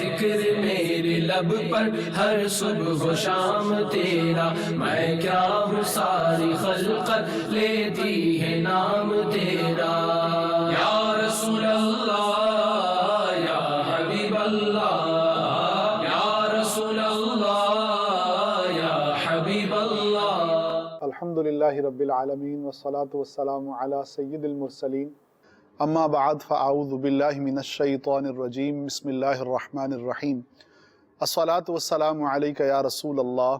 ذکر میرے لب پر ہر صبح و شام تیرا، میں کیا ہوں ساری خلقت لیتی ہے نام تیرا۔ یا رسول اللہ یا حبیب اللہ، یا رسول اللہ یا حبیب اللہ۔ الحمدللہ رب العالمین والصلاة والسلام علی سید المرسلین، اما بعد فاعوذ باللہ من الشیطان الرجیم، بسم اللہ الرحمن الرحیم۔ الصلاة والسلام علیک یا رسول اللہ،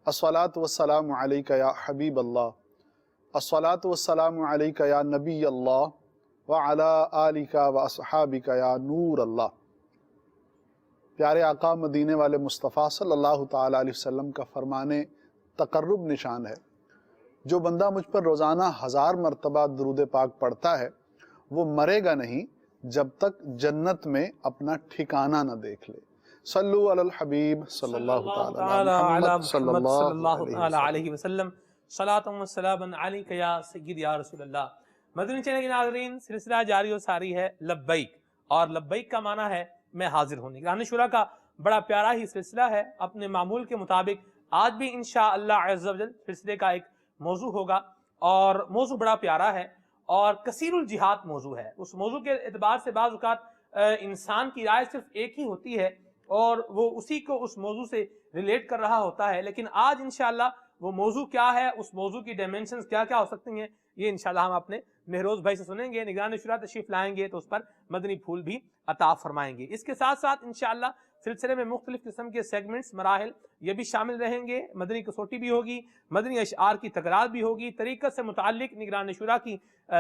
الصلاة والسلام علیک یا حبیب اللہ، الصلاة والسلام علیک یا نبی اللہ، وعلی آلک واصحابک یا نور اللہ۔ پیارے آقا مدینے والے مصطفیٰ صلی اللہ تعالیٰ علیہ وسلم کا فرمانے تقرب نشان ہے، جو بندہ مجھ پر روزانہ 1000 مرتبہ درود پاک پڑھتا ہے وہ مرے گا نہیں جب تک جنت میں اپنا ٹھکانہ نہ دیکھ لے۔ صلو علی الحبیب صلی اللہ تعالی محمد صلی اللہ علیہ وسلم، صلاۃ و سلام علیک یا سید یا رسول اللہ۔ مدنی چینل کے ناظرین، سلسلہ جاری و ساری ہے لبیک، اور لبیک کا معنی ہے میں حاضر ہوں۔ نگران شورا کا بڑا پیارا ہی سلسلہ ہے، اپنے معمول کے مطابق آج بھی انشاءاللہ عز و جل سلسلے کا ایک موضوع ہوگا، اور موضوع بڑا پیارا ہے اور کثیر الجہات موضوع ہے۔ اس موضوع کے اعتبار سے بعض اوقات انسان کی رائے صرف ایک ہی ہوتی ہے اور وہ اسی کو اس موضوع سے ریلیٹ کر رہا ہوتا ہے، لیکن آج انشاءاللہ وہ موضوع کیا ہے، اس موضوع کی ڈائمینشنز کیا کیا ہو سکتی ہیں، یہ انشاءاللہ ہم اپنے مہروز بھائی سے سنیں گے۔ نگران شورا تشریف لائیں گے تو اس پر مدنی پھول بھی عطا فرمائیں گے۔ اس کے ساتھ ساتھ انشاءاللہ سلسلے میں مختلف قسم کے سیگمنٹس، مراحل یہ بھی شامل رہیں گے۔ مدنی کسوٹی بھی ہوگی، مدنی اشعار کی تکرار بھی ہوگی، طریقت سے متعلق نگران شورا کی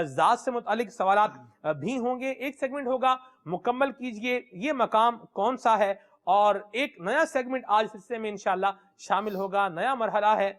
ذات سے متعلق سوالات بھی ہوں گے۔ ایک سیگمنٹ ہوگا مکمل کیجئے یہ مقام کون سا ہے، اور ایک نیا سیگمنٹ آج سلسلے میں انشاءاللہ شامل ہوگا، نیا مرحلہ ہے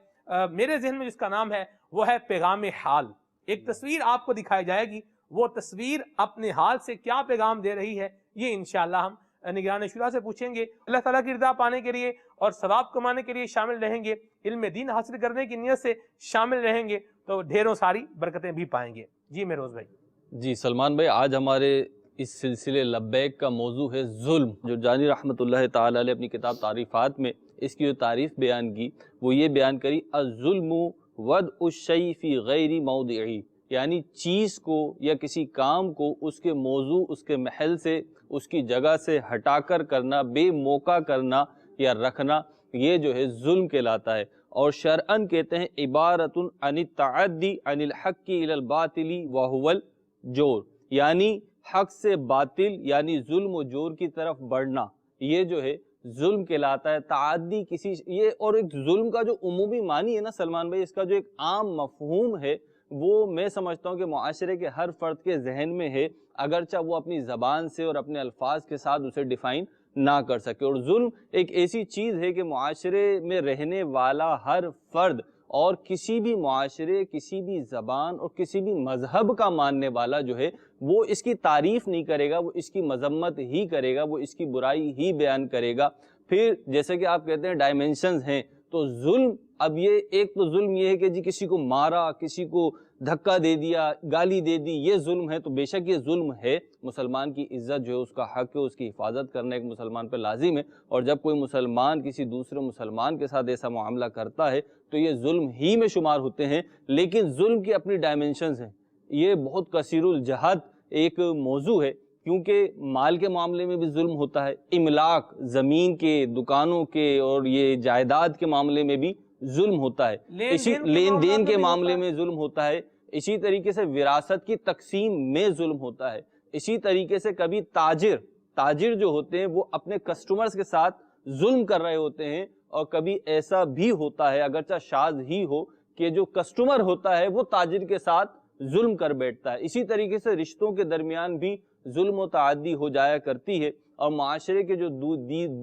میرے ذہن میں جس کا نام ہے وہ ہے پیغام حال۔ ایک تصویر آپ کو دکھائی جائے گی، وہ تصویر اپنے حال سے کیا پیغام دے رہی ہے، یہ انشاءاللہ ہم نگران شورا سے پوچھیں گے۔ اللہ تعالیٰ کی رضا پانے کے لیے اور ثواب کمانے کے لیے شامل رہیں گے، علم دین حاصل کرنے کی نیت سے شامل رہیں گے تو ڈھیروں ساری برکتیں بھی پائیں گے۔ جی مہروز بھائی۔ جی سلمان بھائی، آج ہمارے اس سلسلے لبیک کا موضوع ہے ظلم۔ جو جانی رحمۃ اللہ تعالیٰ علیہ اپنی کتاب تعریفات میں اس کی جو تعریف بیان کی وہ یہ بیان کری، الظلم وضع الشیء فی غیر موضعہ، یعنی چیز کو یا کسی کام کو اس کے موضوع، اس کے محل سے، اس کی جگہ سے ہٹا کر کرنا، بے موقع کرنا یا رکھنا، یہ جو ہے ظلم کہلاتا ہے۔ اور شرعاً کہتے ہیں عبارت عن التعدی عن الحق الی الباطل وہو الجور، یعنی حق سے باطل یعنی ظلم و جور کی طرف بڑھنا، یہ جو ہے ظلم کہلاتا ہے۔ تعدی کسی یہ، اور ایک ظلم کا جو عمومی معنی ہے نا سلمان بھائی، اس کا جو ایک عام مفہوم ہے وہ میں سمجھتا ہوں کہ معاشرے کے ہر فرد کے ذہن میں ہے، اگرچہ وہ اپنی زبان سے اور اپنے الفاظ کے ساتھ اسے ڈیفائن نہ کر سکے۔ اور ظلم ایک ایسی چیز ہے کہ معاشرے میں رہنے والا ہر فرد اور کسی بھی معاشرے، کسی بھی زبان اور کسی بھی مذہب کا ماننے والا جو ہے وہ اس کی تعریف نہیں کرے گا، وہ اس کی مذمت ہی کرے گا، وہ اس کی برائی ہی بیان کرے گا۔ پھر جیسے کہ آپ کہتے ہیں ڈائمینشنز ہیں، تو ظلم، اب یہ ایک تو ظلم یہ ہے کہ جی کسی کو مارا، کسی کو دھکا دے دیا، گالی دے دی، یہ ظلم ہے، تو بے شک یہ ظلم ہے۔ مسلمان کی عزت جو ہے اس کا حق ہے، اس کی حفاظت کرنا ایک مسلمان پہ لازم ہے، اور جب کوئی مسلمان کسی دوسرے مسلمان کے ساتھ ایسا معاملہ کرتا ہے تو یہ ظلم ہی میں شمار ہوتے ہیں۔ لیکن ظلم کی اپنی ڈائمینشنز ہیں، یہ بہت کثیر الجہت ایک موضوع ہے، کیونکہ مال کے معاملے میں بھی ظلم ہوتا ہے، املاک، زمین کے، دکانوں کے اور یہ جائیداد کے معاملے میں بھی ظلم ہوتا ہے، اسی لین دین کے معاملے میں ظلم ہوتا ہے، اسی طریقے سے وراثت کی تقسیم میں ظلم ہوتا ہے، اسی طریقے سے کبھی تاجر جو ہوتے ہیں وہ اپنے کسٹمرز کے ساتھ ظلم کر رہے ہوتے ہیں، اور کبھی ایسا بھی ہوتا ہے اگرچہ شاذ ہی ہو کہ جو کسٹمر ہوتا ہے وہ تاجر کے ساتھ ظلم کر بیٹھتا ہے۔ اسی طریقے سے رشتوں کے درمیان بھی ظلم و تعدی ہو جایا کرتی ہے، اور معاشرے کے جو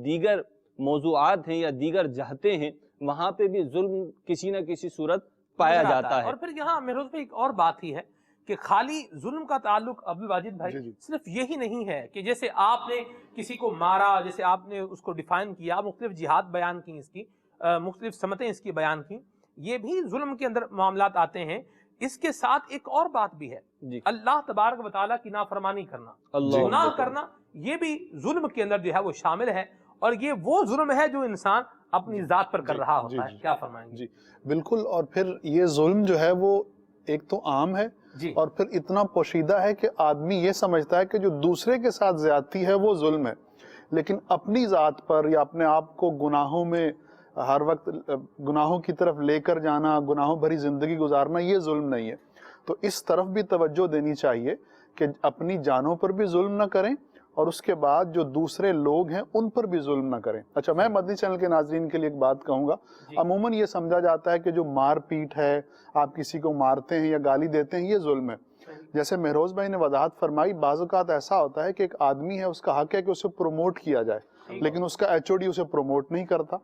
دیگر موضوعات ہیں یا دیگر جہتیں ہیں وہاں پہ بھی ظلم کسی نہ کسی صورت پایا جاتا ہے۔ اور پھر یہاں مہروز بھائی ایک اور بات ہی ہے کہ خالی ظلم کا تعلق عبد الواجد بھائی صرف یہی نہیں ہے کہ جیسے آپ نے کسی کو مارا، جیسے آپ نے اس کو ڈیفائن کیا، مختلف جہات بیان کی، اس کی مختلف سمتیں اس کی بیان کی، یہ بھی ظلم کے اندر معاملات آتے ہیں۔ اس کے ساتھ ایک اور بات بھی ہے، اللہ تبارک و تعالیٰ کی نافرمانی کرنا، گناہ کرنا، یہ بھی ظلم کے اندر جو ہے وہ شامل ہے، اور یہ وہ ظلم ہے جو انسان اپنی ذات پر کر رہا ہوتا ہے. کیا فرمائیں گے؟ جی بالکل. اور پھر یہ ظلم جو ہے وہ ایک تو عام ہے، اور پھر اتنا پوشیدہ ہے کہ آدمی یہ سمجھتا ہے کہ جو دوسرے کے ساتھ زیادتی ہے وہ ظلم ہے، لیکن اپنی ذات پر یا اپنے آپ کو گناہوں میں ہر وقت گناہوں کی طرف لے کر جانا، گناہوں بھری زندگی گزارنا، یہ ظلم نہیں ہے. تو اس طرف بھی توجہ دینی چاہیے کہ اپنی جانوں پر بھی ظلم نہ کریں، اور اس کے بعد جو دوسرے لوگ ہیں ان پر بھی ظلم نہ کریں. اچھا، میں مدنی چینل کے ناظرین کے لیے ایک بات کہوں گا. عموماً یہ سمجھا جاتا ہے کہ جو مار پیٹ ہے، آپ کسی کو مارتے ہیں یا گالی دیتے ہیں، یہ ظلم ہے. جیسے مہروز بھائی نے وضاحت فرمائی، بعض اوقات ایسا ہوتا ہے کہ ایک آدمی ہے، اس کا حق ہے کہ اسے پروموٹ کیا جائے، لیکن اس کا ایچ او ڈی اسے پروموٹ نہیں کرتا.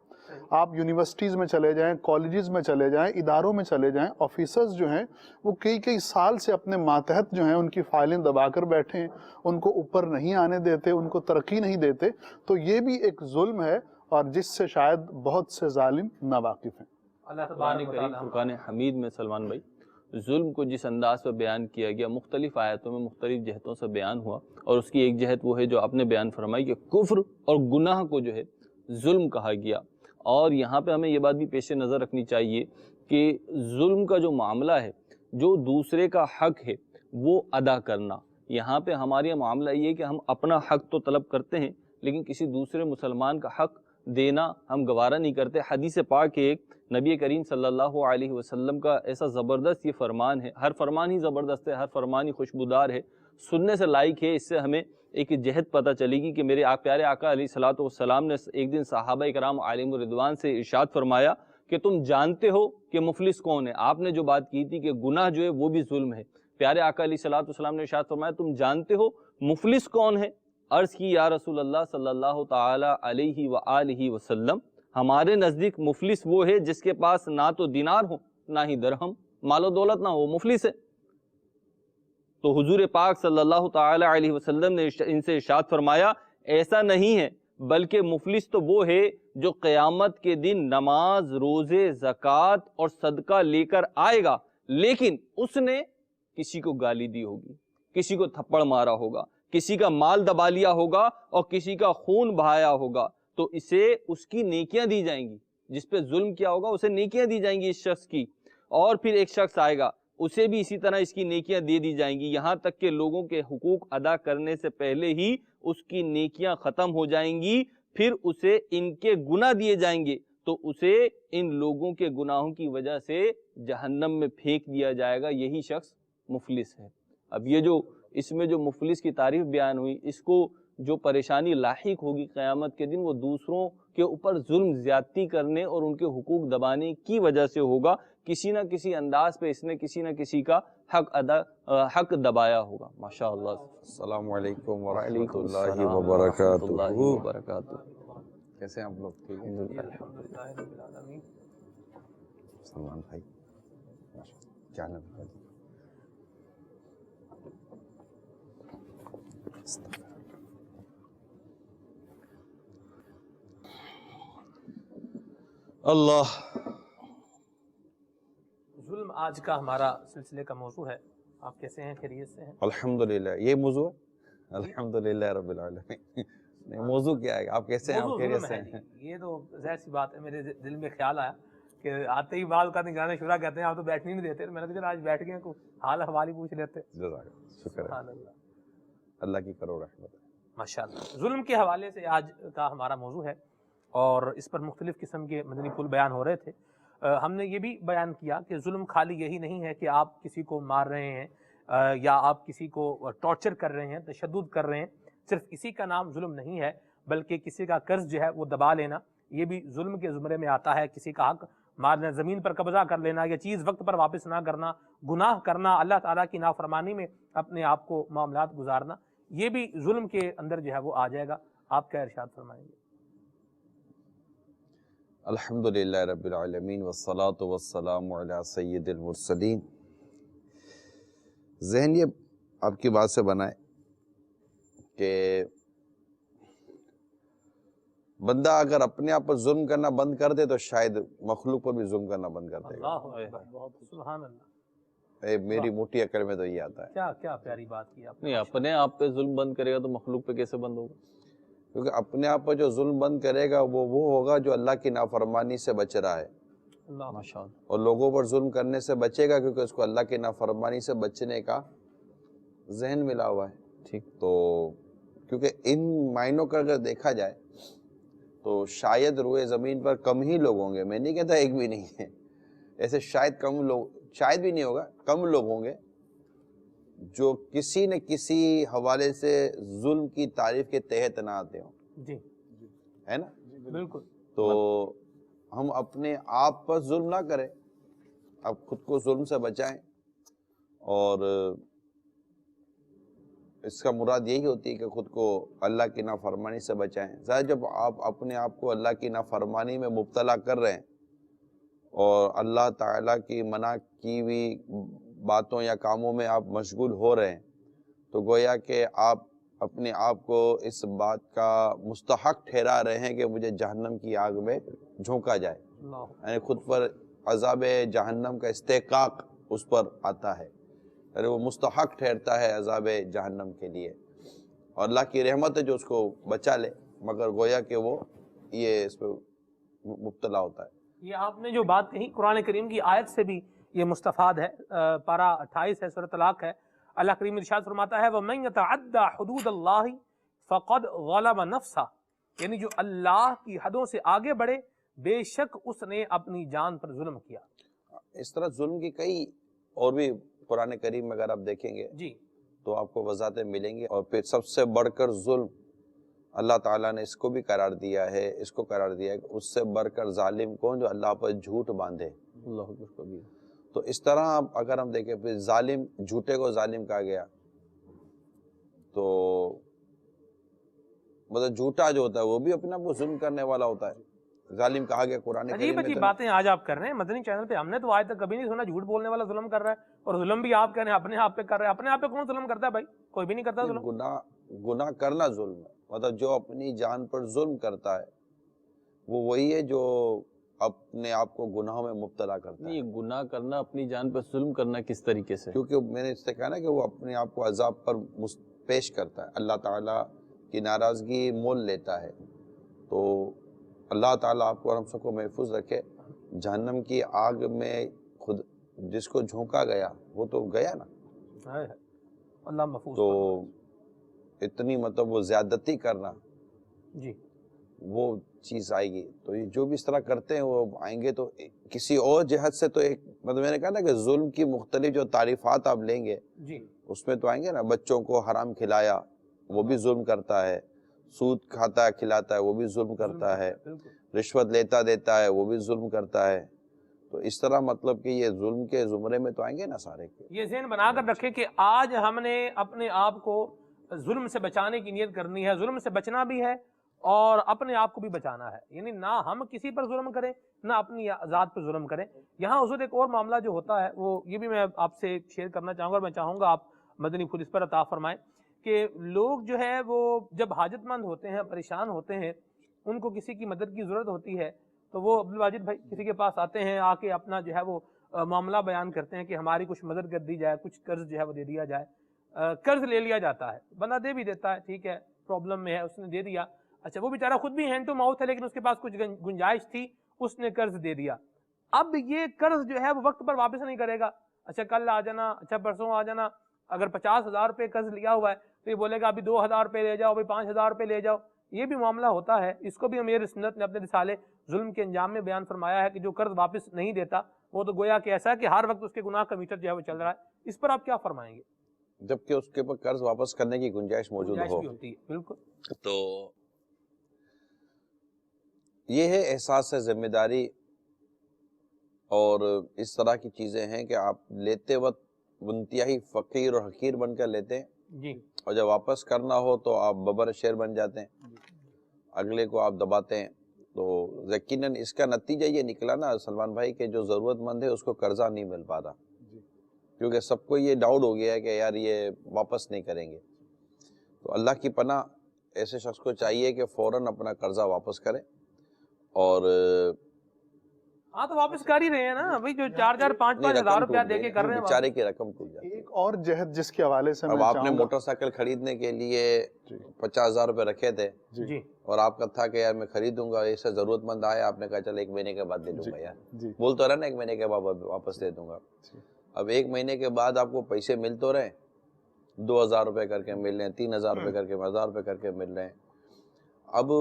آپ یونیورسٹیز میں چلے جائیں، کالجز میں چلے جائیں، اداروں میں چلے جائیں، آفیسرز جو ہیں وہ کئی سال سے اپنے ماتحت جو ہیں ان کی فائلیں دبا کر بیٹھے ہیں، ان کو اوپر نہیں آنے دیتے، ان کو ترقی نہیں دیتے. تو یہ بھی ایک ظلم ہے، اور جس سے شاید بہت سے ظالم ناواقف ہیں. اللہ قرآن کریم فرقان حمید میں سلمان بھائی ظلم کو جس انداز پر بیان کیا گیا، مختلف آیتوں میں مختلف جہتوں سے بیان ہوا، اور اس کی ایک جہت وہ ہے جو آپ نے بیان فرمائی کہ کفر اور گناہ کو جو ہے ظلم کہا گیا. اور یہاں پہ ہمیں یہ بات بھی پیش نظر رکھنی چاہیے کہ ظلم کا جو معاملہ ہے، جو دوسرے کا حق ہے وہ ادا کرنا، یہاں پہ ہمارے معاملہ یہ ہے کہ ہم اپنا حق تو طلب کرتے ہیں، لیکن کسی دوسرے مسلمان کا حق دینا ہم گوارا نہیں کرتے. حدیث پاک ایک نبی کریم صلی اللہ علیہ وسلم کا ایسا زبردست یہ فرمان ہے، ہر فرمان ہی زبردست ہے، ہر فرمان ہی خوشبودار ہے، سننے سے لائق ہے. اس سے ہمیں ایک جہت پتہ چلے گی کہ میرے پیارے آقا علیہ الصلوۃ والسلام نے ایک دن صحابہ کرام علیہم الرضوان سے ارشاد فرمایا کہ تم جانتے ہو کہ مفلس کون ہے. آپ نے جو بات کی تھی کہ گناہ جو ہے وہ بھی ظلم ہے، پیارے آقا علیہ الصلوۃ والسلام نے ارشاد فرمایا تم جانتے ہو مفلس کون ہے؟ عرض کی یا رسول اللہ صلی اللہ تعالی علیہ وآلہ وسلم، ہمارے نزدیک مفلس وہ ہے جس کے پاس نہ تو دینار ہو نہ ہی درہم، مال و دولت نہ ہو، مفلس ہے. تو حضور پاک صلی اللہ تعالی علیہ وسلم نے ان سے ارشاد فرمایا ایسا نہیں ہے، بلکہ مفلس تو وہ ہے جو قیامت کے دن نماز، روزے، زکوٰۃ اور صدقہ لے کر آئے گا، لیکن اس نے کسی کو گالی دی ہوگی، کسی کو تھپڑ مارا ہوگا، کسی کا مال دبا لیا ہوگا اور کسی کا خون بہایا ہوگا، تو اسے اس کی نیکیاں دی جائیں گی. جس پہ ظلم کیا ہوگا اسے نیکیاں دی جائیں گی اس شخص کی. اور پھر ایک شخص آئے گا، اسے بھی اسی طرح اس کی نیکیاں دے دی جائیں گی، یہاں تک کہ لوگوں کے حقوق ادا کرنے سے پہلے ہی اس کی نیکیاں ختم ہو جائیں گی. پھر اسے ان کے گناہ دیے جائیں گے، تو اسے ان لوگوں کے گناہوں کی وجہ سے جہنم میں پھینک دیا جائے گا. یہی شخص مفلس ہے. اب یہ جو اس میں جو مفلس کی تعریف بیان ہوئی، اس کو جو پریشانی لاحق ہوگی قیامت کے دن، وہ دوسروں کے اوپر ظلم زیادتی کرنے اور ان کے حقوق دبانے کی وجہ سے ہوگا. کسی نہ کسی انداز پہ اس نے کسی نہ کسی کا حق دبایا ہوگا. ماشاءاللہ. السلام علیکم ورحمۃ وعلیکم اللہ السلام وبرکاتہ. ورحمۃ اللہ وبرکاتہ. کیسے ہیں آپ لوگ؟ ٹھیک ہیں؟ سلمان بھائی کیا نام ہے؟ اللہ. ظلم آج کا ہمارا سلسلے کا موضوع ہے. آپ کیسے ہیں؟ خیریت سے ہیں؟ الحمدللہ. یہ موضوع ہے الحمدللہ رب العالمین. موضوع کیا ہے؟ آپ کیسے ہیں؟ آپ خیریت سے ہیں؟ یہ تو ظاہر سی بات ہے، میرے دل میں خیال آیا کہ آتے ہی بعض کا نگران شورا کہتے ہیں آپ تو بیٹھنے نہیں دیتے، میں نے کہا آج بیٹھ گئے، کو حال احوال ہی پوچھ لیتے. شکر ہے، اللہ کی کرو رحمت. ماشاءاللہ. ظلم کے حوالے سے آج کا ہمارا موضوع ہے، اور اس پر مختلف قسم کے مدنی پھول بیان ہو رہے تھے. ہم نے یہ بھی بیان کیا کہ ظلم خالی یہی نہیں ہے کہ آپ کسی کو مار رہے ہیں یا آپ کسی کو ٹارچر کر رہے ہیں، تشدد کر رہے ہیں. صرف اسی کا نام ظلم نہیں ہے، بلکہ کسی کا قرض جو ہے وہ دبا لینا، یہ بھی ظلم کے زمرے میں آتا ہے. کسی کا حق مارنا، زمین پر قبضہ کر لینا، یا چیز وقت پر واپس نہ کرنا، گناہ کرنا، اللہ تعالیٰ کی نافرمانی میں اپنے آپ کو معاملات گزارنا، یہ بھی ظلم کے اندر جو ہے وہ آ جائے گا. آپ کیا ارشاد فرمائیں گے؟ الحمدللہ رب العالمین والصلاة والسلام علی سید المرسلین. ذہن یہ آپ کی بات سے بنائے کہ بندہ اگر اپنے آپ پر ظلم کرنا بند کر دے تو شاید مخلوق پر بھی ظلم کرنا بند کر دے گا. سبحان اللہ. میری موٹی عقل میں تو یہ آتا ہے. کیا کیا پیاری بات کی آپ نے. نہیں اپنے آپ پہ ظلم بند کرے گا تو مخلوق پہ کیسے بند ہوگا؟ کیونکہ اپنے آپ پر جو ظلم بند کرے گا وہ ہوگا جو اللہ کی نافرمانی سے بچ رہا ہے. اللہ ماشاء اللہ. اور لوگوں پر ظلم کرنے سے بچے گا کیونکہ اس کو اللہ کی نافرمانی سے بچنے کا ذہن ملا ہوا ہے. ٹھیک. تو کیونکہ ان معنوں کا اگر دیکھا جائے تو شاید روئے زمین پر کم ہی لوگ ہوں گے، میں نہیں کہتا ایک بھی نہیں ہے، ایسے شاید کم لوگ، شاید بھی نہیں ہوگا، کم لوگ ہوں گے جو کسی نہ کسی حوالے سے ظلم کی تعریف کے تحت نہ آتے ہوں. جی ہے نا؟ بالکل. تو ہم اپنے آپ پر ظلم نہ کریں، اب خود کو ظلم سے بچائیں. اور اس کا مراد یہی ہوتی ہے کہ خود کو اللہ کی نافرمانی سے بچائیں. ظاہر جب آپ اپنے آپ کو اللہ کی نافرمانی میں مبتلا کر رہے ہیں اور اللہ تعالیٰ کی منع کی ہوئی باتوں یا کاموں میں آپ مشغول ہو رہے ہیں تو گویا کہ آپ اپنے آپ کو اس بات کا مستحق ٹھہرا رہے ہیں کہ مجھے جہنم کی آگ میں جھونکا جائے. یعنی خود پر عذاب جہنم کا استحقاق اس پر آتا ہے، یعنی وہ مستحق ٹھہرتا ہے عذاب جہنم کے لیے. اور اللہ کی رحمت ہے جو اس کو بچا لے، مگر گویا کہ وہ یہ اس پہ مبتلا ہوتا ہے. یہ آپ نے جو بات کہی قرآن کریم کی آیت سے بھی یہ مستفاد ہے. پارہ 28 ہے، سورۃ طلاق ہے. اللہ کریم ارشاد فرماتا ہے وَمَن يَتَعَدَّ حُدُودَ اللَّهِ فَقَدْ ظَلَمَ نَفْسَهُ، یعنی جو اللہ کی حدوں سے آگے بڑھے بے شک اس نے اپنی جان پر ظلم کیا. اس طرح ظلم کی کئی اور بھی قرآن کریم میں اگر آپ دیکھیں گے جی تو آپ کو وضاحتیں ملیں گی. اور پھر سب سے بڑھ کر ظلم اللہ تعالیٰ نے اس کو بھی قرار دیا ہے، اس کو قرار دیا ہے کہ اس سے بڑھ کر ظالم کون جو اللہ پر جھوٹ باندھے. اللہ اکبر کبیر. تو اس طرح اگر ہم دیکھیں پھر ظالم، جھوٹے کو ظالم کہا گیا، تو مطلب جھوٹا جو ہوتا ہے وہ بھی اپنے آپ کو ظلم کرنے والا ہوتا ہے. ظالم کہا گیا قرآن کریم عجیب میں. عجیب باتیں آج آپ کر رہے ہیں مدنی چینل پہ. ہم نے تو آج تک کبھی نہیں سنا جھوٹ بولنے والا ظلم کر رہا ہے، اور ظلم بھی آپ کہہ رہے ہیں اپنے آپ پہ کر رہے ہیں. اپنے آپ پہ کون ظلم کرتا ہے بھائی؟ کوئی بھی نہیں کرتا ظلم. گناہ کرنا ظلم ہے. مطلب جو اپنی جان پر ظلم کرتا ہے وہ وہی ہے جو اپنے آپ کو گناہوں میں مبتلا کرتا ہے. نہیں گناہ کرنا، اپنی جان پر ظلم کرنا کس طریقے سے؟ کیونکہ میں نے اس سے کہا نا کہ وہ اپنے آپ کو عذاب پر پیش کرتا ہے، اللہ تعالیٰ کی ناراضگی مول لیتا ہے. تو اللہ تعالیٰ آپ کو اور ہم سب کو محفوظ رکھے. جہنم کی آگ میں خود جس کو جھونکا گیا وہ تو گیا نا. اللہ محفوظ. تو اتنی مطلب وہ زیادتی کرنا جی وہ چیز آئے گی. تو یہ جو بھی اس طرح کرتے ہیں وہ آئیں گے تو کسی اور جہت سے. تو ایک مطلب میں نے کہا نا کہ ظلم کی مختلف جو تعریفات آپ لیں گے جی اس میں تو آئیں گے نا. بچوں کو حرام کھلایا وہ بھی ظلم کرتا ہے، سود کھاتا ہے کھلاتا ہے وہ بھی ظلم کرتا ہے، رشوت لیتا دیتا ہے وہ بھی ظلم کرتا ہے. تو اس طرح مطلب کہ یہ ظلم کے زمرے میں تو آئیں گے نا سارے کے. یہ ذہن بنا کر رکھے کہ آج ہم نے اپنے آپ کو ظلم سے بچانے کی نیت کرنی ہے. ظلم سے بچنا بھی ہے اور اپنے آپ کو بھی بچانا ہے. یعنی نہ ہم کسی پر ظلم کریں نہ اپنی ذات پر ظلم کریں. یہاں حضور ایک اور معاملہ جو ہوتا ہے وہ یہ بھی میں آپ سے شیئر کرنا چاہوں گا، اور میں چاہوں گا آپ مدنی پھول اس پر عطا فرمائیں کہ لوگ جو ہے وہ جب حاجت مند ہوتے ہیں، پریشان ہوتے ہیں، ان کو کسی کی مدد کی ضرورت ہوتی ہے تو وہ عبدالواجد بھائی کسی کے پاس آتے ہیں، آ کے اپنا جو ہے وہ معاملہ بیان کرتے ہیں کہ ہماری کچھ مدد کر دی جائے، کچھ قرض جو ہے وہ دے دیا جائے. قرض لے لیا جاتا ہے، بندہ دے بھی دیتا ہے، ٹھیک ہے پرابلم میں ہے اس نے دے دیا. اچھا وہ بیچارہ خود بھی ہینڈ ٹو ماؤتھ ہے لیکن اس کے پاس کچھ گنجائش تھی، اس نے قرض دے دیا. اب یہ قرض جو ہے وہ وقت پر واپس نہیں کرے گا. اچھا کل آ جانا، اچھا پرسوں آ جانا. اگر 50,000 روپے قرض لیا ہوا ہے تو یہ بولے گا ابھی 2,000 روپے لے جاؤ، ابھی 5,000 روپے لے جاؤ. یہ بھی معاملہ ہوتا ہے. اس کو بھی امیر سنت نے اپنے رسالے ظلم کے انجام میں بیان فرمایا ہے کہ جو قرض واپس نہیں دیتا وہ تو گویا کہ ایسا ہے کہ ہر وقت اس کے گناہ کا میٹر جو ہے وہ چل رہا ہے. اس پر آپ کیا فرمائیں گے؟ جبکہ اس کے اوپر قرض واپس کرنے کی گنجائش موجود ہو. بھی ہوتی ہے. بالکل. تو یہ ہے احساس ذمہ داری، اور اس طرح کی چیزیں ہیں کہ آپ لیتے وقت انتہائی فقیر اور حقیر بن کر لیتے ہیں جی، اور جب واپس کرنا ہو تو آپ ببر شیر بن جاتے ہیں، اگلے کو آپ دباتے ہیں. تو یقیناً اس کا نتیجہ یہ نکلا نا سلمان بھائی کہ جو ضرورت مند ہے اس کو قرضہ نہیں مل پاتا، کیونکہ سب کو یہ ڈاؤٹ ہو گیا ہے کہ یار یہ واپس نہیں کریں گے. تو اللہ کی پناہ ایسے شخص کو چاہیے کہ فوراً اپنا قرضہ واپس کرے اور ہاں تو واپس کر ہی رہے ہیں نا بھائی، جو 4,000 5,000 روپیہ دے کے کر رہے ہیں بیچارے کی رقم ٹوٹ جاتی ہے۔ ایک اور جہد جس کے حوالے سے اب میں آپ نے چاہوں گا، موٹر سائیکل خریدنے کے لیے 50,000 روپے رکھے تھے جی اور آپ کا تھا کہ یار میں خریدوں گا، ایسے ضرورت مند آیا، آپ نے کہا چل 1 مہینے کے بعد دے دوں گا یار، جی بول تو رہا نا 1 مہینے کے بعد واپس دے دوں گا۔ اب 1 مہینے کے بعد آپ کو پیسے مل تو رہے، 2,000 روپے کر کے مل رہے ہیں، 3,000 روپے کر کے، 1,000 روپے کر کے مل رہے ہیں۔ اب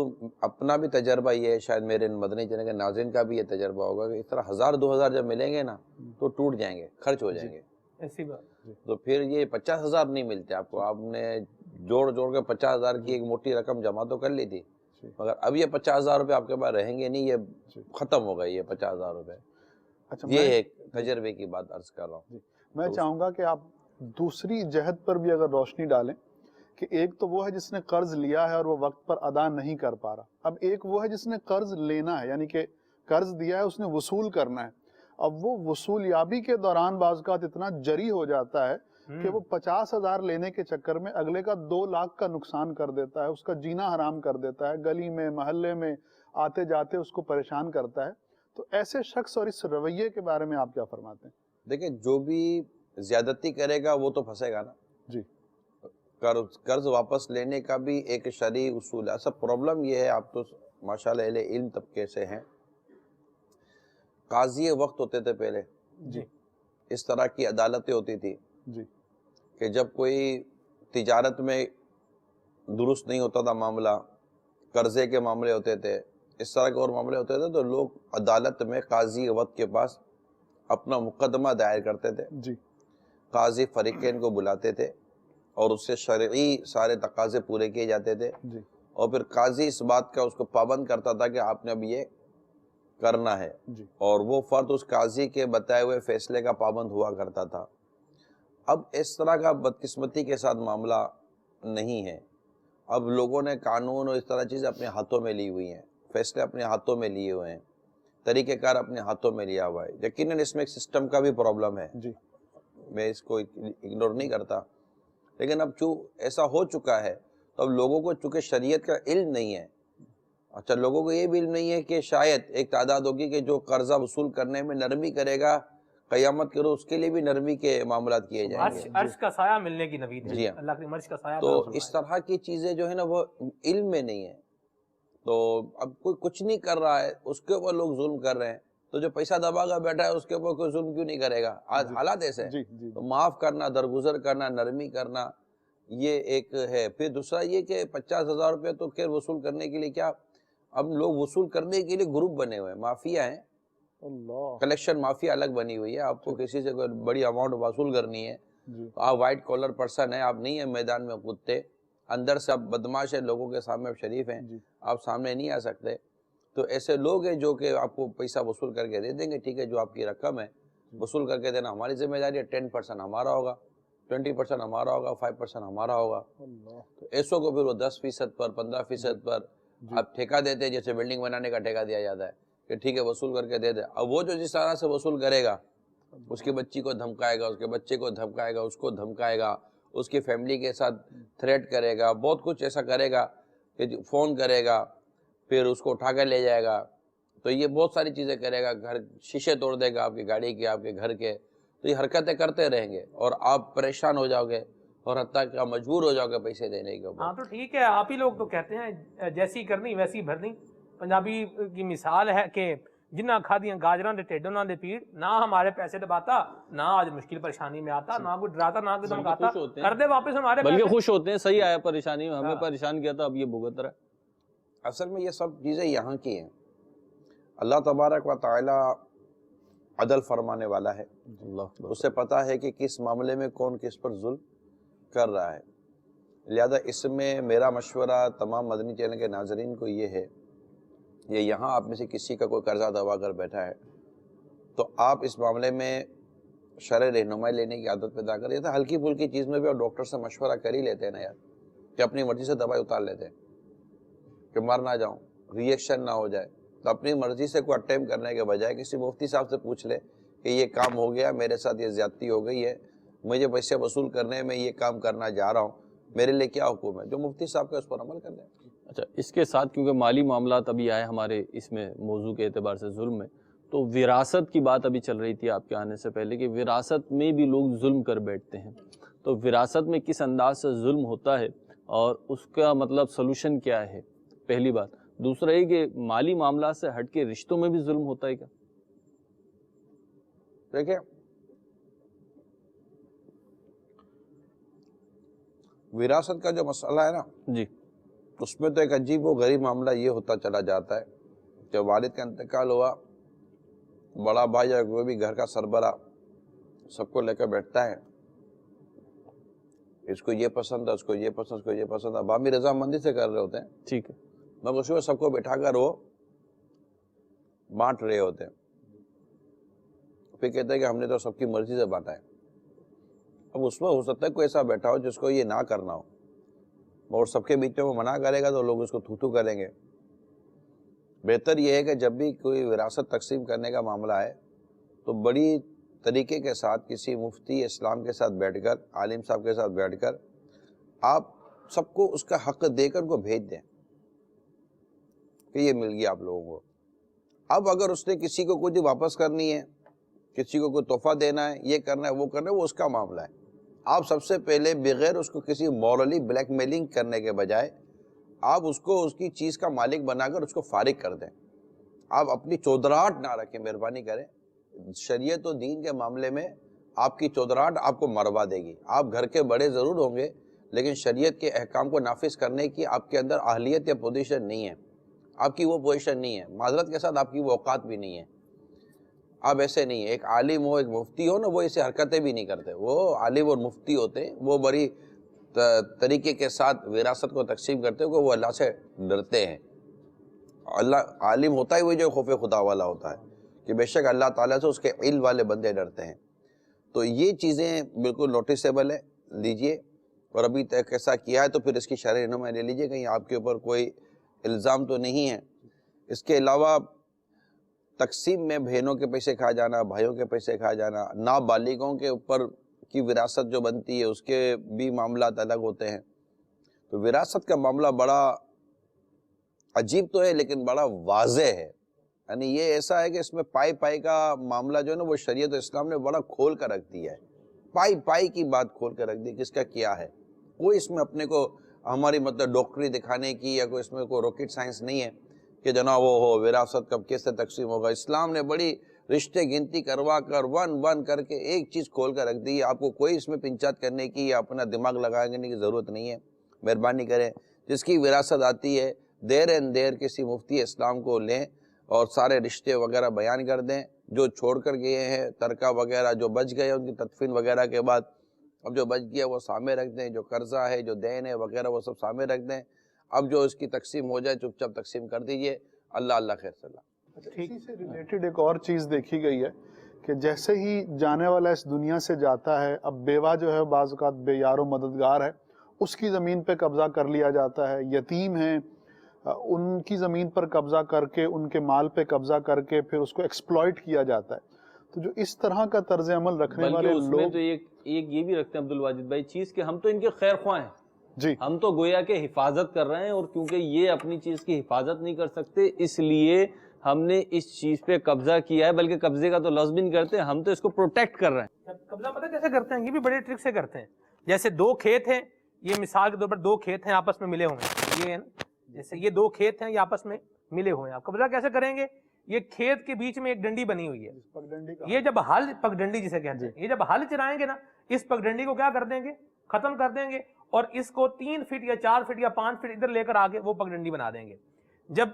اپنا بھی تجربہ یہ ہے، شاید میرے مدنی چینل کے ناظرین کا بھی یہ تجربہ ہوگا کہ اس طرح 1,000 2,000 جب ملیں گے نا تو ٹوٹ جائیں گے، خرچ ہو جائیں گے، ایسی بات۔ تو پھر یہ 50,000 نہیں ملتے آپ کو۔ آپ نے جوڑ کے 50,000 کی ایک موٹی رقم جمع تو کر لی تھی، مگر اب یہ 50,000 روپے آپ کے پاس رہیں گے نہیں، یہ ختم ہو گئے یہ 50,000 روپے۔ اچھا، یہ ایک تجربے کی بات عرض کر رہا ہوں۔ میں چاہوں گا کہ آپ دوسری جہد پر بھی اگر روشنی ڈالیں کہ ایک تو وہ ہے جس نے قرض لیا ہے اور وہ وقت پر ادا نہیں کر پا رہا، اب ایک وہ ہے جس نے قرض لینا ہے، یعنی کہ قرض دیا ہے اس نے وصول کرنا ہے، اب وہ وصول یابی کے دوران بعض اوقات اتنا جری ہو جاتا ہے کہ وہ 50,000 لینے کے چکر میں اگلے کا 2 لاکھ کا نقصان کر دیتا ہے، اس کا جینا حرام کر دیتا ہے، گلی میں محلے میں آتے جاتے اس کو پریشان کرتا ہے۔ تو ایسے شخص اور اس رویے کے بارے میں آپ کیا فرماتے ہیں؟ دیکھیں، جو بھی زیادتی کرے گا وہ تو پھنسے گا نا۔ جی قرض واپس لینے کا بھی ایک شرعی اصول ہے۔ اصل پرابلم یہ ہے، آپ تو ماشاءاللہ اہل علم طبقے سے ہیں، قاضی وقت ہوتے تھے پہلے، جی اس طرح کی عدالتیں ہوتی تھی جی کہ جب کوئی تجارت میں درست نہیں ہوتا تھا معاملہ، قرضے کے معاملے ہوتے تھے، اس طرح کے اور معاملے ہوتے تھے، تو لوگ عدالت میں قاضی وقت کے پاس اپنا مقدمہ دائر کرتے تھے، جی قاضی فریقین کو بلاتے تھے اور اس سے شرعی سارے تقاضے پورے کیے جاتے تھے، جی اور پھر قاضی اس بات کا اس کو پابند کرتا تھا کہ آپ نے اب یہ کرنا ہے، جی اور وہ فرد اس قاضی کے بتائے ہوئے فیصلے کا پابند ہوا کرتا تھا۔ اب اس طرح کا بدقسمتی کے ساتھ معاملہ نہیں ہے، اب لوگوں نے قانون اور اس طرح چیزیں اپنے ہاتھوں میں لی ہوئی ہیں، فیصلے اپنے ہاتھوں میں لیے ہوئے ہیں، طریقہ کار اپنے ہاتھوں میں لیا ہوا ہے۔ یقیناً اس میں ایک سسٹم کا بھی پرابلم ہے، جی میں اس کو اگنور نہیں کرتا، لیکن اب ایسا ہو چکا ہے تو اب لوگوں کو چونکہ شریعت کا علم نہیں ہے، اچھا لوگوں کو یہ بھی علم نہیں ہے کہ شاید ایک تعداد ہوگی کہ جو قرضہ وصول کرنے میں نرمی کرے گا، قیامت کے روز اس کے لیے بھی نرمی کے معاملات کیے جائیں گے۔ عرش کا سایہ ملنے کی نوید ہے، جی ہاں۔ اللہ کے عرش کا سایہ تو بڑا اس طرح کی چیزیں جو ہے نا وہ علم میں نہیں ہے، تو اب کوئی کچھ نہیں کر رہا ہے، اس کے اوپر لوگ ظلم کر رہے ہیں، تو جو پیسہ دبا کر بیٹھا ہے اس کے اوپر کوئی ظلم کیوں نہیں کرے گا؟ آج حالات ایسے ہیں، جی جی تو معاف کرنا، درگزر کرنا، نرمی کرنا، یہ ایک ہے۔ پھر دوسرا یہ کہ 50,000 روپے تو خیر وصول کرنے کے لیے کیا، اب لوگ وصول کرنے کے لیے گروپ بنے ہوئے ہیں، مافیا ہیں، اللہ کلیکشن مافیا الگ بنی ہوئی ہے۔ آپ کو کسی سے کوئی بڑی اماؤنٹ وصول کرنی ہے، جی آپ وائٹ کالر پرسن ہیں، آپ نہیں ہیں میدان میں کودتے، اندر سے آپ بدماش ہیں، لوگوں کے سامنے آپ شریف ہیں، جی آپ سامنے نہیں آ سکتے، تو ایسے لوگ ہیں جو کہ آپ کو پیسہ وصول کر کے دے دیں گے، ٹھیک ہے جو آپ کی رقم ہے وصول کر کے دینا ہماری ذمہ داری ہے، 10% ہمارا ہوگا، 20% ہمارا ہوگا، 5% ہمارا ہوگا۔ اللہ تو ایسوں کو پھر وہ 10% پر 15% پر آپ ٹھیکہ دیتے ہیں، جیسے بلڈنگ بنانے کا ٹھیکہ دیا جاتا ہے کہ ٹھیک ہے وصول کر کے دے دے۔ اب وہ جو جس طرح سے وصول کرے گا، اس کی بچی کو دھمکائے گا، اس کے بچے کو دھمکائے گا، اس کو دھمکائے گا، اس کی فیملی کے ساتھ تھریٹ کرے گا، بہت کچھ ایسا کرے گا کہ فون کرے گا، پھر اس کو اٹھا کر لے جائے گا، تو یہ بہت ساری چیزیں کرے گا، گھر شیشے توڑ دے گا آپ کی گاڑی کے، آپ کے گھر کے، تو یہ حرکتیں کرتے رہیں گے اور آپ پریشان ہو جاؤ گے اور حتیٰ کہ مجبور ہو جاؤ گے پیسے دینے کے اوپر۔ ہاں تو ٹھیک ہے، آپ ہی لوگ تو کہتے ہیں جیسی کرنی ویسی بھرنی، پنجابی کی مثال ہے کہ جنہ کھادیاں گاجراں دے ٹھڈ انہاں دے پیڑ، نہ ہمارے پیسے دباتا، نہ آج مشکل پریشانی میں آتا، نہ کوئی ڈراتا، نہ کوئی دھمکاتا، کر دے واپس ہمارے بلکہ پیسے۔ خوش ہوتے ہیں، صحیح آیا پریشانی میں، ہمیں پریشان کیا تھا، اب یہ بھگت رہا ہے۔ اصل میں یہ سب چیزیں یہاں کی ہیں، اللہ تبارک و تعالی عدل فرمانے والا ہے، اسے پتا ہے کہ کس معاملے میں کون کس پر ظلم کر رہا ہے، لہذا اس میں میرا مشورہ تمام مدنی چینل کے ناظرین کو یہ ہے، یہ یہاں آپ میں سے کسی کا کوئی قرضہ دبا کر بیٹھا ہے تو آپ اس معاملے میں شرع رہنمائی لینے کی عادت پیدا کر، یہ تو ہلکی پھلکی چیز میں بھی اور ڈاکٹر سے مشورہ کر ہی لیتے ہیں نا یار، کہ اپنی مرضی سے دوائی اتار لیتے ہیں کہ مر نہ جاؤں، ری ایکشن نہ ہو جائے، تو اپنی مرضی سے کوئی اٹیمپ کرنے کے بجائے کسی مفتی صاحب سے پوچھ لے کہ یہ کام ہو گیا، میرے ساتھ یہ زیادتی ہو گئی ہے، مجھے پیسے وصول کرنے میں یہ کام کرنا جا رہا ہوں، میرے لیے کیا حکم ہے، جو مفتی صاحب کا اس پر عمل کر لیں۔ اچھا، اس کے ساتھ کیونکہ مالی معاملات ابھی آئے ہمارے اس میں موضوع کے اعتبار سے ظلم میں، تو وراثت کی بات ابھی چل رہی تھی آپ کے آنے سے پہلے کہ وراثت میں بھی لوگ ظلم کر بیٹھتے ہیں، تو وراثت میں کس انداز سے ظلم ہوتا ہے اور اس کا مطلب سلوشن کیا ہے، پہلی بات۔ دوسرا یہ کہ مالی معاملات سے ہٹ کے رشتوں میں بھی ظلم ہوتا ہے کیا؟ دیکھیں وراثت کا جو مسئلہ ہے نا جی، اس میں تو ایک عجیب و غریب معاملہ یہ ہوتا چلا جاتا ہے کہ والد کا انتقال ہوا، بڑا بھائی یا کوئی بھی گھر کا سربراہ سب کو لے کر بیٹھتا ہے، اس کو یہ پسند ہے، اس کو یہ پسند، اس کو یہ پسند ہے، عوامی رضامندی سے کر رہے ہوتے ہیں، ٹھیک ہے، مگر اس میں سب کو بٹھا کر وہ بانٹ رہے ہوتے ہیں، پھر کہتے ہیں کہ ہم نے تو سب کی مرضی سے بانٹا ہے۔ اب اس میں ہو سکتا ہے کوئی ایسا بیٹھا ہو جس کو یہ نہ کرنا ہو، اور سب کے بیچ میں وہ منع کرے گا تو لوگ اس کو تھو کریں گے۔ بہتر یہ ہے کہ جب بھی کوئی وراثت تقسیم کرنے کا معاملہ ہے تو بڑی طریقے کے ساتھ کسی مفتی اسلام کے ساتھ بیٹھ کر، عالم صاحب کے ساتھ بیٹھ کر آپ سب کو اس کا حق دے کر ان کو بھیج دیں کہ یہ مل گیا آپ لوگوں کو۔ اب اگر اس نے کسی کو کچھ واپس کرنی ہے، کسی کو کوئی تحفہ دینا ہے، یہ کرنا ہے، وہ کرنا ہے، وہ اس کا معاملہ ہے۔ آپ سب سے پہلے بغیر اس کو کسی مورلی بلیک میلنگ کرنے کے بجائے آپ اس کو اس کی چیز کا مالک بنا کر اس کو فارغ کر دیں۔ آپ اپنی چودراہٹ نہ رکھیں، مہربانی کریں۔ شریعت و دین کے معاملے میں آپ کی چودراہٹ آپ کو مروا دے گی۔ آپ گھر کے بڑے ضرور ہوں گے لیکن شریعت کے احکام کو نافذ کرنے کی آپ کے اندر اہلیت یا پوزیشن نہیں ہے، آپ کی وہ پوزیشن نہیں ہے، معذرت کے ساتھ آپ کی وہ اوقات بھی نہیں ہے۔ آپ ایسے نہیں ہیں، ایک عالم ہو، ایک مفتی ہو نا، وہ ایسے حرکتیں بھی نہیں کرتے۔ وہ عالم اور مفتی ہوتے ہیں، وہ بڑی طریقے کے ساتھ وراثت کو تقسیم کرتے ہیں، وہ اللہ سے ڈرتے ہیں۔ اللہ عالم ہوتا ہے وہ جو خوف خدا والا ہوتا ہے کہ بے شک اللہ تعالیٰ سے اس کے علم والے بندے ڈرتے ہیں۔ تو یہ چیزیں بالکل نوٹیسیبل ہے، لیجئے، اور ابھی تک ایسا کیا ہے تو پھر اس کی شرعی رہنمائی لے لیجئے، کہیں آپ کے اوپر کوئی الزام تو نہیں ہے۔ اس کے علاوہ تقسیم میں بہنوں کے پیسے کھا جانا، بھائیوں کے پیسے کھا جانا، نابالغوں کے اوپر کی وراثت جو بنتی ہے اس کے بھی معاملات الگ ہوتے ہیں۔ تو وراثت کا معاملہ بڑا عجیب تو ہے لیکن بڑا واضح ہے، یعنی یہ ایسا ہے کہ اس میں پائی پائی کا معاملہ جو ہے نا وہ شریعت اسلام نے بڑا کھول کر رکھ دیا ہے، پائی پائی کی بات کھول کر رکھ دی، کس کا کیا ہے۔ کوئی اس میں اپنے کو ہماری مطلب ڈاکٹری دکھانے کی یا کوئی اس میں کوئی راکٹ سائنس نہیں ہے کہ جناب وہ ہو وراثت کب کیسے تقسیم ہوگا۔ اسلام نے بڑی رشتے گنتی کروا کر ون کر کے ایک چیز کھول کر رکھ دی ہے، آپ کو کوئی اس میں پنچات کرنے کی یا اپنا دماغ لگانے کی ضرورت نہیں ہے۔ مہربانی کریں، جس کی وراثت آتی ہے دیر این دیر کسی مفتی اسلام کو لیں اور سارے رشتے وغیرہ بیان کر دیں، جو چھوڑ کر گئے ہیں ترکہ وغیرہ، جو بچ گئے ان کی تدفین وغیرہ کے بعد، اب جو بچ گیا وہ سامنے رکھ دیں، جو قرضہ ہے، جو دین ہے وغیرہ وہ سب سامنے رکھ دیں۔ اب جو اس کی تقسیم ہو جائے چپ چاپ تقسیم کر دیجئے، اللہ خیر صلی اللہ۔ اسی سے ریلیٹڈ ایک اور چیز دیکھی گئی ہے کہ جیسے ہی جانے والا اس دنیا سے جاتا ہے، اب بیوہ جو ہے بعض اوقات بے یار و مددگار ہے، اس کی زمین پہ قبضہ کر لیا جاتا ہے، یتیم ہیں ان کی زمین پر قبضہ کر کے، ان کے مال پہ قبضہ کر کے پھر اس کو ایکسپلائٹ کیا جاتا ہے۔ تو جو اس طرح کا طرز عمل رکھنے والے بلکہ اس میں لوگ، تو ایک یہ بھی رکھتے ہیں عبد الواجد بھائی چیز کہ ہم تو ان کے خیر خواہ ہیں، جی ہم تو گویا کہ حفاظت کر رہے ہیں، اور کیونکہ یہ اپنی چیز کی حفاظت نہیں کر سکتے اس لیے ہم نے اس چیز پہ قبضہ کیا ہے، بلکہ قبضے کا تو لفظ بھی نہیں کرتے، ہم تو اس کو پروٹیکٹ کر رہے ہیں۔ قبضہ پتہ کیسے کرتے ہیں؟ یہ بھی بڑے ٹرک سے کرتے ہیں۔ جیسے دو کھیت ہیں، یہ مثال کے طور پر دو کھیت ہیں آپس میں ملے ہوئے ہیں، یہ ہے نا، جیسے یہ دو کھیت ہیں یہ آپس میں ملے ہوئے ہیں، آپ قبضہ کیسے کریں گے؟ یہ کھیت کے بیچ میں ایک ڈنڈی بنی ہوئی ہے، یہ جب ہل پگڈنڈی جسے کہتے ہیں، یہ جب ہل چرائیں گے نا، اس پگڈنڈی کو کیا کر دیں گے؟ ختم کر دیں گے، اور اس کو 3 فٹ یا 4 فٹ یا 5 فٹ ادھر لے کر آگے وہ پگڈنڈی بنا دیں گے۔ جب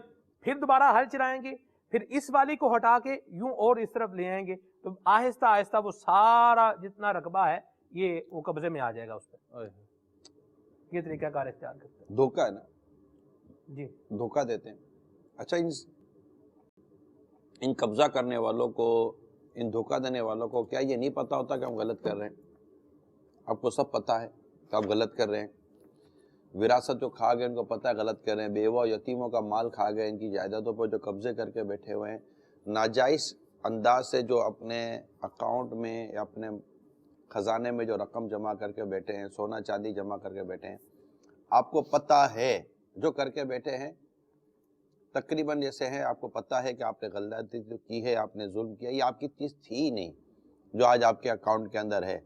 پھر دوبارہ ہل چرائیں گے، پھر اس والی کو ہٹا کے یوں اور اس طرف لے آئیں گے، تو آہستہ آہستہ وہ سارا جتنا رقبہ ہے یہ وہ قبضے میں آ جائے گا اس پہ۔ یہ طریقہ کار اختیار کرتے ہیں۔ دھوکہ ہے نا، جی دھوکہ دیتے ہیں۔ اچھا، ان قبضہ کرنے والوں کو، ان دھوکہ دینے والوں کو کیا یہ نہیں پتا ہوتا کہ ہم غلط کر رہے ہیں؟ آپ کو سب پتا ہے کہ آپ غلط کر رہے ہیں۔ وراثت جو کھا گئے ان کو پتہ ہے غلط کر رہے ہیں، بیوہ یتیموں کا مال کھا گئے، ان کی جائیدادوں پر جو قبضے کر کے بیٹھے ہوئے ہیں، ناجائز انداز سے جو اپنے اکاؤنٹ میں یا اپنے خزانے میں جو رقم جمع کر کے بیٹھے ہیں، سونا چاندی جمع کر کے بیٹھے ہیں، آپ کو پتہ ہے جو کر کے بیٹھے ہیں تقریباً جیسے ہیں آپ کو پتہ ہے کہ آپ نے غلطی جو کی ہے، آپ نے ظلم کیا، یہ آپ کی چیز تھی ہی نہیں جو آج آپ کے اکاؤنٹ کے اندر ہے۔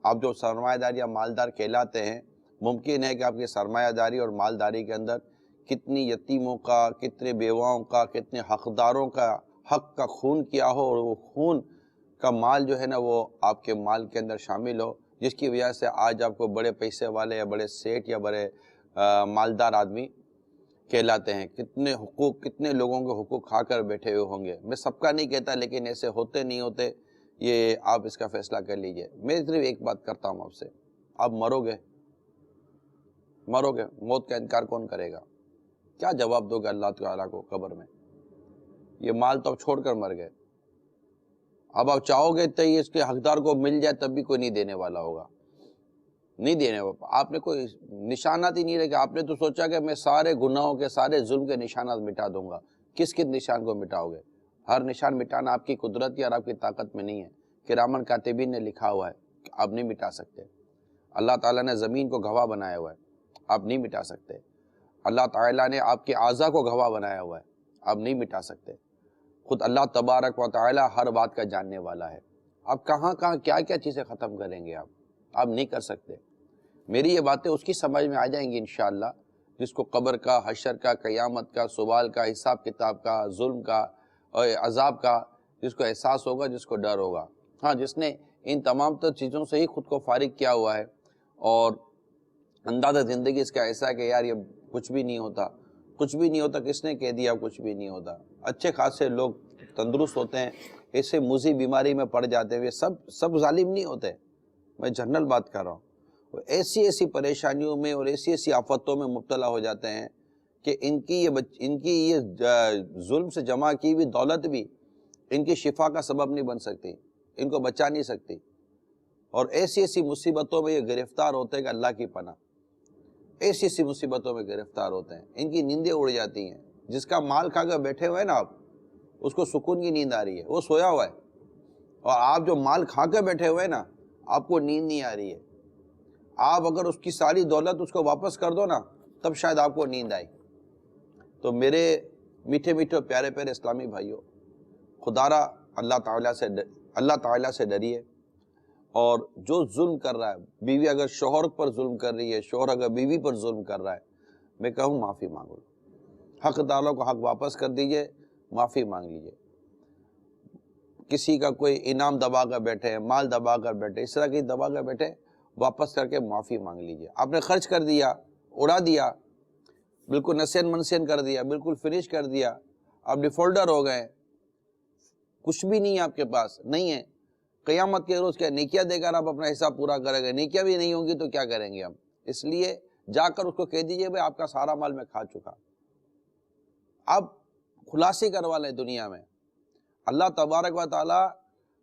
آپ جو سرمایہ دار یا مالدار کہلاتے ہیں، ممکن ہے کہ آپ کی سرمایہ داری اور مالداری کے اندر کتنی یتیموں کا، کتنے بیواؤں کا، کتنے حقداروں کا حق کا خون کیا ہو، اور وہ خون کا مال جو ہے نا وہ آپ کے مال کے اندر شامل ہو، جس کی وجہ سے آج آپ کو بڑے پیسے والے یا بڑے سیٹ یا بڑے مالدار آدمی کہلاتے ہیں۔ کتنے حقوق، کتنے لوگوں کے حقوق کھا کر بیٹھے ہوئے ہوں گے۔ میں سب کا نہیں کہتا، لیکن ایسے ہوتے نہیں ہوتے یہ آپ اس کا فیصلہ کر لیجئے۔ میں صرف ایک بات کرتا ہوں آپ سے، آپ مرو گے، موت کا انکار کون کرے گا؟ کیا جواب دو گے اللہ تعالیٰ کو قبر میں؟ یہ مال تو آپ چھوڑ کر مر گئے، اب آپ چاہو گے تو اس کے حقدار کو مل جائے تب بھی کوئی نہیں دینے والا ہوگا، نہیں دینے والا۔ آپ نے کوئی نشانات ہی نہیں رکھے، آپ نے تو سوچا کہ میں سارے گناہوں کے، سارے ظلم کے نشانات مٹا دوں گا۔ کس نشان کو مٹاؤ گے؟ ہر نشان مٹانا آپ کی قدرت اور آپ کی طاقت میں نہیں ہے۔ کرامن کاتبین نے لکھا ہوا ہے کہ آپ نہیں مٹا سکتے۔ اللہ تعالیٰ نے زمین کو گواہ بنایا ہوا ہے، آپ نہیں مٹا سکتے۔ اللہ تعالیٰ نے آپ کے اعضاء کو گواہ بنایا ہوا ہے، آپ نہیں مٹا سکتے۔ خود اللہ تبارک و تعالیٰ ہر بات کا جاننے والا ہے۔ آپ کہاں کیا کیا چیزیں ختم کریں گے؟ آپ نہیں کر سکتے۔ میری یہ باتیں اس کی سمجھ میں آ جائیں گی انشاءاللہ جس کو قبر کا، حشر کا، قیامت کا، سوال کا، حساب کتاب کا، ظلم کا اور عذاب کا جس کو احساس ہوگا، جس کو ڈر ہوگا۔ ہاں، جس نے ان تمام تر چیزوں سے ہی خود کو فارغ کیا ہوا ہے اور اندازہ زندگی اس کا ایسا ہے کہ یار یہ کچھ بھی نہیں ہوتا، کچھ بھی نہیں ہوتا۔ کس نے کہہ دیا کچھ بھی نہیں ہوتا؟ اچھے خاصے لوگ تندرست ہوتے ہیں، ایسے موذی بیماری میں پڑ جاتے ہیں، سب ظالم نہیں ہوتے، میں جنرل بات کر رہا ہوں۔ وہ ایسی پریشانیوں میں اور ایسی آفتوں میں مبتلا ہو جاتے ہیں کہ ان کی یہ ظلم سے جمع کی ہوئی دولت بھی ان کی شفا کا سبب نہیں بن سکتی، ان کو بچا نہیں سکتی، اور ایسی مصیبتوں میں یہ گرفتار ہوتے ہیں کہ اللہ کی پناہ، ایسی مصیبتوں میں گرفتار ہوتے ہیں، ان کی نیندیں اڑ جاتی ہیں۔ جس کا مال کھا کر بیٹھے ہوئے نا آپ، اس کو سکون کی نیند آ رہی ہے، وہ سویا ہوا ہے، اور آپ جو مال کھا کر بیٹھے ہوئے نا، آپ کو نیند نہیں آ رہی ہے۔ آپ اگر اس کی ساری دولت اس کو واپس کر دو نا، تب شاید آپ کو نیند آئی۔ تو میرے میٹھے میٹھے پیارے پیارے اسلامی بھائیوں، خدا را اللہ تعالیٰ سے ڈریے، اور جو ظلم کر رہا ہے، بیوی اگر شوہر پر ظلم کر رہی ہے، شوہر اگر بیوی پر ظلم کر رہا ہے، میں کہوں معافی مانگو، حق داروں کو حق واپس کر دیجئے، معافی مانگ لیجئے۔ کسی کا کوئی انعام دبا کر بیٹھے، مال دبا کر بیٹھے، اس طرح کی دبا کر بیٹھے، واپس کر کے معافی مانگ لیجئے۔ آپ نے خرچ کر دیا، اڑا دیا، بالکل نسین منسین کر دیا، بالکل فنش کر دیا، آپ ڈیفالٹر ہو گئے، کچھ بھی نہیں آپ کے پاس نہیں ہے۔ قیامت کے روز کیا نیکیاں دے کر آپ اپنا حساب پورا کریں گے؟ نیکیاں بھی نہیں ہوں گی تو کیا کریں گے ہم؟ اس لیے جا کر اس کو کہہ دیجئے بھائی آپ کا سارا مال میں کھا چکا۔ اب خلاصی کروا لیں دنیا میں، اللہ تبارک و تعالی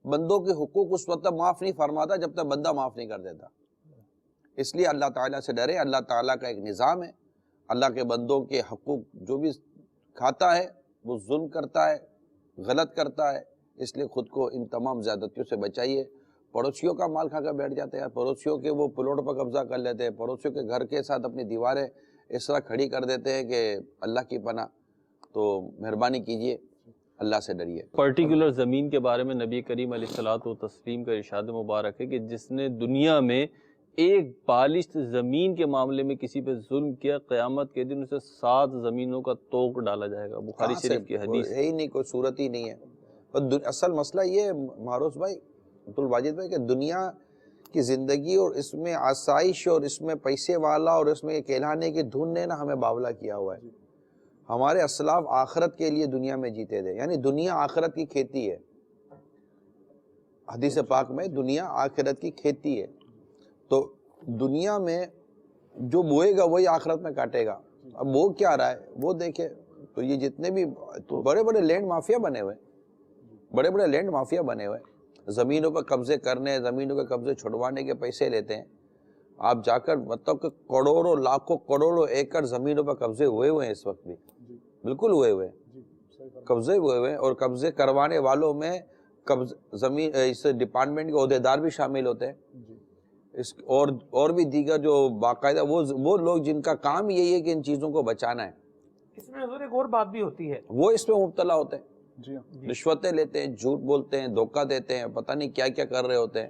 بندوں کے حقوق اس وقت معاف نہیں فرماتا جب تک بندہ معاف نہیں کر دیتا۔ اس لیے اللہ تعالیٰ سے ڈرے۔ اللہ تعالیٰ کا ایک نظام ہے، اللہ کے بندوں کے حقوق جو بھی کھاتا ہے وہ ظلم کرتا ہے، غلط کرتا ہے، اس لیے خود کو ان تمام زیادتیوں سے بچائیے۔ پڑوسیوں کا مال کھا کر بیٹھ جاتے ہیں، پڑوسیوں کے وہ پلاٹ پر قبضہ کر لیتے ہیں، پڑوسیوں کے گھر کے ساتھ اپنی دیواریں اس طرح کھڑی کر دیتے ہیں کہ اللہ کی پناہ۔ تو مہربانی کیجئے، اللہ سے ڈریے۔ پرٹیکولر زمین کے بارے میں نبی کریم علیہ الصلوۃ والتسلیم کا ارشاد مبارک ہے کہ جس نے دنیا میں ایک بالشت زمین کے معاملے میں کسی پہ ظلم کیا، قیامت کے دن اسے 7 زمینوں کا طوق ڈالا جائے گا۔ بخاری شریف کی حدیث ہے ہی نہیں، کوئی صورت ہی نہیں ہے۔ اصل مسئلہ یہ ہے معروف بھائی، عبد الواجد بھائی، کہ دنیا کی زندگی اور اس میں آسائش اور اس میں پیسے والا اور اس میں کہلانے کی دھن نے نا ہمیں باولا کیا ہوا ہے۔ ہمارے اسلاف آخرت کے لیے دنیا میں جیتے تھے، یعنی دنیا آخرت کی کھیتی ہے۔ حدیث پاک میں دنیا آخرت کی کھیتی ہے، تو دنیا میں جو بوئے گا وہی آخرت میں کاٹے گا۔ اب وہ کیا رہا ہے وہ دیکھے۔ تو یہ جتنے بھی بڑے بڑے لینڈ مافیا بنے ہوئے، بڑے بڑے لینڈ مافیا بنے ہوئے، زمینوں پر قبضے کرنے، زمینوں کے قبضے چھڑوانے کے پیسے لیتے ہیں۔ آپ جا کر مطلب کہ کروڑوں لاکھوں کروڑوں ایکڑ زمینوں پر قبضے ہوئے ہوئے ہیں اس وقت بھی، بالکل ہوئے ہوئے قبضے ہوئے ہوئے ہیں، اور قبضے کروانے والوں میں زمین اس ڈپارٹمنٹ کے عہدیدار بھی شامل ہوتے ہیں، اور بھی دیگر جو باقاعدہ وہ لوگ جن کا کام یہی ہے کہ ان چیزوں کو بچانا ہے، اس میں حضور ایک اور بات بھی ہوتی ہے، وہ اس میں مبتلا ہوتے ہیں، جی ہاں، رشوتیں لیتے ہیں، جھوٹ بولتے ہیں، دھوکہ دیتے ہیں، پتہ نہیں کیا کیا کر رہے ہوتے ہیں،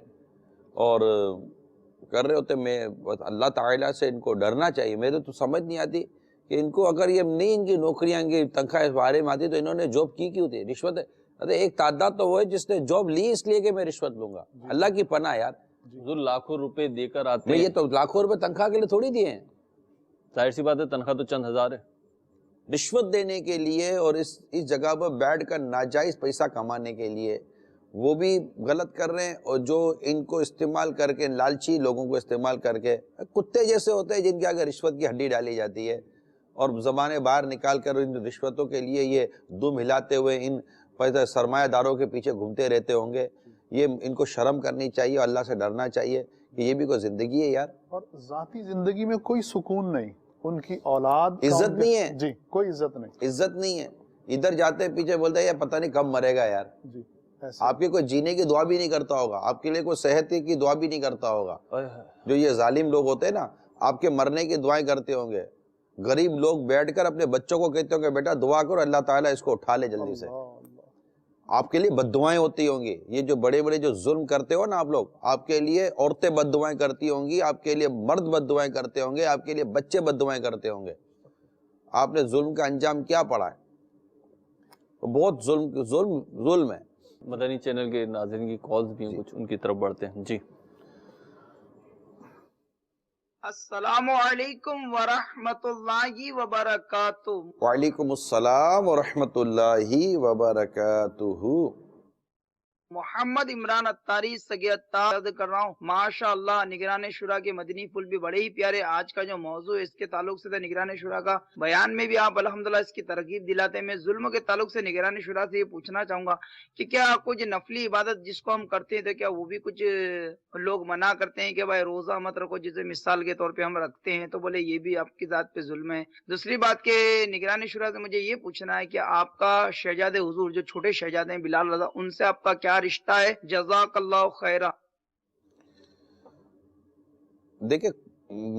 اور کر رہے ہوتے ہیں۔ میں اللہ تعالیٰ سے ان کو ڈرنا چاہیے۔ میرے تو سمجھ نہیں آتی کہ ان کو اگر یہ نہیں ان کی نوکریاں ان کی تنخواہ اس بارے میں آتی تو انہوں نے جاب کی کیوں تھی؟ رشوت ایک تعداد تو وہ ہے جس نے جاب لی اس لیے کہ میں رشوت لوں گا۔ اللہ کی پناہ یار، حضور لاکھوں روپے دے کر آتے میں ہیں، یہ تو لاکھوں روپے تنخواہ کے لیے تھوڑی دیے ہیں، ظاہر سی بات ہے تنخواہ تو چند ہزار ہے۔ رشوت دینے کے لیے اور اس جگہ پر بیٹھ کر ناجائز پیسہ کمانے کے لیے وہ بھی غلط کر رہے ہیں، اور جو ان کو استعمال کر کے لالچی لوگوں کو استعمال کر کے کتے جیسے ہوتے ہیں جن کے آگے رشوت کی ہڈی ڈالی جاتی ہے، اور زبانیں باہر نکال کر ان رشوتوں کے لیے یہ دم ہلاتے ہوئے ان سرمایہ داروں کے پیچھے گھومتے رہتے ہوں گے۔ یہ ان کو شرم کرنی چاہیے، اللہ سے ڈرنا چاہیے کہ یہ بھی کوئی زندگی ہے یار۔ اور ذاتی زندگی میں کوئی سکون نہیں، ان کی اولاد کا عزت ان کے- نہیں ہے، جی کوئی عزت نہیں، عزت نہیں ہے، ادھر جاتے ہیں پیچھے بولتے ہیں یہ پتہ نہیں کب مرے گا یار۔ جی ایسے آپ کے کوئی جینے کی دعا بھی نہیں کرتا ہوگا، آپ کے لیے کوئی صحت کی دعا بھی نہیں کرتا ہوگا۔ جو یہ ظالم لوگ ہوتے ہیں نا، آپ کے مرنے کی دعائیں کرتے ہوں گے۔ غریب لوگ بیٹھ کر اپنے بچوں کو کہتے ہوں گے بیٹا دعا کرو اللہ تعالیٰ اس کو اٹھا لے جلدی سے۔ اللہ، آپ کے لیے بد دعائیں ہوتی ہوں گی۔ یہ جو بڑے بڑے جو ظلم کرتے ہو نا آپ لوگ، آپ کے لیے عورتیں بد دعائیں کرتی ہوں گی، آپ کے لیے مرد بد دعائیں کرتے ہوں گے، آپ کے لیے بچے بد دعائیں کرتے ہوں گے۔ آپ نے ظلم کا انجام کیا پڑا ہے؟ تو بہت ظلم ہے۔ مدنی چینل کے ناظرین کی کالز بھی ہیں، کچھ ان کی طرف بڑھتے ہیں۔ جی السلام علیکم ورحمۃ اللہ وبرکاتہ۔ وعلیکم السلام ورحمۃ اللہ وبرکاتہ۔ محمد عمران اتاری سگے عرض کر رہا ہوں، ماشاء اللہ نگران شورا کے مدنی پھول بھی بڑے ہی پیارے۔ آج کا جو موضوع اس کے تعلق سے تھا نگران شورا کا، بیان میں بھی آپ الحمدللہ اس کی ترغیب دلاتے ہیں۔ میں ظلم کے تعلق سے نگران شورا سے یہ پوچھنا چاہوں گا کہ کیا کچھ نفلی عبادت جس کو ہم کرتے ہیں تو کیا وہ بھی کچھ لوگ منع کرتے ہیں کہ بھائی روزہ مت رکھو، جسے مثال کے طور پہ ہم رکھتے ہیں، تو بولے یہ بھی آپ کی ذات پہ ظلم ہے۔ دوسری بات کہ نگران شورا سے مجھے یہ پوچھنا ہے کہ آپ کا شہزاد حضور جو چھوٹے شہزادے ہیں بلال رضا، ان سے آپ کا کیا رشتہ ہے؟ جزاک اللہ خیرہ۔ دیکھیں،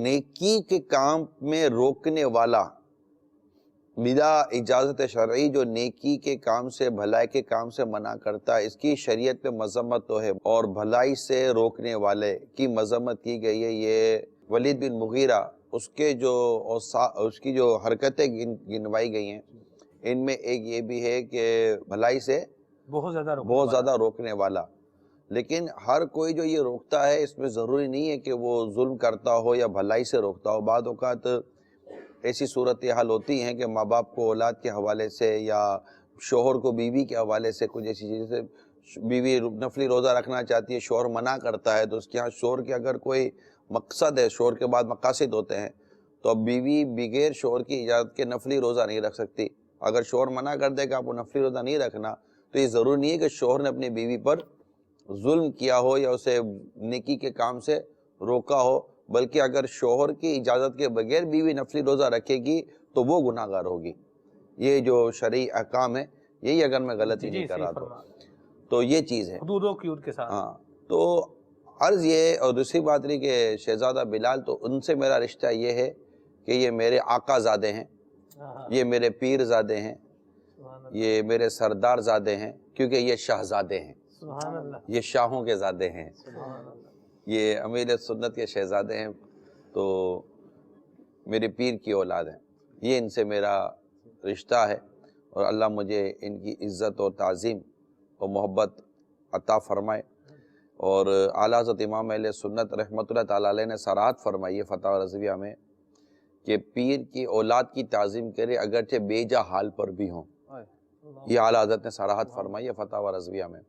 نیکی کے کام میں روکنے والا بلا اجازت شرعی جو نیکی کے کام سے بھلائی کے کام سے منع کرتا ہے، اس کی شریعت میں مذمت تو ہے، اور بھلائی سے روکنے والے کی مذمت کی گئی ہے۔ یہ ولید بن مغیرہ اس کی جو حرکتیں گنوائی گئی ہیں، ان میں ایک یہ بھی ہے کہ بھلائی سے بہت زیادہ روکنے والا۔ لیکن ہر کوئی جو یہ روکتا ہے اس میں ضروری نہیں ہے کہ وہ ظلم کرتا ہو یا بھلائی سے روکتا ہو۔ بعض اوقات ایسی صورتحال ہوتی ہیں کہ ماں باپ کو اولاد کے حوالے سے یا شوہر کو بیوی کے حوالے سے کچھ ایسی چیزیں، جیسے بیوی نفلی روزہ رکھنا چاہتی ہے، شوہر منع کرتا ہے، تو اس کے ہاں شوہر کے اگر کوئی مقصد ہے، شوہر کے بعد مقاصد ہوتے ہیں، تو اب بیوی بغیر شوہر کی اجازت کے نفلی روزہ نہیں رکھ سکتی۔ اگر شوہر منع کر دے کہ آپ کو نفلی روزہ نہیں رکھنا، تو یہ ضروری نہیں ہے کہ شوہر نے اپنی بیوی پر ظلم کیا ہو یا اسے نیکی کے کام سے روکا ہو، بلکہ اگر شوہر کی اجازت کے بغیر بیوی نفلی روزہ رکھے گی تو وہ گناہ گار ہوگی۔ یہ جو شرعی احکام ہے، یہی اگر میں غلطی نہیں کر رہا تو یہ چیز ہے حدود و قیود کے ساتھ۔ ہاں، تو عرض یہ، اور دوسری بات رہی کہ شہزادہ بلال، تو ان سے میرا رشتہ یہ ہے کہ یہ میرے آقا زادے ہیں، یہ میرے پیر زادے ہیں، یہ میرے سردار زادے ہیں، کیونکہ یہ شہزادے ہیں، سبحان اللہ، یہ شاہوں کے زادے ہیں، یہ امیر سنت کے شہزادے ہیں، تو میرے پیر کی اولاد ہیں۔ یہ ان سے میرا رشتہ ہے، اور اللہ مجھے ان کی عزت اور تعظیم اور محبت عطا فرمائے۔ اور اعلیٰ حضرت امام اہل سنت رحمۃ اللہ تعالیٰ علیہ نے صراحت فرمائی ہے فتاوی رضویہ میں کہ پیر کی اولاد کی تعظیم کرے اگرچہ بے جا حال پر بھی ہوں۔ یہ اعلیٰ حضرت نے صراحت فرمائی ہے فتاوی رضویہ میں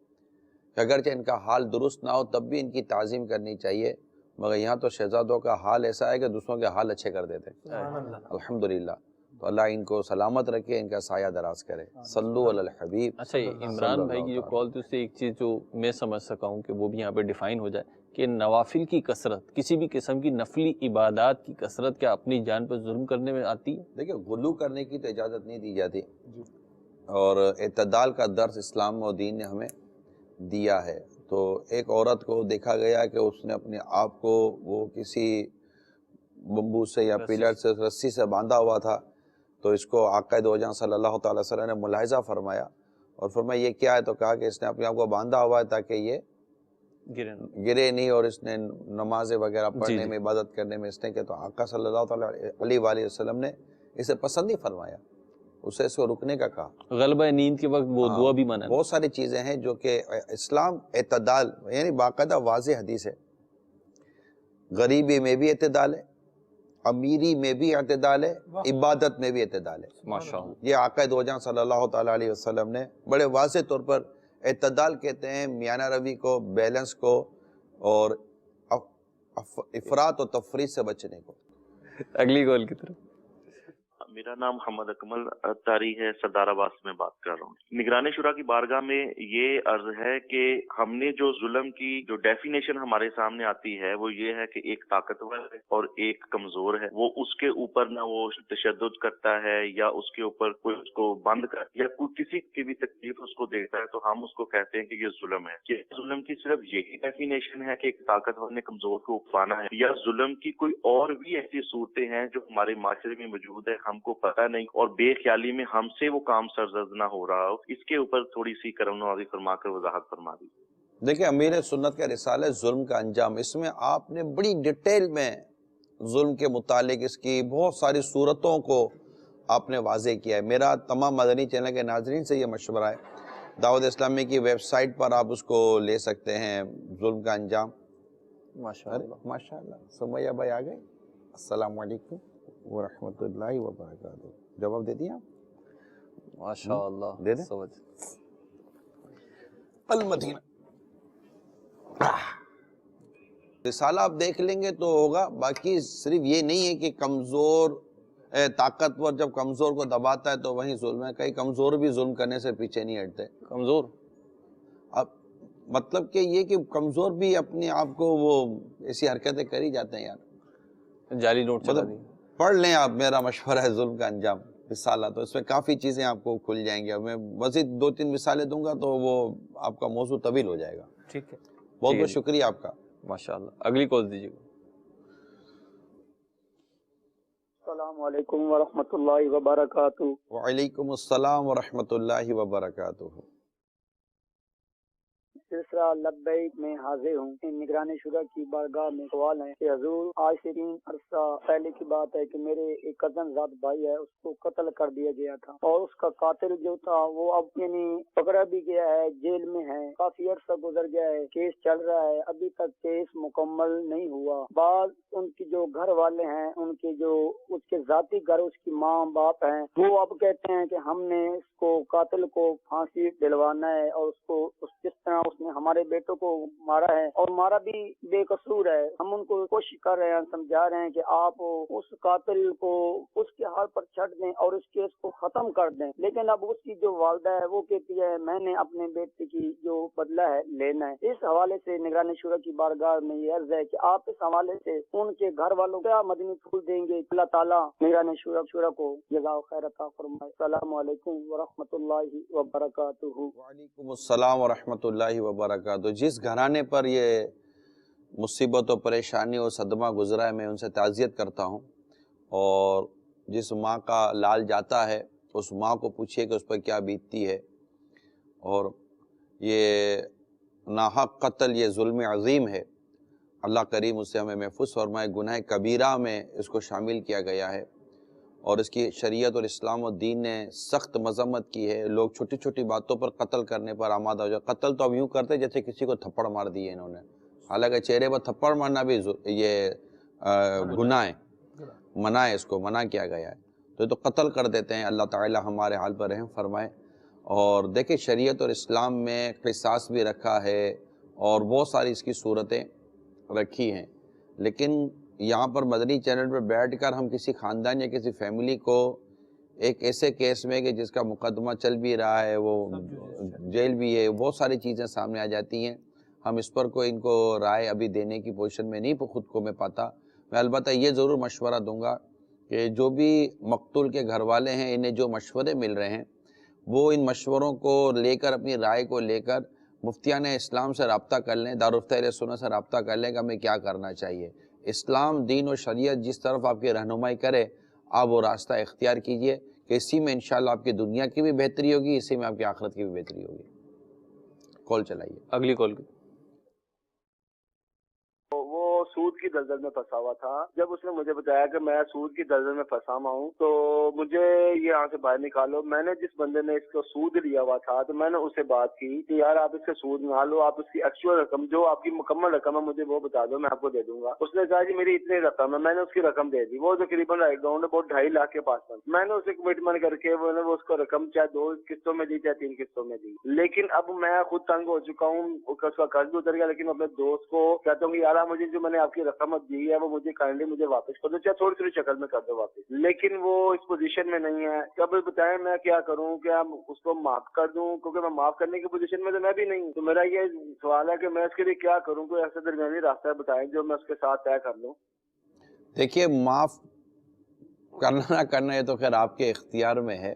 کہ اگرچہ ان کا حال درست نہ ہو تب بھی ان کی تعظیم کرنی چاہیے، مگر یہاں تو شہزادوں کا حال ایسا ہے کہ دوسروں کے حال اچھے کر دیتے ہیں، الحمدللہ۔ تو اللہ ان کو سلامت رکھے، ان کا سایہ دراز کرے۔ صلو علی الحبیب۔ اچھا، یہ عمران بھائی کی جو کال تھی اس سے ایک چیز جو میں سمجھ سکا ہوں کہ وہ بھی یہاں پہ ڈیفائن ہو جائے کہ نوافل کی کثرت، کسی بھی قسم کی نفلی عبادات کی کثرت کیا اپنی جان پر ظلم کرنے میں آتی ہے؟ دیکھیں، غلو کرنے کی تو اجازت نہیں دی جاتی، اور اعتدال کا درس اسلام و دین نے ہمیں دیا ہے۔ تو ایک عورت کو دیکھا گیا کہ اس نے اپنے آپ کو وہ کسی بمبو سے یا پیلر سے رسی سے باندھا ہوا تھا، تو اس کو آقا دو جہاں صلی اللہ تعالی وسلم نے ملاحظہ فرمایا اور فرمایا یہ کیا ہے، تو کہا کہ اس نے اپنے آپ کو باندھا ہوا ہے تاکہ یہ گرے نہیں، اور اس نے نمازیں وغیرہ پڑھنے میں، عبادت کرنے میں اس نے کیا، تو آقا صلی اللہ تعالی علیہ وآلہ وسلم نے اسے پسند نہیں فرمایا، اسے اس کو رکنے کا کہا۔ غلبہ نیند کے وقت وہ دعا بھی منع ہے۔ بہت ساری چیزیں ہیں جو کہ اسلام اعتدال، یعنی باقاعدہ واضح حدیث ہے، غریبی میں بھی اعتدال ہے، امیری میں بھی اعتدال ہے، عبادت میں بھی اعتدال ہے۔ ماشاءاللہ، یہ آقا دو جہاں صلی اللہ تعالی علیہ وسلم نے بڑے واضح طور پر اعتدال کہتے ہیں میانہ روی کو، بیلنس کو، اور افراط و تفریط سے بچنے کو۔ اگلی کال کی طرف۔ میرا نام محمد اکمل اتاری ہے، سردار آباد سے میں بات کر رہا ہوں۔ نگران شورا کی بارگاہ میں یہ عرض ہے کہ ہم نے جو ظلم کی جو ڈیفینیشن ہمارے سامنے آتی ہے وہ یہ ہے کہ ایک طاقتور ہے اور ایک کمزور ہے، وہ اس کے اوپر نہ وہ تشدد کرتا ہے یا اس کے اوپر کوئی اس کو بند کر یا کوئی کسی کی بھی تکلیف اس کو دیتا ہے تو ہم اس کو کہتے ہیں کہ یہ ظلم ہے۔ کہ ظلم کی صرف یہی ڈیفینیشن ہے کہ ایک طاقتور نے کمزور کو اکسانا ہے، یا ظلم کی کوئی اور بھی ایسی صورتیں ہیں جو ہمارے معاشرے میں موجود ہے ہم کو پتہ نہیں اور بے خیالی میں ہم سے وہ کام سرزد نہ ہو رہا ہو؟ اس کے اوپر تھوڑی سی کرم نوازی فرما کر وضاحت فرما دی۔ دیکھیں امیر سنت کا رسالہ ہے ظلم کا انجام، اس میں آپ نے بڑی ڈیٹیل میں ظلم کے متعلق اس کی بہت ساری صورتوں کو آپ نے واضح کیا ہے۔ میرا تمام مدنی چینل کے ناظرین سے یہ مشورہ ہے، دعوت اسلامی کی ویب سائٹ پر آپ اس کو لے سکتے ہیں، ظلم کا انجام۔ ماشاءاللہ سمیہ بھائی آ گئے۔ السلام علیکم ورحمۃ اللہ وبرکاتہ، جواب دے دیا ماشاءاللہ، دے دیں؟ سمجھ۔ المدینہ رسالہ آپ دیکھ لیں گے تو ہوگا، باقی صرف یہ نہیں ہے کہ کمزور طاقتور جب کمزور کو دباتا ہے تو وہیں ظلم ہے، کئی کمزور بھی ظلم کرنے سے پیچھے نہیں ہٹتے۔ کمزور اب مطلب کہ یہ کہ کمزور بھی اپنے آپ کو وہ ایسی حرکتیں کر ہی جاتے ہیں یار۔ جعلی نوٹ چلا مطلب دی۔ پڑھ لیں آپ، میرا مشورہ ہے ظلم کا انجام رسالہ، تو اس میں کافی چیزیں آپ کو کھل جائیں گی۔ اب میں مزید 2-3 مثالیں دوں گا تو وہ آپ کا موضوع طویل ہو جائے گا۔ ٹھیک ہے، بہت بہت شکریہ آپ کا۔ ماشاءاللہ، اگلی کال دیجیے گا۔ السلام علیکم ورحمۃ اللہ وبرکاتہ۔ وعلیکم السلام ورحمۃ اللہ وبرکاتہ۔ سلسلہ لبیک میں حاضر ہوں۔ نگران شورا کی بارگاہ میں سوال ہے کہ حضور آج سے 3 عرصہ پہلے کی بات ہے کہ میرے ایک کزن ذات بھائی ہے، اس کو قتل کر دیا گیا تھا اور اس کا قاتل جو تھا وہ اب یعنی پکڑا بھی گیا ہے، جیل میں ہے، کافی عرصہ گزر گیا ہے، کیس چل رہا ہے، ابھی تک کیس مکمل نہیں ہوا۔ بعض ان کی جو گھر والے ہیں، ان کے جو اس کے ذاتی گھر، اس کی ماں باپ ہیں، وہ اب کہتے ہیں کہ ہم نے اس کو قاتل کو پھانسی دلوانا ہے اور اس کو جس طرح اس نے ہمارے بیٹوں کو مارا ہے اور مارا بھی بے قصور ہے، ہم ان کو کوشش کر رہے ہیں، سمجھا رہے ہیں کہ آپ اس قاتل کو اس کے حال پر چھڑ دیں اور اس کیس کو ختم کر دیں، لیکن اب اس کی جو والدہ ہے وہ کہتی ہے میں نے اپنے بیٹے کی جو بدلہ ہے لینا ہے۔ اس حوالے سے نگران شورا کی بارگاہ میں یہ عرض ہے کہ آپ اس حوالے سے ان کے گھر والوں کیا مدنی پھول دیں گے؟ اللہ تعالیٰ نگران شورا کو جزا و خیر عطا فرمائے۔ السلام علیکم ورحمۃ اللہ وبرکاتہ۔ وعلیکم السلام ورحمۃ اللہ وبرکاتہ۔ جس گھرانے پر یہ مصیبت و پریشانی اور صدمہ گزرا ہے میں ان سے تعزیت کرتا ہوں، اور جس ماں کا لال جاتا ہے اس ماں کو پوچھئے کہ اس پر کیا بیتتی ہے، اور یہ ناحق قتل یہ ظلم عظیم ہے، اللہ کریم اس سے ہمیں محفوظ فرمائے۔ گناہ کبیرہ میں اس کو شامل کیا گیا ہے اور اس کی شریعت اور اسلام و دین نے سخت مذمت کی ہے۔ لوگ چھوٹی چھوٹی باتوں پر قتل کرنے پر آمادہ ہو جائے۔ قتل تو اب یوں کرتے جیسے کسی کو تھپڑ مار دیے انہوں نے، حالانکہ چہرے پر تھپڑ مارنا بھی یہ گناہ ہے، منع ہے، اس کو منع کیا گیا ہے، تو یہ تو قتل کر دیتے ہیں۔ اللہ تعالی ہمارے حال پر رحم فرمائے۔ اور دیکھیں شریعت اور اسلام میں قصاص بھی رکھا ہے اور بہت ساری اس کی صورتیں رکھی ہیں، لیکن یہاں پر مدنی چینل پر بیٹھ کر ہم کسی خاندان یا کسی فیملی کو ایک ایسے کیس میں کہ جس کا مقدمہ چل بھی رہا ہے، وہ جیل بھی ہے، بہت ساری چیزیں سامنے آ جاتی ہیں، ہم اس پر کوئی ان کو رائے ابھی دینے کی پوزیشن میں نہیں خود کو میں پاتا۔ میں البتہ یہ ضرور مشورہ دوں گا کہ جو بھی مقتول کے گھر والے ہیں انہیں جو مشورے مل رہے ہیں وہ ان مشوروں کو لے کر اپنی رائے کو لے کر مفتیان اسلام سے رابطہ کر لیں، دارالفتہ اہل سنت سے رابطہ کر لیں کہ ہمیں کیا کرنا چاہیے۔ اسلام دین و شریعت جس طرف آپ کی رہنمائی کرے آپ وہ راستہ اختیار کیجئے کہ اسی میں انشاءاللہ آپ کی دنیا کی بھی بہتری ہوگی، اسی میں آپ کی آخرت کی بھی بہتری ہوگی۔ کال چلائیے، اگلی کال۔ وہ سود کی دلدل میں پھنسا ہوا تھا۔ جب اس نے مجھے بتایا کہ میں سود کی دلدل میں پھنسا ہوا ہوں تو مجھے یہ یہاں سے باہر نکالو، میں نے جس بندے نے اس کو سود لیا ہوا تھا تو میں نے اس سے بات کی کہ یار آپ اس سے سود نہ لو، آپ اس کی ایکچوئل رقم جو آپ کی مکمل رقم ہے مجھے وہ بتا دو، میں آپ کو دے دوں گا۔ اس نے کہا جی میری اتنی رقم ہے، میں نے اس کی رقم دے دی، وہ تقریباً اراؤنڈ اباؤٹ 2.5 لاکھ کے پاس تھا۔ میں نے اسے کمٹمنٹ کر کے وہ اس کو رقم چاہے 2 قسطوں میں دی چاہے 3 قسطوں میں دی، لیکن اب میں خود تنگ ہو چکا ہوں، اس کا قرض بھی اتر گیا، لیکن اپنے دوست کو کہتا ہوں کہ یار مجھے جو میں نے آپ کی رقم دی ہے وہ مجھے کائنڈلی مجھے واپس کر دو، چاہے تھوڑی تھوڑی شکل میں کر دو واپس، لیکن وہ اس پوزیشن میں نہیں ہے۔ اب بتائیں میں کیا کروں، کیا اس کو معاف کر دوں؟ کیونکہ میں معاف کرنے کی پوزیشن میں تو میں بھی نہیں ہوں، تو میرا یہ سوال ہے کہ میں اس کے لیے کیا کروں، کوئی ایسا درمیانی راستہ بتائیں جو میں اس کے ساتھ طے کر لوں۔ دیکھیے معاف کرنا نہ کرنا یہ تو خیر آپ کے اختیار میں ہے،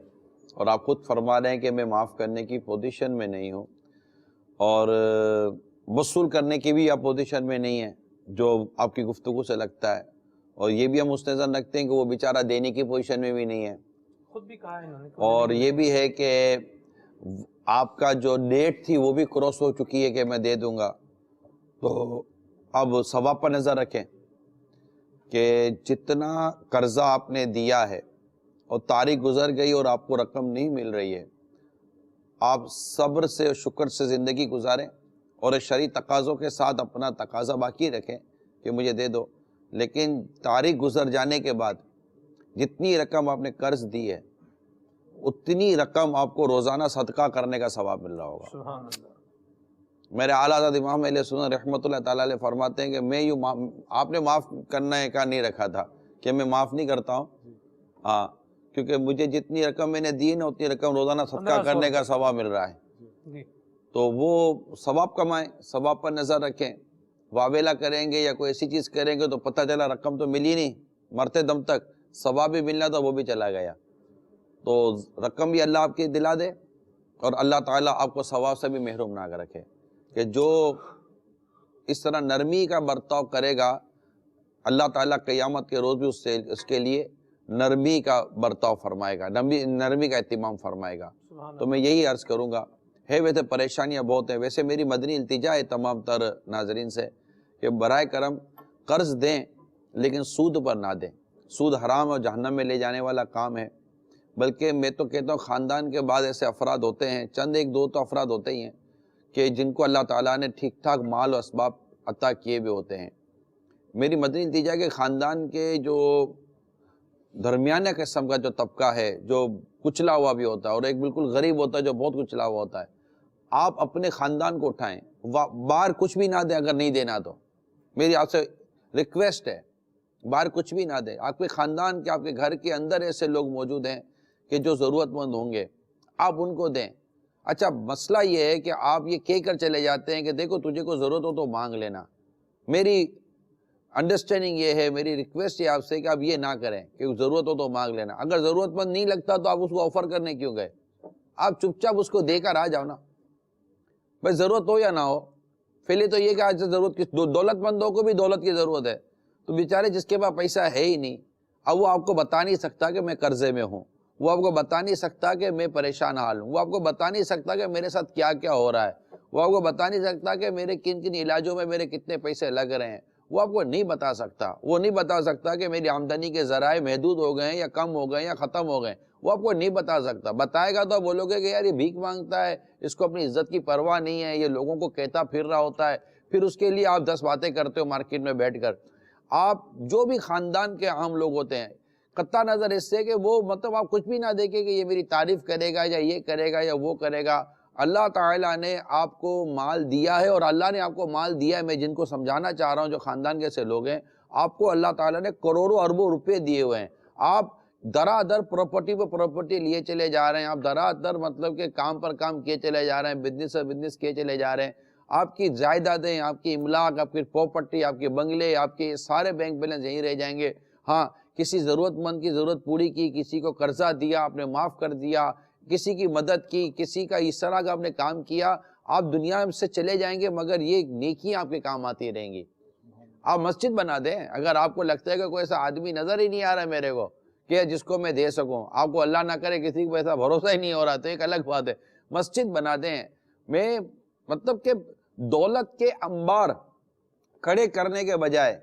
اور آپ خود فرما رہے ہیں کہ میں معاف کرنے کی پوزیشن میں نہیں ہوں، اور وصول کرنے کی بھی آپ پوزیشن میں نہیں ہیں جو آپ کی گفتگو سے لگتا ہے، اور یہ بھی ہم مستحضر رکھتے ہیں کہ وہ بیچارہ دینے کی پوزیشن میں بھی نہیں ہے، خود بھی کہا ہے انہوں نے، اور یہ بھی ہے کہ آپ کا جو ڈیٹ تھی وہ بھی کراس ہو چکی ہے کہ میں دے دوں گا۔ تو اب ثواب پر نظر رکھیں کہ جتنا قرضہ آپ نے دیا ہے اور تاریخ گزر گئی اور آپ کو رقم نہیں مل رہی ہے، آپ صبر سے اور شکر سے زندگی گزاریں اور شرعی تقاضوں کے ساتھ اپنا تقاضا باقی رکھیں کہ مجھے دے دو، لیکن تاریخ گزر جانے کے بعد جتنی رقم آپ نے قرض دی ہے اتنی رقم آپ کو روزانہ صدقہ کرنے کا ثواب مل رہا ہوگا۔ سبحان اللہ۔ میرے اعلیٰ حضرت امام اہل سنت رحمۃ اللہ تعالیٰ علیہ فرماتے ہیں کہ میں آپ نے معاف کرنے کا نہیں رکھا تھا کہ میں معاف نہیں کرتا ہوں، ہاں، کیونکہ مجھے جتنی رقم میں نے دی نا اتنی رقم روزانہ صدقہ کرنے کا ثواب مل رہا ہے، تو وہ ثواب کمائیں، ثواب پر نظر رکھیں۔ واویلا کریں گے یا کوئی ایسی چیز کریں گے تو پتہ چلا رقم تو ملی نہیں، مرتے دم تک ثواب بھی ملنا تھا وہ بھی چلا گیا، تو رقم بھی اللہ آپ کی دلا دے، اور اللہ تعالیٰ آپ کو ثواب سے بھی محروم نہ رکھے، کہ جو اس طرح نرمی کا برتاؤ کرے گا اللہ تعالیٰ قیامت کے روز بھی اس کے لیے نرمی کا برتاؤ فرمائے گا، نرمی کا اہتمام فرمائے گا۔ تو میں یہی عرض کروں گا، ہے ویسے پریشانیاں بہت ہیں، ویسے میری مدنی التجا ہے تمام تر ناظرین سے کہ برائے کرم قرض دیں لیکن سود پر نہ دیں، سود حرام اور جہنم میں لے جانے والا کام ہے، بلکہ میں تو کہتا ہوں خاندان کے بعد ایسے افراد ہوتے ہیں، چند ایک دو تو افراد ہوتے ہی ہیں کہ جن کو اللہ تعالیٰ نے ٹھیک ٹھاک مال و اسباب عطا کیے بھی ہوتے ہیں۔ میری مدنی التجا کہ خاندان کے جو درمیانہ قسم کا جو طبقہ ہے جو کچلا ہوا بھی ہوتا ہے اور ایک بالکل غریب ہوتا ہے جو بہت کچلا ہوا ہوتا ہے، آپ اپنے خاندان کو اٹھائیں، باہر کچھ بھی نہ دیں، اگر نہیں دینا تو میری آپ سے ریکویسٹ ہے، باہر کچھ بھی نہ دیں۔ آپ کے خاندان کے، آپ کے گھر کے اندر ایسے لوگ موجود ہیں کہ جو ضرورت مند ہوں گے، آپ ان کو دیں۔ اچھا مسئلہ یہ ہے کہ آپ یہ کہہ کر چلے جاتے ہیں کہ دیکھو تجھے کو ضرورت ہو تو مانگ لینا۔ میری انڈرسٹینڈنگ یہ ہے، میری ریکویسٹ ہے آپ سے کہ آپ یہ نہ کریں کہ ضرورت ہو تو مانگ لینا، اگر ضرورت مند نہیں لگتا تو آپ اس کو آفر کرنے کیوں گئے؟ آپ چپ چاپ اس کو دے کر آ جاؤ نا، بھائی ضرورت ہو یا نہ ہو۔ پہلے تو یہ کہ آج ضرورت کس دولت مندوں کو بھی دولت کی ضرورت ہے، تو بیچارے جس کے پاس پیسہ ہے ہی نہیں، اب وہ آپ کو بتا نہیں سکتا کہ میں قرضے میں ہوں، وہ آپ کو بتا نہیں سکتا کہ میں پریشان حال ہوں، وہ آپ کو بتا نہیں سکتا کہ میرے ساتھ کیا کیا ہو رہا ہے، وہ آپ کو بتا نہیں سکتا کہ میرے کن کن علاجوں میں میرے کتنے پیسے لگ رہے ہیں، وہ آپ کو نہیں بتا سکتا۔ وہ نہیں بتا سکتا کہ میری آمدنی کے ذرائع محدود ہو گئے ہیں یا کم ہو گئے ہیں یا ختم ہو گئے، وہ آپ کو نہیں بتا سکتا۔ بتائے گا تو آپ بولو گے کہ یار یہ بھیک مانگتا ہے، اس کو اپنی عزت کی پرواہ نہیں ہے، یہ لوگوں کو کہتا پھر رہا ہوتا ہے، پھر اس کے لیے آپ 10 باتیں کرتے ہو مارکیٹ میں بیٹھ کر۔ آپ جو بھی خاندان کے عام لوگ ہوتے ہیں، قطع نظر اس سے کہ وہ مطلب آپ کچھ بھی نہ دیکھیں کہ یہ میری تعریف کرے گا یا یہ کرے گا یا وہ کرے گا۔ اللہ تعالیٰ نے آپ کو مال دیا ہے، اور اللہ نے آپ کو مال دیا ہے، میں جن کو سمجھانا چاہ رہا ہوں جو خاندان کے سے لوگ ہیں، آپ کو اللہ تعالیٰ نے کروڑوں اربوں روپے دیے ہوئے ہیں، آپ درا در پراپرٹی پہ پراپرٹی لیے چلے جا رہے ہیں، آپ درا در مطلب کہ کام پر کام کیے چلے جا رہے ہیں، بزنس پر بزنس کیے چلے جا رہے ہیں، آپ کی جائیدادیں، آپ کی املاک، آپ کی پراپرٹی، آپ کے بنگلے، آپ کے سارے بینک بیلنس یہیں رہ جائیں گے۔ ہاں، کسی ضرورت مند کی ضرورت پوری کی، کسی کو قرضہ دیا آپ نے معاف کر دیا، کسی کی مدد کی، کسی کا اس طرح کا آپ نے کام کیا، آپ دنیا سے چلے جائیں گے مگر یہ نیکیاں آپ کے کام آتی رہیں گی۔ آپ مسجد بنا دیں، اگر آپ کو لگتا ہے کہ کوئی ایسا آدمی نظر ہی نہیں آ رہا ہے میرے کو کہ جس کو میں دے سکوں. آپ کو اللہ نہ کرے کسی کو ایسا بھروسہ ہی نہیں ہو رہا تو ایک الگ بات ہے. مسجد بنا دیں. میں مطلب کہ دولت کے انبار کھڑے کرنے کے بجائے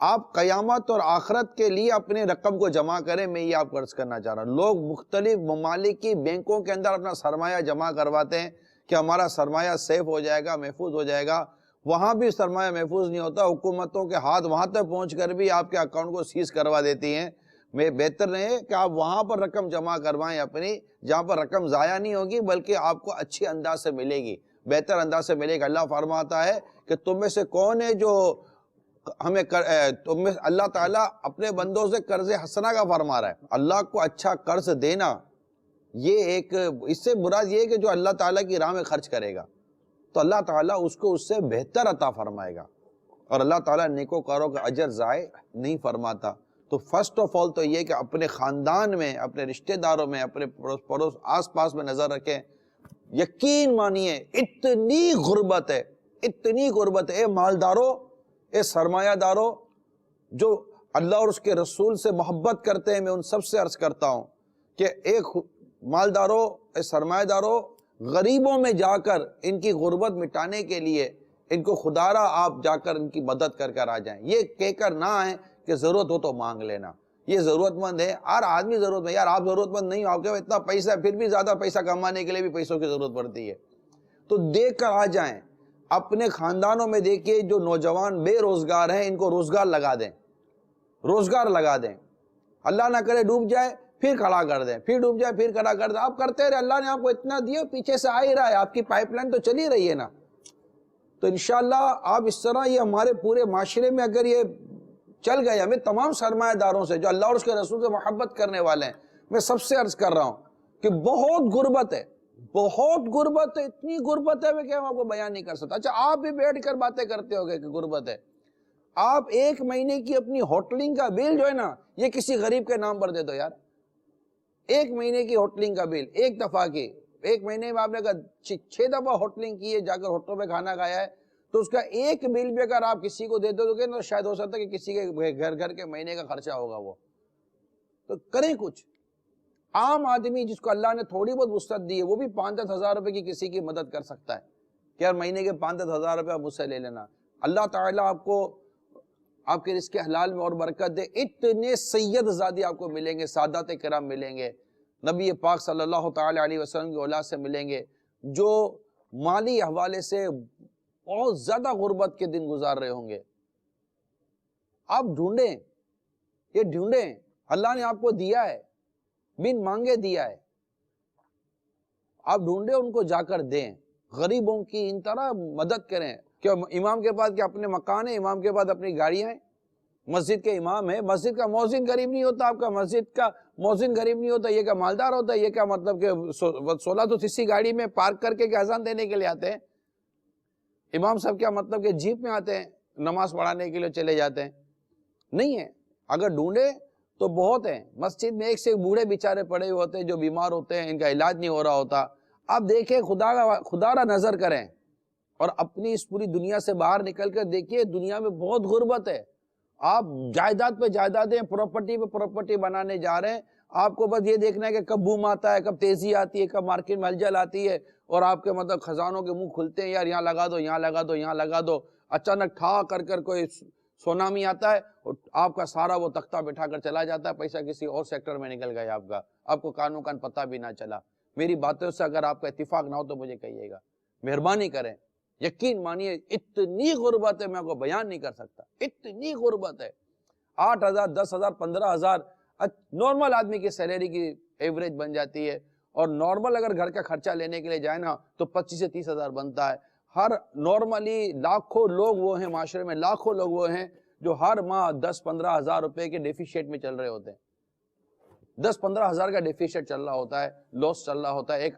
آپ قیامت اور آخرت کے لیے اپنے رقم کو جمع کریں. میں یہ آپ کو عرض کرنا چاہ رہا ہوں. لوگ مختلف ممالک کی بینکوں کے اندر اپنا سرمایہ جمع کرواتے ہیں کہ ہمارا سرمایہ سیف ہو جائے گا, محفوظ ہو جائے گا. وہاں بھی سرمایہ محفوظ نہیں ہوتا. حکومتوں کے ہاتھ وہاں تک پہنچ کر بھی آپ کے اکاؤنٹ کو سیز کروا دیتی ہیں. میں بہتر نہیں کہ آپ وہاں پر رقم جمع کروائیں اپنی, جہاں پر رقم ضائع نہیں ہوگی بلکہ آپ کو اچھی انداز سے ملے گی, بہتر انداز سے ملے گا. اللہ فرماتا ہے کہ تم میں سے کون ہے جو ہمیں اللہ تعالیٰ اپنے بندوں سے قرض حسنہ کا فرما رہا ہے. اللہ کو اچھا قرض دینا, یہ ایک, اس سے مراد یہ ہے کہ جو اللہ تعالیٰ کی راہ میں خرچ کرے گا تو اللہ تعالیٰ اس کو اس سے بہتر عطا فرمائے گا, اور اللہ تعالیٰ نیکوکاروں کا اجر ضائع نہیں فرماتا. تو فرسٹ آف آل تو یہ کہ اپنے خاندان میں, اپنے رشتہ داروں میں, اپنے پڑوس آس پاس میں نظر رکھیں. یقین مانیے اتنی غربت ہے, اتنی غربت ہے. اے مالداروں, اے سرمایہ داروں جو اللہ اور اس کے رسول سے محبت کرتے ہیں, میں ان سب سے عرض کرتا ہوں کہ ایک مالداروں, اے سرمایہ داروں, غریبوں میں جا کر ان کی غربت مٹانے کے لیے ان کو خدارہ آپ جا کر ان کی مدد کر کر آ جائیں. یہ کہہ کر نہ آئیں کہ ضرورت ہو تو مانگ لینا. یہ ضرورت مند ہے, ہر آدمی ضرورت مند. یار آپ ضرورت مند نہیں ہو, آپ کے پاس اتنا پیسہ ہے, پھر بھی زیادہ پیسہ کمانے کے لیے بھی پیسوں کی ضرورت پڑتی ہے. تو دیکھ کر آ جائیں. اپنے خاندانوں میں دیکھیے جو نوجوان بے روزگار ہیں ان کو روزگار لگا دیں, روزگار لگا دیں. اللہ نہ کرے ڈوب جائے پھر کھڑا کر دیں, پھر ڈوب جائے پھر کھڑا کر دیں. آپ کرتے رہے, اللہ نے آپ کو اتنا دیا, پیچھے سے آ ہی رہا ہے, آپ کی پائپ لائن تو چلی رہی ہے نا. تو انشاءاللہ آپ اس طرح, یہ ہمارے پورے معاشرے میں اگر یہ چل گئے, ہمیں تمام سرمایہ داروں سے جو اللہ اور اس کے رسول سے محبت کرنے والے ہیں, میں سب سے عرض کر رہا ہوں کہ بہت غربت ہے, بہت غربت ہے. اتنی غربت ہے کہ ہم آپ کو بیان نہیں کر سکتا. اچھا آپ بھی بیٹھ کر باتیں کرتے ہو گے کہ غربت ہے. آپ ایک مہینے کی اپنی ہوٹلنگ کا بل جو ہے نا, یہ کسی غریب کے نام پر دے دو یار. ایک مہینے کی ہوٹلنگ کا بل, ایک دفعہ کی, ایک مہینے میں آپ نے کہا 6 دفعہ ہوٹلنگ کی ہے, جا کر ہوٹلوں میں کھانا کھایا ہے, تو اس کا ایک بل بھی اگر آپ کسی کو دے دو گے تو شاید ہو سکتا ہے کہ کسی کے گھر کے مہینے کا خرچہ ہوگا. وہ تو کریں کچھ. عام آدمی جس کو اللہ نے تھوڑی بہت وسعت دی ہے, وہ بھی 5-10 ہزار روپے کی کسی کی مدد کر سکتا ہے کہ یار مہینے کے 5-10 ہزار روپے آپ مجھ سے لے لینا. اللہ تعالیٰ آپ کو آپ کے رزق حلال میں اور برکت دے. اتنے سید زادی آپ کو ملیں گے, سادات کرام ملیں گے, نبی پاک صلی اللہ تعالی علیہ وسلم کی اولاد سے ملیں گے, جو مالی حوالے سے بہت زیادہ غربت کے دن گزار رہے ہوں گے. آپ ڈھونڈیں, یہ ڈھونڈیں. اللہ نے آپ کو دیا ہے, بن مانگے دیا ہے, آپ ڈھونڈیں, ان کو جا کر دیں. غریبوں کی ان طرح مدد کریں. کہ امام کے پاس کیا اپنے مکان ہے, امام کے پاس اپنی گاڑیاں ہیں, مسجد کے امام ہے, مسجد کا مؤذن غریب نہیں ہوتا, آپ کا مسجد کا مؤذن غریب نہیں ہوتا, یہ کیا مالدار ہوتا ہے. یہ کیا مطلب کہ 1600 گاڑی میں پارک کر کے اذان دینے کے لیے آتے ہیں. امام صاحب کیا مطلب کہ جیپ میں آتے ہیں, نماز پڑھانے کے لیے چلے جاتے ہیں. نہیں ہے. اگر ڈھونڈے تو بہت ہیں. مسجد میں ایک سے ایک بوڑھے بیچارے پڑے ہوئے ہوتے ہیں جو بیمار ہوتے ہیں, ان کا علاج نہیں ہو رہا ہوتا. آپ دیکھیں, خدا را نظر کریں اور اپنی اس پوری دنیا سے باہر نکل کر دیکھیے, دنیا میں بہت غربت ہے. آپ جائیداد پہ جائیدادیں, پراپرٹی پہ پراپرٹی بنانے جا رہے ہیں. آپ کو بس یہ دیکھنا ہے کہ کب بوم آتا ہے, کب تیزی آتی ہے, کب مارکیٹ میں ہلچل آتی ہے, اور آپ کے مطلب خزانوں کے منہ کھلتے ہیں, یار یہاں لگا دو, یہاں لگا دو, یہاں لگا دو. اچانک ٹھا کر کوئی سونامی آتا ہے اور آپ کا سارا وہ تختہ بٹھا کر چلا جاتا ہے, پیسہ کسی اور سیکٹر میں نکل گیا آپ کا, آپ کو کانوں کان پتہ بھی نہ چلا. میری باتوں سے اگر آپ کا اتفاق نہ ہو تو مجھے کہیے گا, مہربانی کریں. یقین مانیے اتنی غربت ہے, میں آپ کو بیان نہیں کر سکتا, اتنی غربت ہے. 8,000 10,000 15,000 نارمل آدمی کی سیلری کی ایوریج بن جاتی ہے, اور نارمل اگر گھر کا خرچہ لینے کے لیے جائے نا تو 25 سے 30 ہزار بنتا ہے. ہر نارملی لاکھوں لوگ وہ ہیں, معاشرے میں لاکھوں لوگ وہ ہیں جو ہر ماہ 10-15 ہزار روپے کے ڈیفیشیٹ میں چل رہے ہوتے ہیں. 10-15 ہزار کا ڈیفیشیٹ چل رہا ہوتا ہے, لاس چل رہا ہوتا ہے. ایک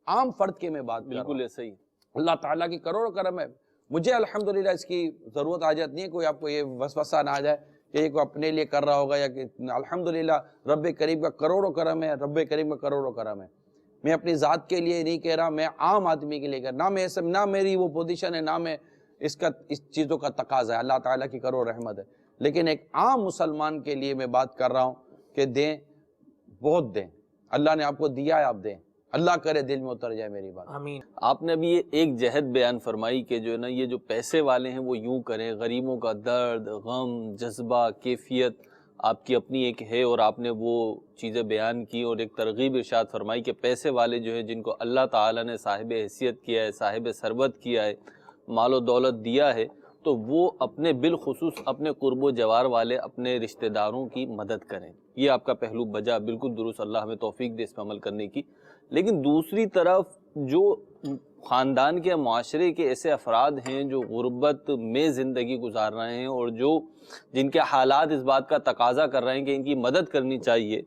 عام فرد کی میں بات کر رہا ہوں. بالکل ایسا ہی. اللہ تعالیٰ کی کروڑوں کرم ہے. مجھے الحمدللہ اس کی ضرورت حاجت نہیں ہے, کوئی آپ کو یہ وسوسہ نہ آ جائے کہ یہ کوئی اپنے لیے کر رہا ہوگا, یا کہ الحمدللہ رب کریم کا کروڑوں کرم ہے, رب کریم کا کروڑوں کرم ہے. میں اپنی ذات کے لیے نہیں کہہ رہا, میں عام آدمی کے لیے کہہ رہا. نہ میری وہ پوزیشن ہے, نہ میں اس چیزوں کا تقاضا ہے, اللہ تعالیٰ کی کروڑ رحمت ہے. لیکن ایک عام مسلمان کے لیے میں بات کر رہا ہوں کہ دیں، بہت دیں، اللہ نے آپ کو دیا ہے آپ دیں، اللہ کرے دل میں اتر جائے میری بات۔ آمین۔ آپ نے ابھی یہ ایک جہد بیان فرمائی کہ جو ہے نا یہ جو پیسے والے ہیں وہ یوں کریں، غریبوں کا درد، غم، جذبہ، کیفیت آپ کی اپنی ایک ہے، اور آپ نے وہ چیزیں بیان کی اور ایک ترغیب ارشاد فرمائی کہ پیسے والے جو ہیں جن کو اللہ تعالیٰ نے صاحب حیثیت کیا ہے، صاحب ثروت کیا ہے، مال و دولت دیا ہے، تو وہ اپنے بالخصوص اپنے قرب و جوار والے اپنے رشتہ داروں کی مدد کریں۔ یہ آپ کا پہلو بجا، بالکل درست، اللہ ہمیں توفیق دے اس پہ عمل کرنے کی۔ لیکن دوسری طرف جو خاندان کے معاشرے کے ایسے افراد ہیں جو غربت میں زندگی گزار رہے ہیں اور جن کے حالات اس بات کا تقاضا کر رہے ہیں کہ ان کی مدد کرنی چاہیے،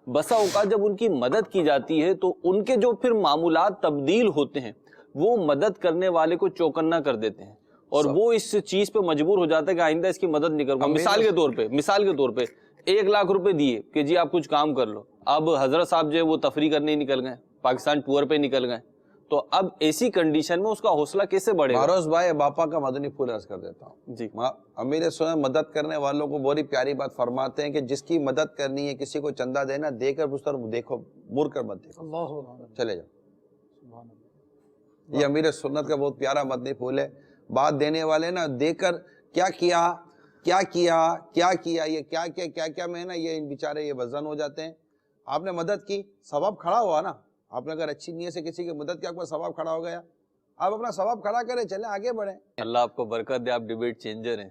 بسا اوقات جب ان کی مدد کی جاتی ہے تو ان کے جو پھر معمولات تبدیل ہوتے ہیں وہ مدد کرنے والے کو چوکنا کر دیتے ہیں، اور وہ اس چیز پہ مجبور ہو جاتا ہے کہ آئندہ اس کی مدد نہیں کروں گا۔ مثال کے طور پہ 1 لاکھ روپے دیے کہ جی آپ کچھ کام کر لو، اب حضرت صاحب جو ہے وہ تفریح کرنے نکل گئے، پاکستان ٹور پہ نکل گئے، تو اب ایسی کنڈیشن میں اس کا حوصلہ کیسے بڑھے گا؟ معروض بھائی باپا کا مدنی پھول عرض کر دیتا ہوں جی، امیر سنت مدد کرنے والوں کو بڑی پیاری بات فرماتے ہیں کہ جس کی مدد کرنی ہے، کسی کو چندہ دینا، دے کر اس طرف دیکھو، مڑ کر مت دیکھو، چلے جاؤ۔ یہ امیر سنت کا بہت پیارا مدنی پھول ہے۔ بات دینے والے نا دے کر کیا کیا یہ کیا میں نا یہ بیچارے یہ وزن ہو جاتے ہیں۔ آپ نے مدد کی، ثواب کھڑا ہوا نا، آپ نے اگر اچھی نیت سے کسی کی مدد کی، آپ کا ثواب کھڑا ہو گیا، آپ اپنا ثواب کھڑا کریں، چلیں آگے بڑھیں۔ اللہ آپ کو برکت دے، آپ ڈیبیٹ چینجر ہیں،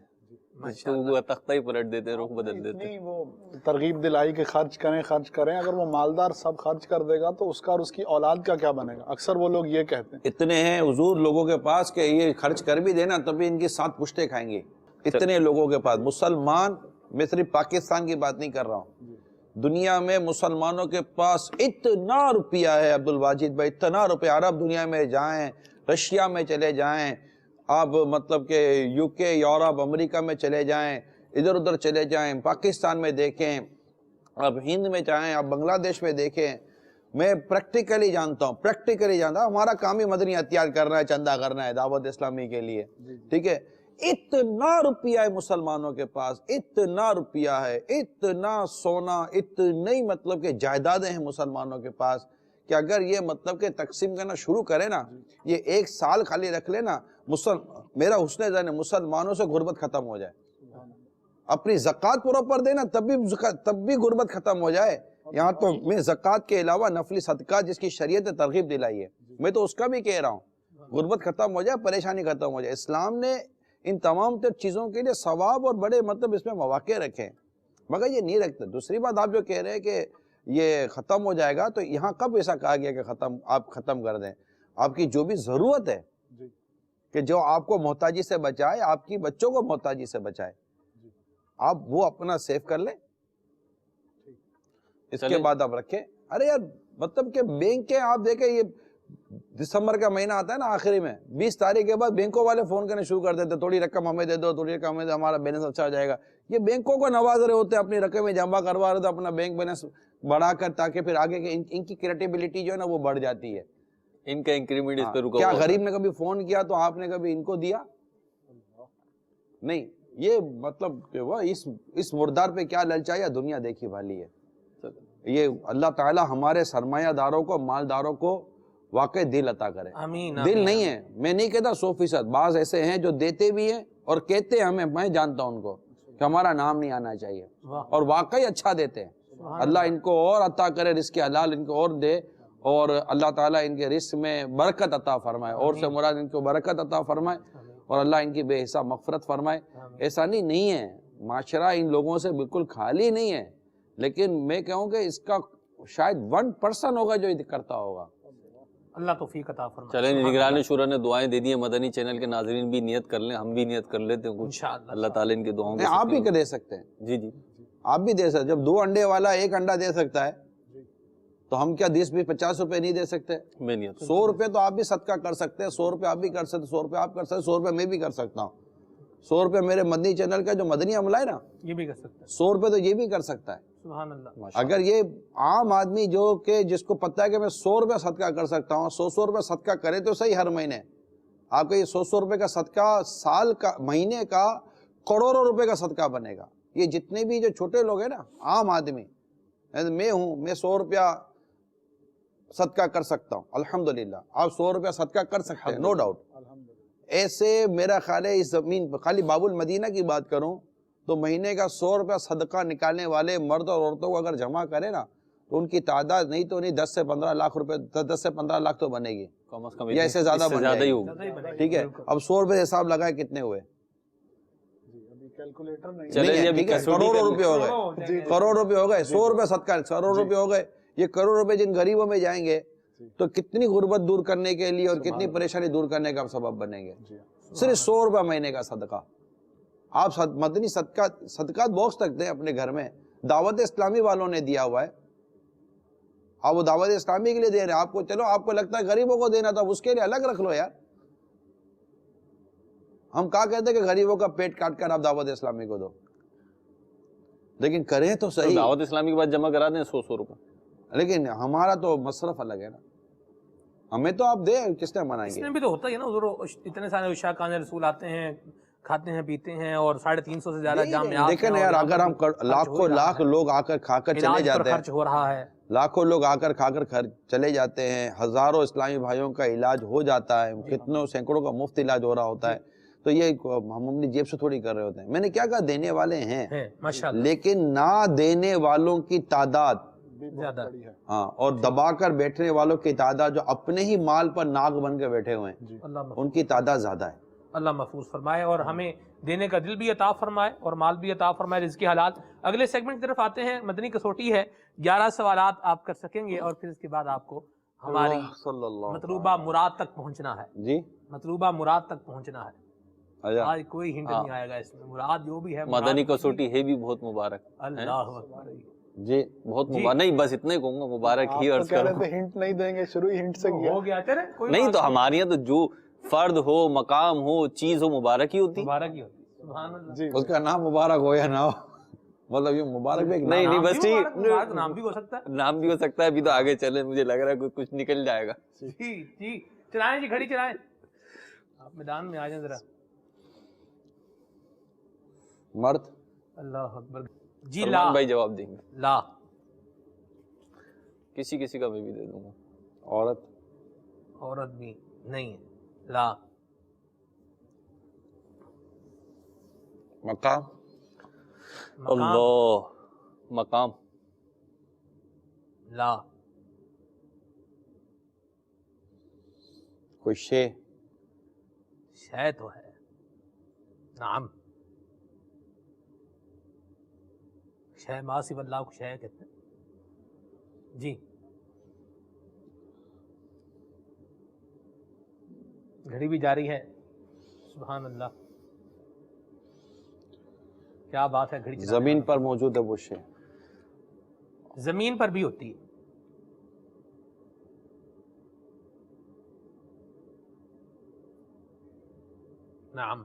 تختہ ہی پلٹ دیتے ہیں، رخ بدل دیتے ہیں۔ وہ ترغیب دلائی کہ خرچ کریں، اگر وہ مالدار سب خرچ کر دے گا تو اس کا اور اس کی اولاد کا کیا بنے گا؟ اکثر وہ لوگ یہ کہتے ہیں۔ اتنے ہیں حضور لوگوں کے پاس کہ یہ خرچ کر بھی دینا تب بھی ان کی 7 پشتیں کھائیں گے، اتنے لوگوں کے پاس مسلمان۔ میں صرف پاکستان کی بات نہیں کر رہا ہوں، دنیا میں مسلمانوں کے پاس اتنا روپیہ ہے عبد الواجد بھائی، اتنا روپیہ، عرب دنیا میں جائیں، رشیا میں چلے جائیں آپ، مطلب کہ UK، یورپ، امریکہ میں چلے جائیں، ادھر ادھر چلے جائیں، پاکستان میں دیکھیں، اب ہند میں جائیں، اب بنگلہ دیش میں دیکھیں، میں پریکٹیکلی جانتا ہوں، ہمارا کام ہی مدنی احتیاط کرنا ہے، چندہ کرنا ہے دعوت اسلامی کے لیے، ٹھیک ہے۔ اتنا روپیہ ہے مسلمانوں کے پاس، اتنا روپیہ ہے، اتنا سونا، اتنی مطلب کہ جائیدادیں ہیں مسلمانوں کے پاس کہ اگر یہ مطلب کہ تقسیم کرنا شروع کرے نا، یہ 1 سال خالی رکھ لے نا، میرا حسن ذہن ہے مسلمانوں سے غربت ختم ہو جائے، اپنی زکوٰۃ پراپر دینا تب بھی غربت ختم ہو جائے۔ یہاں تو میں زکوٰۃ کے علاوہ نفلی صدقات جس کی شریعت نے ترغیب دلائی ہے، میں تو اس کا بھی کہہ رہا ہوں، غربت ختم ہو جائے، پریشانی ختم ہو جائے۔ اسلام نے ان تمام تر چیزوں کے لیے ثواب اور بڑے مطلب اس میں مواقع رکھے، مگر یہ نہیں رکھتے۔ دوسری بات آپ جو کہہ رہے ہیں کہ یہ ختم ہو جائے گا، تو یہاں کب ایسا کہا گیا کہ آپ ختم کر دیں؟ آپ کی جو بھی ضرورت ہے کہ جو آپ کو محتاجی سے بچائے، آپ کی بچوں کو محتاجی سے بچائے، آپ وہ اپنا سیو کر لیں، اس کے بعد آپ رکھیں۔ ارے یار مطلب کہ بینک کے آپ دیکھیں، یہ دسمبر کا مہینہ آتا ہے نا آخری میں، 20 تاریخ کے بعد بینکوں والے فون کرنے شروع کر دیتے، تھوڑی رقم ہمیں دے دو، تھوڑی رقم ہمیں دے دو، ہمارا بیلنس اچھا ہو جائے گا۔ یہ بینکوں کو نواز رہے ہوتے ہیں، اپنی رقمیں جمع کروا رہے ہوتے، اپنا بینک بیلنس بڑھا کر، تاکہ پھر آگے کے ان کی کریڈیبلٹی جو ہے نا وہ بڑھ جاتی ہے، ان کا انکریمنٹ اس پہ رکا کیا ہوا غریب نے کبھی فون کیا تو آپ نے کبھی ان کو دیا؟ نہیں۔ یہ مطلب کہ وہ اس مردار پہ کیا للچایا، دنیا دیکھی بھالی ہے۔ یہ اللہ تعالی ہمارے سرمایہ داروں کو، مالداروں کو واقعی دل عطا کرے۔ آمین۔ دل نہیں ہے، میں نہیں کہتا 100%، بعض ایسے ہیں جو دیتے بھی ہیں اور کہتے ہیں ہمیں، میں جانتا ہوں ان کو کہ ہمارا نام نہیں آنا چاہیے، اور واقعی اچھا دیتے ہیں۔ اللہ ان کو اور عطا کرے، رزق حلال ان کو اور دے، اور اللہ تعالیٰ ان کے رزق میں برکت عطا فرمائے، اور سے مراد ان کو برکت عطا فرمائے، اور اللہ ان کی بے حساب مغفرت فرمائے۔ ایسا نہیں ہے، معاشرہ ان لوگوں سے بالکل خالی نہیں ہے، لیکن میں کہوں کہ اس کا شاید 1% ہوگا جو یہ کرتا ہوگا۔ اللہ توفیق عطا فرمائے۔ چلیں، نگران شورا نے دعائیں دے دی ہیں، مدنی چینل کے ناظرین بھی نیت کر لیں، ہم بھی نیت کر لیتے ہیں کچھ، انشاءاللہ۔ اللہ تعالیٰ ان کی دعاؤں کو آپ بھی دے سکتے ہیں، جی جی آپ بھی دے سکتے۔ جب 2 انڈے والا 1 انڈا دے سکتا ہے تو ہم کیا 20-50 روپے نہیں دے سکتے؟ میں نیت 100 روپے تو آپ بھی صدقہ کر سکتے ہیں، 100 روپے آپ بھی کر سکتے، 100 روپے آپ کر سکتے، 100 روپے میں بھی کر سکتا ہوں، 100 روپے میرے مدنی چینل کا جو مدنی عملہ ہے نا، یہ بھی کر سکتے ہیں۔ 100 روپے تو یہ بھی کر سکتا ہے۔ سبحان اللہ۔ اگر یہ عام آدمی جو کہ جس کو پتہ ہے کہ میں 100 روپے صدقہ کر سکتا ہوں، 100 روپے صدقہ کرے تو صحیح ہر مہینے، آپ کا یہ 100 روپے کا صدقہ سال کا، مہینے کا کروڑوں روپے کا صدقہ بنے گا۔ یہ جتنے بھی جو چھوٹے لوگ ہیں نا، عام آدمی، میں ہوں، میں 100 روپیہ صدقہ کر سکتا ہوں، الحمدللہ آپ 100 روپیہ صدقہ کر سکتے ہیں، نو ڈاؤٹ. ایسے میرا خیال ہے اس زمین پر خالی باب المدینہ کی بات کروں تو مہینے کا 100 روپیہ صدقہ نکالنے والے مرد اور عورتوں کو اگر جمع کرے نا تو ان کی تعداد نہیں تو نہیں 10 سے 15 لاکھ روپے، 10 سے 15 لاکھ تو بنے گی، کم از کم یا اس سے زیادہ بن جائے ہی گی. ہوگا. ٹھیک ہے، اب 100 روپے حساب لگائے کتنے ہوئے؟ کیلکولیٹر نہیں چلے جی ابھی ٹھیک ہے، کروڑوں روپے ہو گئے، کروڑ روپے ہو گئے. 100 روپے صدقہ، کروڑ روپے ہو گئے. یہ کروڑ روپے جن غریبوں میں جائیں گے تو کتنی غربت دور کرنے کے لیے اور کتنی پریشانی دور کرنے کا سبب بنیں گے. صرف 100 روپے مہینے کا صدقہ. آپ مدنی صدقات باکس رکھتے ہیں اپنے گھر میں، دعوت اسلامی والوں نے دیا ہوا ہے، آپ وہ دعوت اسلامی کے لیے دے رہے ہیں. آپ کو چلو آپ کو لگتا ہے غریبوں کو دینا تھا، اس کے لیے الگ رکھ لو یار. ہم کہا کہتے ہیں کہ غریبوں کا پیٹ کاٹ کر آپ دعوت اسلامی کو دو، لیکن کریں تو صحیح. دعوت اسلامی کے بعد جمع کرا دیں 100 روپے. لیکن ہمارا تو مصرف الگ ہے نا، ہمیں تو آپ دیں، کس نے منائیں اس گے؟ میں بھی تو ہوتا ہی ہے نا حضور، اتنے سارے عشاقان رسول آتے ہیں، کھاتے ہیں پیتے ہیں، اور 350 سے زیادہ جامعات. دیکھیں نا یار، اگر ہم لاکھوں لاکھ لوگ آ کر کھا کر چلے جاتے ہیں، خرچ ہو رہا ہے، لاکھوں لوگ آ کر کھا کر چلے جاتے ہیں، ہزاروں اسلامی بھائیوں کا علاج ہو جاتا ہے، کتنوں سینکڑوں کا مفت علاج ہو رہا ہوتا ہے، تو یہ ہم اپنی جیب سے تھوڑی کر رہے ہوتے ہیں. میں نے کیا کہا، دینے والے ہیں ماشاءاللہ، لیکن نہ دینے والوں کی تعداد زیادہ. ہاں، اور دبا کر بیٹھنے والوں کی تعداد جو اپنے ہی مال پر ناگ بن کے بیٹھے ہوئے ہیں ان کی تعداد زیادہ ہے. اللہ محفوظ فرمائے اور ہمیں دینے کا دل بھی عطا فرمائے اور مال بھی عطا فرمائے، رزق حلال. اگلے سیگمنٹ کی طرف آتے ہیں، مدنی کسوٹی ہے، 11 سوالات آپ کر سکیں گے اور پھر اس کے بعد آپ کو ہماری صلی اللہ مطلوبہ مراد تک پہنچنا ہے. جی، مطلوبہ مراد تک پہنچنا ہے. آج کوئی ہنٹ نہیں آئے گا اس میں، مراد جو بھی ہے مدنی کسوٹی ہے بھی بہت مبارک. اللہ اکبر. جی بہت مبارک. نہیں بس اتنے کہوں گا، مبارک ہی عرض کروں. ہنٹ نہیں دیں گے، شروع ہی ہنٹ سے کیا. ہو گیا چلے کوئی نہیں تو ہمارے یہاں تو جو فرد ہو، مقام ہو، چیز ہو، مبارک ہی ہوتی. مبارک ہی ہوتی. سبحان اللہ. اس کا نام مبارک ہو یا نہ ہو، مطلب یہ مبارک بھی ایک نام. نہیں بس ٹھیک، نام بھی ہو سکتا ہے، نام بھی ہو سکتا ہے. ابھی تو آگے چلے، مجھے لگ رہا ہے کچھ نکل جائے گا. جی جی چلائیں جی، گھڑی چلائیں. آپ میدان میں آ جائیں ذرا. مرد. اللہ اکبر. جی لا. سلمان بھائی جواب دیں گے. لا. کسی کا میں بھی دے دوں گا. عورت. عورت بھی نہیں ہے. لا. مقام. اللہ. مقام. لا. کوئی شے. شے تو ہے. نعم. شے ما سوی اللہ کو شے کہتے ہیں. جی گھڑی بھی جاری ہے. سبحان اللہ، کیا بات ہے. گھڑی زمین پر موجود ہے وہ شے. زمین پر بھی ہوتی ہے. نعم.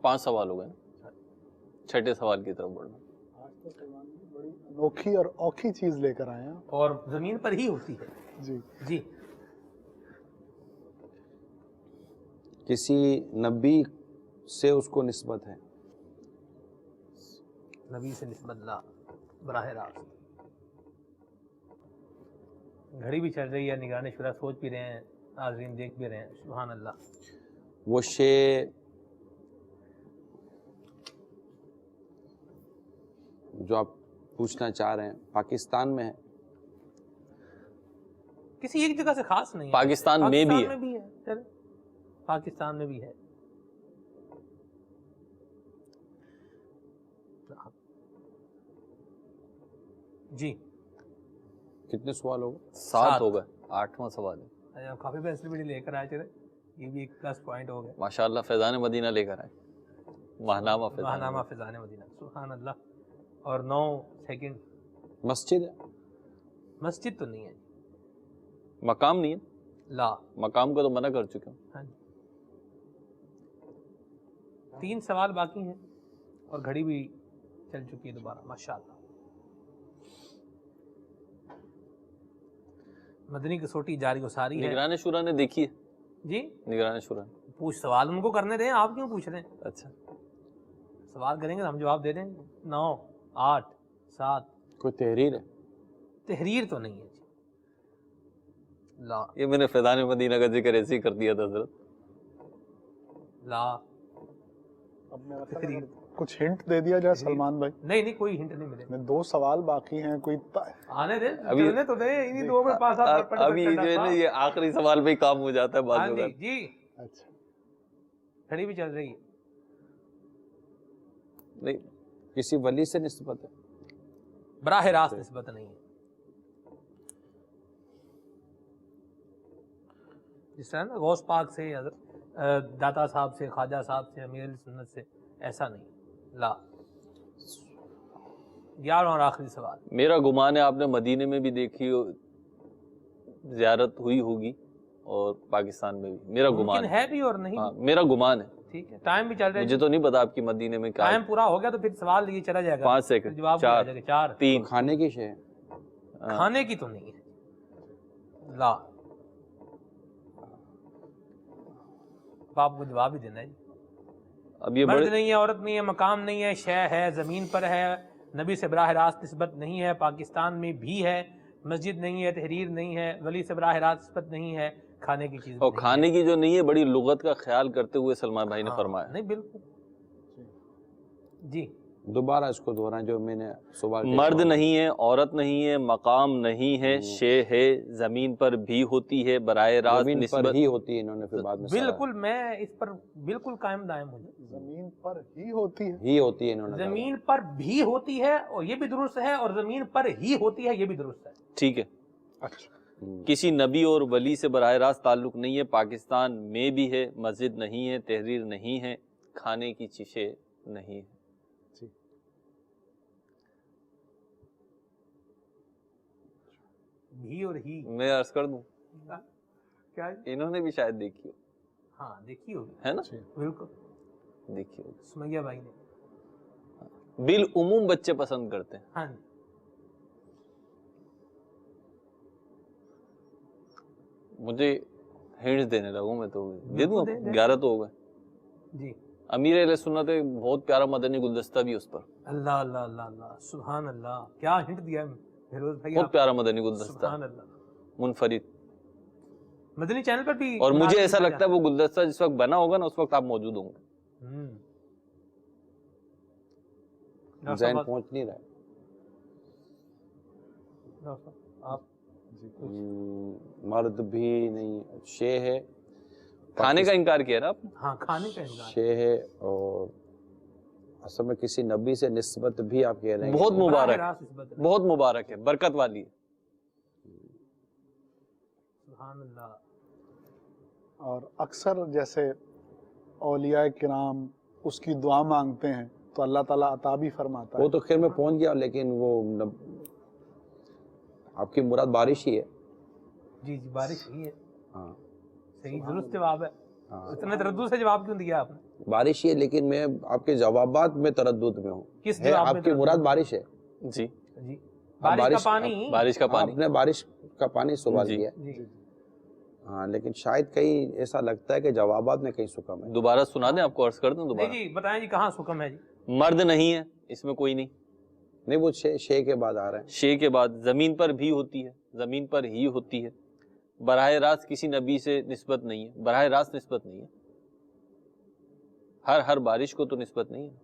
5 سوال ہو گئے. چھٹے سوال کی طرف بڑھنا. بڑی انوکھی اور اوکھی چیز لے کر آئے ہیں اور زمین پر ہی ہوتی ہے. جی جی. کسی نبی سے اس کو نسبت ہے. نبی سے نسبت لا، براہ راست. گھڑی بھی چل رہی ہے، نگران شورا سوچ بھی رہے ہیں، ناظرین دیکھ بھی رہے ہیں. سبحان اللہ. وہ شے جو آپ پوچھنا چاہ رہے ہیں پاکستان میں ہے. کسی ایک جگہ سے خاص نہیں ہے. پاکستان میں بھی ہے. چلے پاکستان میں بھی ہے. جی کتنے سوال ہو گئے؟ 7 ہو گئے. 8واں سوال ہے. کافی پینسل بھی لے کر آئے. چلے یہ بھی ایک پلس پوائنٹ ہو گیا. ماشاءاللہ فیضان مدینہ لے کر آئے. ماہنامہ فیضان مدینہ. سبحان اللہ. اور 9 سیکنڈ. مسجد ہے. مسجد تو نہیں ہے. مقام نہیں ہے. لا. مقام کو تو منع کر چکے ہوں. ہاں جی. 3 سوال باقی ہیں اور گھڑی بھی چل چکی ہے دوبارہ. ماشاءاللہ. مدنی کسوٹی جاری و ساری ہے. نگران شورا نے دیکھی ہے. جی نگران شورا پوچھ سوال ان کو کرنے دیں، آپ کیوں پوچھ رہے ہیں؟ اچھا سوال کریں گے تو ہم جواب دے دیں گے. 9 8 7. کوئی تحریر ہے؟ تحریر تو نہیں ہے جی. لا یہ میں نے فیضان مدینہ کا ذکر ایسے ہی کر دیا تھا حضرت. لا اب میرا خیال ہے کچھ ہنٹ دے دیا جائے سلمان بھائی. نہیں کوئی ہنٹ نہیں ملے. 2 سوال باقی ہیں, کوئی آنے دے چلنے تو دے. انہی 2 میں 5 7 ابھی جو ہے نا یہ آخری سوال پہ ہی کام ہو جاتا ہے بعض اوقات. جی اچھا کھڑی بھی چل رہی ہے. نہیں, کسی ولی سے نسبت ہے؟ براہ راست نسبت نہیں ہے. جس طرح نا غوث پاک سے, داتا صاحب سے, خواجہ صاحب سے, امیر اہل سنت سے, ایسا نہیں. لا. 11 اور آخری سوال. میرا گمان ہے آپ نے مدینے میں بھی دیکھی زیارت ہوئی ہوگی اور پاکستان میں بھی, میرا گمان ہے بھی اور نہیں. ہاں میرا گمان ہے. ٹھیک ہے, ٹائم بھی چل رہا ہے. مجھے تو نہیں پتا آپ کی مدینے میں کیا. ٹائم پورا ہو گیا تو پھر سوال یہ چلا جائے گا. 5 سیکنڈ. جواب 4 3. کھانے کی شے؟ کھانے کی تو نہیں ہے. لا. آپ کو جواب ہی دینا ہے. اب یہ مرد نہیں ہے, عورت نہیں ہے, مقام نہیں ہے, شے ہے, زمین پر ہے, نبی سے براہ راست نسبت نہیں ہے, پاکستان میں بھی ہے, مسجد نہیں ہے, تحریر نہیں ہے, ولی سے براہ راست نسبت نہیں ہے, کھانے کی چیز. اور کھانے کی جو نہیں ہے بڑی لغت کا خیال کرتے ہوئے سلمان بھائی نے فرمایا. نہیں بالکل جی. دوبارہ اس کو دہرائیں جو میں نے سوال. مرد نہیں ہے, عورت نہیں ہے, مقام نہیں ہے, شے ہے, زمین پر بھی ہوتی ہے, براہ راست نسبت ہی ہوتی ہے. انہوں نے پھر بعد میں بالکل میں اس پر بالکل قائم دائم ہوں. زمین پر ہی ہوتی ہے. ہی ہوتی ہے انہوں نے. زمین پر بھی ہوتی ہے اور یہ بھی درست ہے, اور زمین پر ہی ہوتی ہے یہ بھی درست ہے. ٹھیک ہے. اچھا کسی نبی اور ولی سے براہ راست تعلق نہیں ہے, پاکستان میں بھی ہے, مسجد نہیں ہے, تحریر نہیں ہے, کھانے کی چیزیں نہیں ہے. بھی اور ہی میں عرض کر دوں کیا انہوں نے بھی شاید دیکھی ہو. ہاں دیکھی ہوگی ہے نا, بالکل دیکھی ہوگی. سمیہ بھائی نے. بالعموم بچے پسند کرتے ہیں. ہاں مجھے ہنٹس دینے لگوں میں تو دے دوں. 11 تو ہو گئے جی. امیر اہل سنت ہے, بہت پیارا مدنی گلدستہ بھی اس پر. اللہ اللہ اللہ اللہ سبحان اللہ, کیا ہنٹ دیا ہے فیروز بھائی. بہت پیارا مدنی گلدستہ, سبحان اللہ, منفرد. مدنی چینل پر بھی. اور مجھے ایسا لگتا ہے وہ گلدستہ جس وقت بنا ہوگا نا اس وقت آپ موجود ہوں گے. ذہن پہنچ نہیں رہا. آپ مرد بھی نہیں, شے ہے. کھانے کا انکار کیا نا آپ نے. ہاں کھانے کا انکار. شے ہے اور اصل میں کسی نبی سے نسبت بھی آپ کہہ رہے ہیں. بہت مبارک, بہت مبارک ہے, برکت والی ہے. سبحان اللہ. اور اکثر جیسے اولیاء کرام اس کی دعا مانگتے ہیں تو اللہ تعالیٰ عطا بھی فرماتا ہے. وہ تو خیر میں پہنچ گیا, لیکن وہ آپ کی مراد بارش ہی ہے. جی جی بارش ہی ہے. ہاں صحیح درست جواب ہے. اتنے تردد سے جواب کیوں دیا آپ نے؟ بارش ہی ہے, لیکن میں آپ کے جوابات میں تردد میں ہوں. کس جواب میں؟ آپ کی مراد بارش ہے. جی جی بارش کا پانی. بارش کا پانی. آپ نے بارش کا پانی سوال کیا. ہاں لیکن شاید کہیں ایسا لگتا ہے کہ جوابات میں کہیں سکم ہے. دوبارہ سنا دیں, آپ کو عرض کر دیں دوبارہ. جی بتائیں جی کہاں سکم ہے جی. مرد نہیں ہے, اس میں کوئی نہیں. نہیں وہ شے کے بعد آ رہا ہے. شے کے بعد زمین پر بھی ہوتی ہے, زمین پر ہی ہوتی ہے, براہ راست کسی نبی سے نسبت نہیں ہے, براہ راست نسبت نہیں ہے. ہر بارش کو تو نسبت نہیں ہے.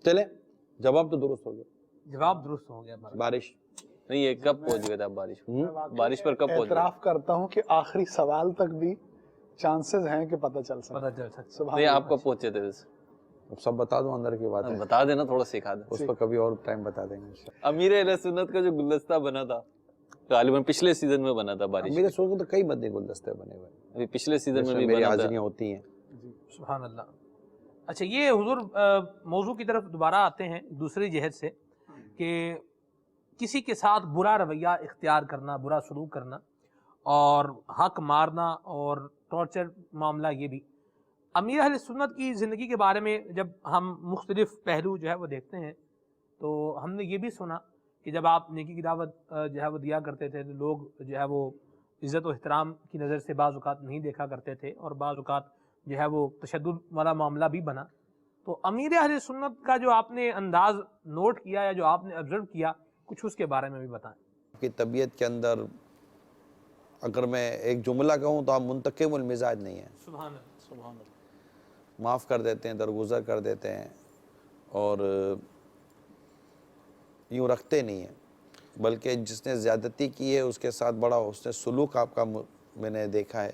چلے جواب تو درست ہو گیا. جواب درست ہو گیا. بارش نہیں, یہ کب پہنچ گئے تھے آپ بارش بارش پر کب پہنچ گئے؟ اعتراف کرتا ہوں کہ آخری سوال تک بھی چانسز ہیں کہ پتہ چل سکتا. نہیں, آپ کب پہنچے تھے ویسے؟ سب بتا دوں اندر کی بات ہے. بتا دینا, تھوڑا سکھا دیں. اس پر کبھی اور ٹائم بتا دیں گے. امیر اہل سنت کا جو گلدستہ بنا تھا غالباً پچھلے سیزن میں بنا تھا بارش. میرے سوچ تو کئی مدنی گلدستے بنے ہوئے, ابھی پچھلے سیزن میں بھی میری بنا تھا. حاضریاں ہوتی ہیں. سبحان اللہ. اچھا یہ حضور موضوع کی طرف دوبارہ آتے ہیں دوسری جہت سے, کہ کسی کے ساتھ برا رویہ اختیار کرنا, برا سلوک کرنا, اور حق مارنا اور ٹارچر معاملہ, یہ بھی امیر اہل سنت کی زندگی کے بارے میں جب ہم مختلف پہلو جو ہے وہ دیکھتے ہیں تو ہم نے یہ بھی سنا کہ جب آپ نیکی کی دعوت جو ہے وہ دیا کرتے تھے تو لوگ جو ہے وہ عزت و احترام کی نظر سے بعض اوقات نہیں دیکھا کرتے تھے, اور بعض اوقات جو ہے وہ تشدد والا معاملہ بھی بنا. تو امیر اہل سنت کا جو آپ نے انداز نوٹ کیا یا جو آپ نے آبزرو کیا، کچھ اس کے بارے میں بھی بتائیں۔ آپ کی طبیعت کے اندر اگر میں ایک جملہ کہوں تو آپ منتقم المزاج نہیں ہیں، سبحان اللہ، سبحان اللہ۔ معاف کر دیتے ہیں، درگزر کر دیتے ہیں، اور یوں رکھتے نہیں ہیں، بلکہ جس نے زیادتی کی ہے اس کے ساتھ بڑا حسن سلوک آپ کا میں نے دیکھا ہے،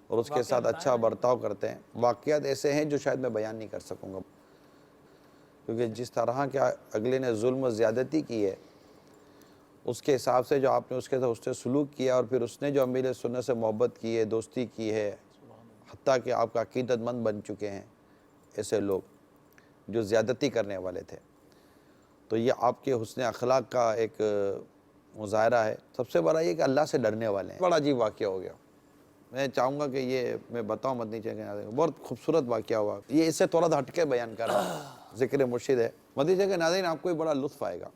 اور اس کے ساتھ اچھا برتاؤ کرتے ہیں۔ واقعات ایسے ہیں جو شاید میں بیان نہیں کر سکوں گا، کیونکہ جس طرح کے اگلے نے ظلم و زیادتی کی ہے اس کے حساب سے جو آپ نے اس کے ساتھ اس نے سلوک کیا، اور پھر اس نے جو امیر سنت سے محبت کی ہے، دوستی کی ہے، حتیٰ کہ آپ کا عقیدت مند بن چکے ہیں ایسے لوگ جو زیادتی کرنے والے تھے، تو یہ آپ کے حسن اخلاق کا ایک مظاہرہ ہے۔ سب سے بڑا یہ کہ اللہ سے ڈرنے والے ہیں۔ بڑا عجیب واقعہ ہو گیا، میں چاہوں گا کہ یہ میں بتاؤں مدنی چینل، بہت خوبصورت واقعہ ہوا، یہ اس سے تھوڑا سا ہٹ کے بیان کر رہا ہوں، ذکر مرشد ہے۔ مدنی چینل کے ناظرین آپ کو بڑا لطف آئے گا،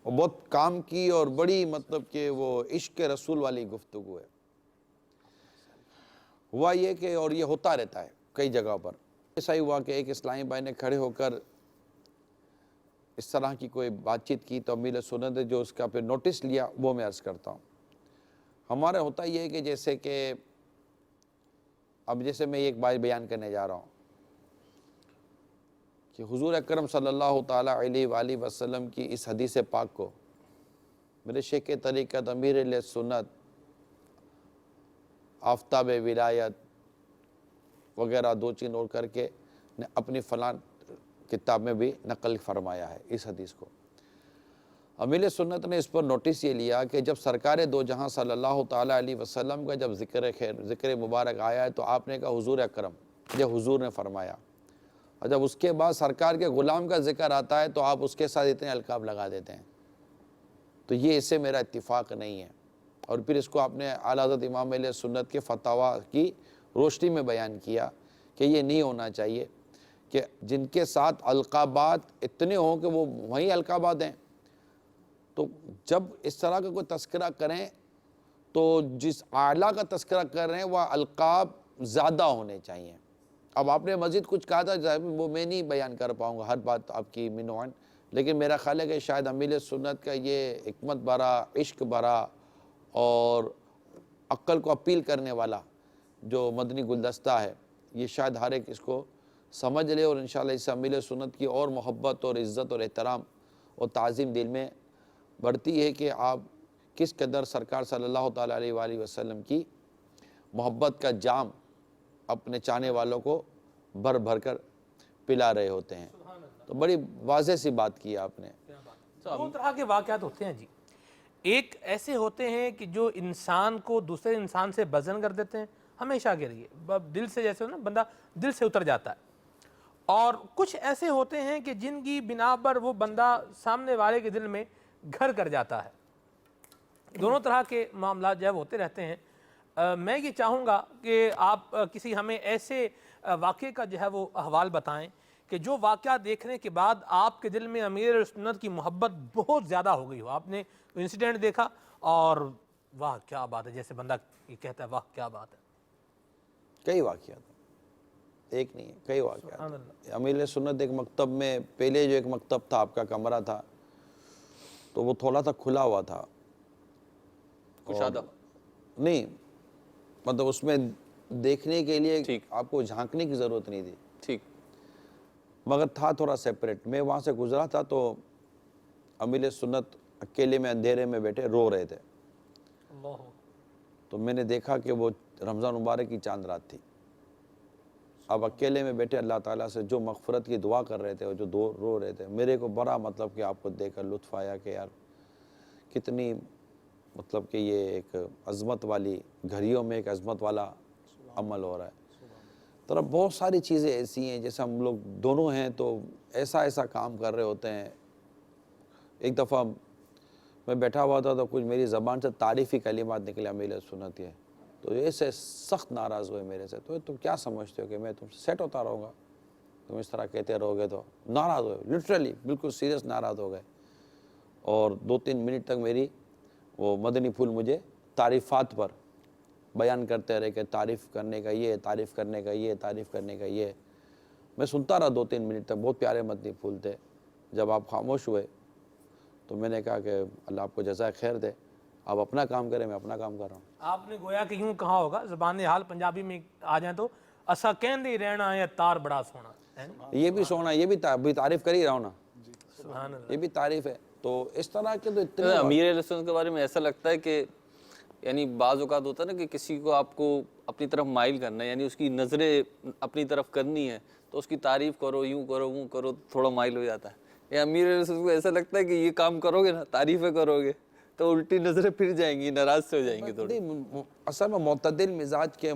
اور بہت کام کی اور بڑی مطلب کہ وہ عشق رسول والی گفتگو ہے۔ ہوا یہ کہ، اور یہ ہوتا رہتا ہے کئی جگہ پر، ایسا ہی ہوا کہ ایک اسلامی بھائی نے کھڑے ہو کر اس طرح کی کوئی بات چیت کی، تو امیر سنت نے جو اس کا پھر نوٹس لیا وہ میں عرض کرتا ہوں۔ ہمارا ہوتا یہ ہے کہ جیسے کہ اب جیسے میں ایک بات بیان کرنے جا رہا ہوں کہ حضور اکرم صلی اللہ تعالیٰ علیہ وآلہ وسلم کی اس حدیث پاک کو میرے شیخ طریقت امیر اہل سنت آفتاب ولایت وغیرہ دو چین اور کر کے نے اپنی فلاں کتاب میں بھی نقل فرمایا ہے اس حدیث کو۔ امیر سنت نے اس پر نوٹس یہ لیا کہ جب سرکار دو جہاں صلی اللہ تعالیٰ علیہ وسلم کا جب ذکر مبارک آیا ہے تو آپ نے کہا حضور اکرم، یہ حضور نے فرمایا، اور جب اس کے بعد سرکار کے غلام کا ذکر آتا ہے تو آپ اس کے ساتھ اتنے القاب لگا دیتے ہیں، تو یہ اس سے میرا اتفاق نہیں ہے۔ اور پھر اس کو آپ نے اعلیٰ حضرت امام اہل سنت کے فتاویٰ کی روشنی میں بیان کیا کہ یہ نہیں ہونا چاہیے کہ جن کے ساتھ القابات اتنے ہوں کہ وہ وہی القابات ہیں، تو جب اس طرح کا کوئی تذکرہ کریں تو جس اعلیٰ کا تذکرہ کر رہے ہیں وہ القاب زیادہ ہونے چاہیے۔ اب آپ نے مزید کچھ کہا تھا، وہ میں نہیں بیان کر پاؤں گا ہر بات آپ کی منوان، لیکن میرا خیال ہے کہ شاید امیر سنت کا یہ حکمت بھرا، عشق بھرا اور عقل کو اپیل کرنے والا جو مدنی گلدستہ ہے، یہ شاید ہر ایک اس کو سمجھ لے، اور انشاءاللہ اس سے امیر سنت کی اور محبت اور عزت اور احترام اور تعظیم دل میں بڑھتی ہے کہ آپ کس قدر سرکار صلی اللہ تعالیٰ علیہ وآلہ وسلم کی محبت کا جام اپنے چاہنے والوں کو بھر بھر کر پلا رہے ہوتے ہیں۔ تو بڑی واضح سی بات کی آپ نے۔ دو طرح کے واقعات ہوتے ہیں جی، ایک ایسے ہوتے ہیں کہ جو انسان کو دوسرے انسان سے بزن کر دیتے ہیں، ہمیشہ کے لیے دل سے، جیسے نا بندہ دل سے اتر جاتا ہے، اور کچھ ایسے ہوتے ہیں کہ جن کی بنا پر وہ بندہ سامنے والے کے دل میں گھر کر جاتا ہے۔ دونوں طرح کے معاملات جو ہے ہوتے رہتے ہیں۔ میں یہ چاہوں گا کہ آپ کسی ہمیں ایسے واقعے کا جو ہے وہ احوال بتائیں کہ جو واقعہ دیکھنے کے بعد آپ کے دل میں امیر سنت کی محبت بہت زیادہ ہو گئی ہو، آپ نے انسیڈنٹ دیکھا اور واہ کیا بات ہے، جیسے بندہ یہ کہتا ہے واہ کیا بات ہے۔ کئی واقعات، ایک نہیں ہے، کئی واقعات۔ امیر سنت ایک مکتب میں، پہلے جو ایک مکتب تھا آپ کا کمرہ تھا تو وہ تھوڑا سا کھلا ہوا تھا، کشادہ نہیں مطلب اس میں دیکھنے کے لیے آپ کو جھانکنے کی ضرورت نہیں تھی، ٹھیک، مگر تھا تھوڑا سیپریٹ۔ میں وہاں سے گزرا تھا تو امیر سنت اکیلے میں اندھیرے میں بیٹھے رو رہے تھے، تو میں نے دیکھا کہ وہ رمضان مبارک کی چاند رات تھی۔ اب اکیلے میں بیٹھے اللہ تعالیٰ سے جو مغفرت کی دعا کر رہے تھے اور جو رو رہے تھے، میرے کو بڑا مطلب کہ آپ کو دیکھ کر لطف آیا کہ یار کتنی مطلب کہ یہ ایک عظمت والی، گھڑیوں میں ایک عظمت والا عمل ہو رہا ہے۔ تو بہت ساری چیزیں ایسی ہیں جیسے ہم لوگ دونوں ہیں تو ایسا کام کر رہے ہوتے ہیں۔ ایک دفعہ میں بیٹھا ہوا تھا تو کچھ میری زبان سے تعریفی کلمات نکلے امیر سنت کے، تو ایسے سخت ناراض ہوئے میرے سے، تو تم کیا سمجھتے ہو کہ میں تم سے سیٹ ہوتا رہوں گا، تم اس طرح کہتے رہو گے؟ تو ناراض ہوئے، لٹرلی بالکل سیریس ناراض ہو گئے، اور 2-3 منٹ تک میری وہ مدنی پھول مجھے تعریفات پر بیان کرتے رہے کہ تعریف کرنے کا یہ، تعریف کرنے کا یہ، تعریف کرنے کا یہ۔ میں سنتا رہا 2-3 منٹ تک، بہت پیارے مدنی پھول تھے. جب آپ خاموش ہوئے تو میں نے کہا کہ اللہ آپ کو جزائے خیر دے، آپ اپنا کام کریں، میں اپنا کام کر رہا ہوں. آپ نے گویا کہ یوں کہا ہوگا، زبان حال پنجابی میں آ جائیں تو اسا کہندے رہنا ہے تار بڑا سونا ہے نا؟ یہ بھی سونا، یہ بھی تعریف کر ہی رہا ہوں نا، سبحان اللہ. یہ بھی تعریف ہے. تو اس طرح کے تو اتنے امیر علیہ السلام کے بارے میں ایسا لگتا ہے کہ یعنی بعض اوقات ہوتا ہے نا کہ کسی کو آپ کو اپنی طرف مائل کرنا ہے، یعنی اس کی نظریں اپنی طرف کرنی ہے تو اس کی تعریف کرو، یوں کرو وہ کرو، تھوڑا مائل ہو جاتا ہے. یہ امیر علیہ السلام کو ایسا لگتا ہے کہ یہ کام کرو گے نا، تعریفیں کرو گے تو الٹی نظریں پھر جائیں گی، ناراض سے ہو جائیں گے تھوڑی. اصل میں معتدل مزاج کے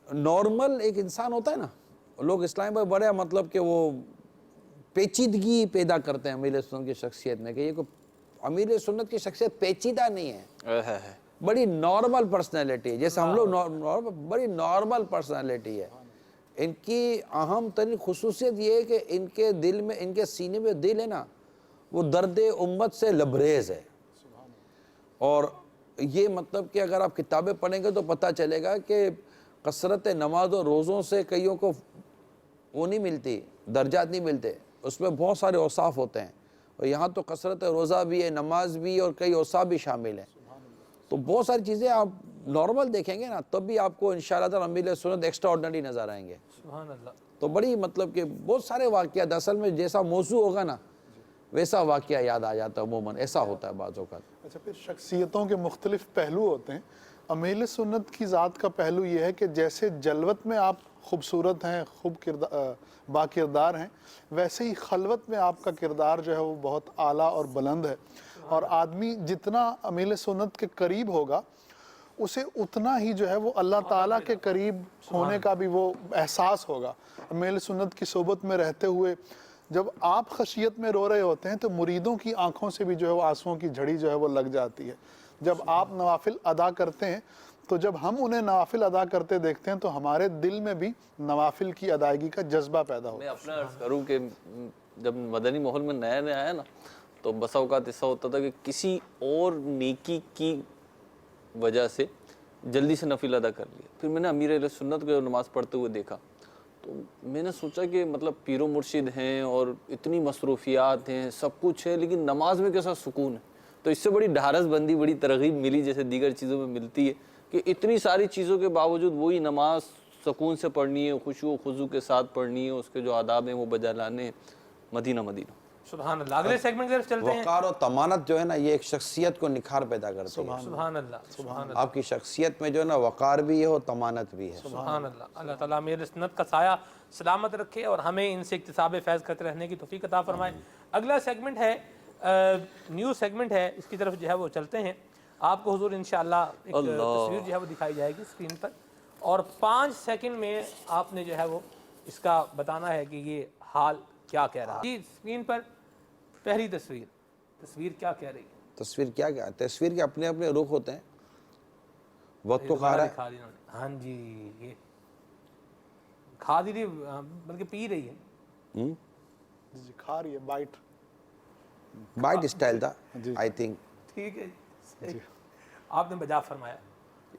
نارمل ایک انسان ہوتا ہے نا، لوگ اسلام میں بڑے مطلب کہ وہ پیچیدگی پیدا کرتے ہیں امیر علیہ السلام کی شخصیت میں، کہ یہ کوئی امیر علیہ سنت کی شخصیت پیچیدہ نہیں ہے، بڑی نارمل پرسنالٹی ہے. جیسے ہم لوگ بڑی نارمل پرسنالٹی ہے. ان کی اہم ترین خصوصیت یہ ہے کہ ان کے دل میں، ان کے سینے میں دل ہے نا، وہ درد امت سے لبریز ہے. اور یہ مطلب کہ اگر آپ کتابیں پڑھیں گے تو پتہ چلے گا کہ کثرت نماز و روزوں سے کئیوں کو وہ نہیں ملتی، درجات نہیں ملتے، اس میں بہت سارے اوصاف ہوتے ہیں. اور یہاں تو کثرت روزہ بھی ہے، نماز بھی، اور کئی اوصاف بھی شامل ہیں. تو بہت ساری چیزیں آپ نارمل دیکھیں گے نا تب بھی آپ کو انشاءاللہ تعالی امیر سنت ایکسٹرا آرڈنری نظر آئیں گے. سبحان اللہ. تو بڑی مطلب کہ بہت سارے واقعات، اصل میں جیسا موضوع ہوگا نا ویسا واقعہ یاد آ جاتا ہے، عموماً ایسا ہوتا ہے بعض اوقات. اچھا، پھر شخصیتوں کے مختلف پہلو ہوتے ہیں. امیر سنت کی ذات کا پہلو یہ ہے کہ جیسے جلوت میں آپ خوبصورت ہیں، با کردار ہیں، ویسے ہی خلوت میں آپ کا کردار جو ہے وہ بہت اعلیٰ اور بلند ہے. اور آدمی جتنا امیر سنت کے قریب ہوگا اسے اتنا ہی جو ہے وہ اللہ تعالیٰ کے قریب ہونے کا بھی وہ احساس ہوگا. امیر سنت کی صحبت میں رہتے ہوئے جب آپ خشیت میں رو رہے ہوتے ہیں تو مریدوں کی آنکھوں سے بھی جو ہے وہ آنسوؤں کی جھڑی جو ہے وہ لگ جاتی ہے. جب آپ نوافل ادا کرتے ہیں تو جب ہم انہیں نوافل ادا کرتے دیکھتے ہیں تو ہمارے دل میں بھی نوافل کی ادائیگی کا جذبہ پیدا ہوتا ہے. میں اپنا عرض کروں کہ جب مدنی ماحول میں نیا نیا آیا نا تو بسا اوقات ایسا ہوتا تھا کہ کسی اور نیکی کی وجہ سے جلدی سے نفل ادا کر لیا. پھر میں نے امیر علیہ سنت کو نماز پڑھتے ہوئے دیکھا تو میں نے سوچا کہ مطلب پیر و مرشد ہیں اور اتنی مصروفیات ہیں، سب کچھ ہے، لیکن نماز میں کیسا سکون ہے. تو اس سے بڑی ڈھارس بندی، بڑی ترغیب ملی جیسے دیگر چیزوں میں ملتی ہے کہ اتنی ساری چیزوں کے باوجود وہی نماز سکون سے پڑھنی ہے، خشوع و خضوع کے ساتھ پڑھنی ہے، اس کے جو آداب ہیں وہ بجا لانے ہیں. مدینہ مدینہ. سبحان اللہ. اگلے سیگمنٹ کی طرف چلتے ہیں. وقار و تمانت جو ہے نا یہ ایک شخصیت کو نکھار پیدا کرتی ہے. سبحان اللہ. سبحان اللہ. آپ کی شخصیت میں جو ہے نا وقار بھی ہے اور تمانت بھی ہے. سبحان اللہ. اللہ تعالیٰ امیر سنت کا سایہ سلامت رکھے اور ہمیں ان سے اکتساب فیض کرتے رہنے کی توفیق عطا فرمائے. اگلا سیگمنٹ ہے نیو سیگمنٹ ہے، اس کی طرف جو ہے وہ چلتے ہیں. آپ کو حضور انشاءاللہ ایک تصویر جو ہے وہ دکھائی جائے گی اسکرین پر اور 5 سیکنڈ میں آپ نے جو ہے وہ اس کا بتانا ہے کہ یہ حال کیا کہہ رہا ہے. جی اسکرین پر پہلی تصویر کیا کہہ رہی ہے؟ تصویر کیا کیا؟ تصویر کے اپنے اپنے رخ ہوتے ہیں. وقت کو کھا رہا ہے. ہاں جی، یہ کھا دی بلکہ پی رہی ہے. جی کھا رہی ہے، بائٹ اسٹائل تھا آئی تھنک. ٹھیک ہے جی، آپ نے بجا فرمایا.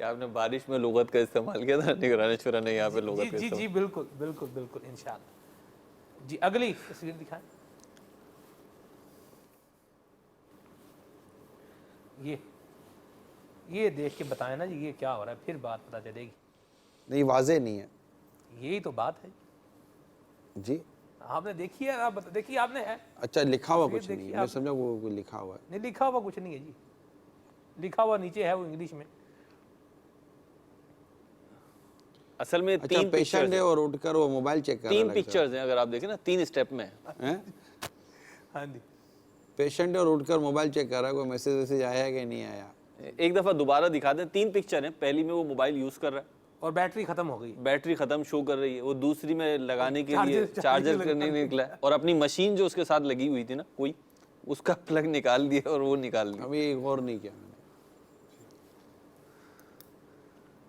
آپ نے بارش میں لغت کا استعمال کیا تھا، نگران شورا نے یہاں پہ لغت کا جی استعمال. جی بالکل بالکل بالکل انشاءاللہ. جی اگلی تصویر دکھائیں. یہ دیکھ کے بتائیں نا جی یہ کیا ہو رہا ہے، پھر بات پتہ چلے گی. نہیں واضح نہیں ہے. یہی تو بات ہے جی آپ نے دیکھی ہے، آپ دیکھیے آپ نے ہے. اچھا لکھا ہوا کچھ نہیں ہے، میں سمجھا وہ لکھا ہوا ہے. نہیں لکھا ہوا کچھ نہیں ہے جی، لکھا ہوا نیچے ہے وہ انگلش میں. اصل میں اچھا پیشنٹ ہے اور اٹھ کر وہ موبائل چیک کر رہا ہے. 3 پکچرز ہیں اگر آپ دیکھیں نا، 3 اسٹیپ میں. ہاں جی پیشنٹ ہے اور اٹھ کر موبائل چیک کر رہا ہے، کوئی میسج آیا ہے کہ نہیں آیا. ایک دفعہ دوبارہ دکھا دیں. 3 پکچر ہیں. پہلی میں وہ موبائل یوز کر رہا ہے اور بیٹری ختم ہو گئی، بیٹری ختم شو کر رہی ہے. وہ دوسری میں لگانے کے لیے چارجر کرنے نکلا ہے اور اپنی مشین جو اس کے ساتھ لگی ہوئی تھی نا کوئی، اس کا پلگ نکال دیا اور وہ نکال دیا. ابھی غور نہیں کیا.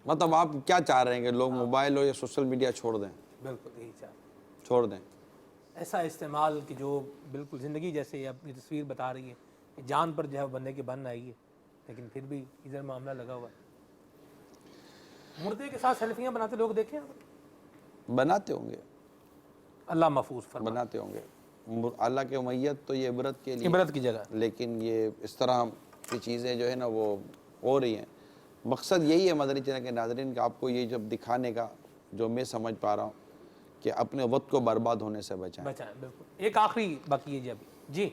مطلب آپ کیا چاہ رہے ہیں کہ لوگ موبائل ہو یا سوشل میڈیا چھوڑ دیں؟ بالکل یہی چاہ چھوڑ دیں. ایسا استعمال کہ جو بالکل زندگی جیسے اپنی تصویر بتا رہی ہے کہ جان پر جو ہے بندے کے بن آئی ہے، لیکن پھر بھی ادھر معاملہ لگا ہوا ہے. مردے کے ساتھ سیلفیاں بناتے لوگ دیکھیں آپ؟ بناتے ہوں گے. اللہ محفوظ فرمائے، بناتے ہوں گے۔ اللہ کے میت تو یہ عبرت کے لیے، عبرت کی جگہ، لیکن یہ اس طرح کی چیزیں جو ہے نا وہ ہو رہی ہیں۔ مقصد یہی ہے مدنی چینل کے ناظرین کہ آپ کو یہ جب دکھانے کا جو میں سمجھ پا رہا ہوں کہ اپنے وقت کو برباد ہونے سے بچائیں۔ بچائیں، بالکل۔ ایک آخری باقی ہے جی ابھی، جی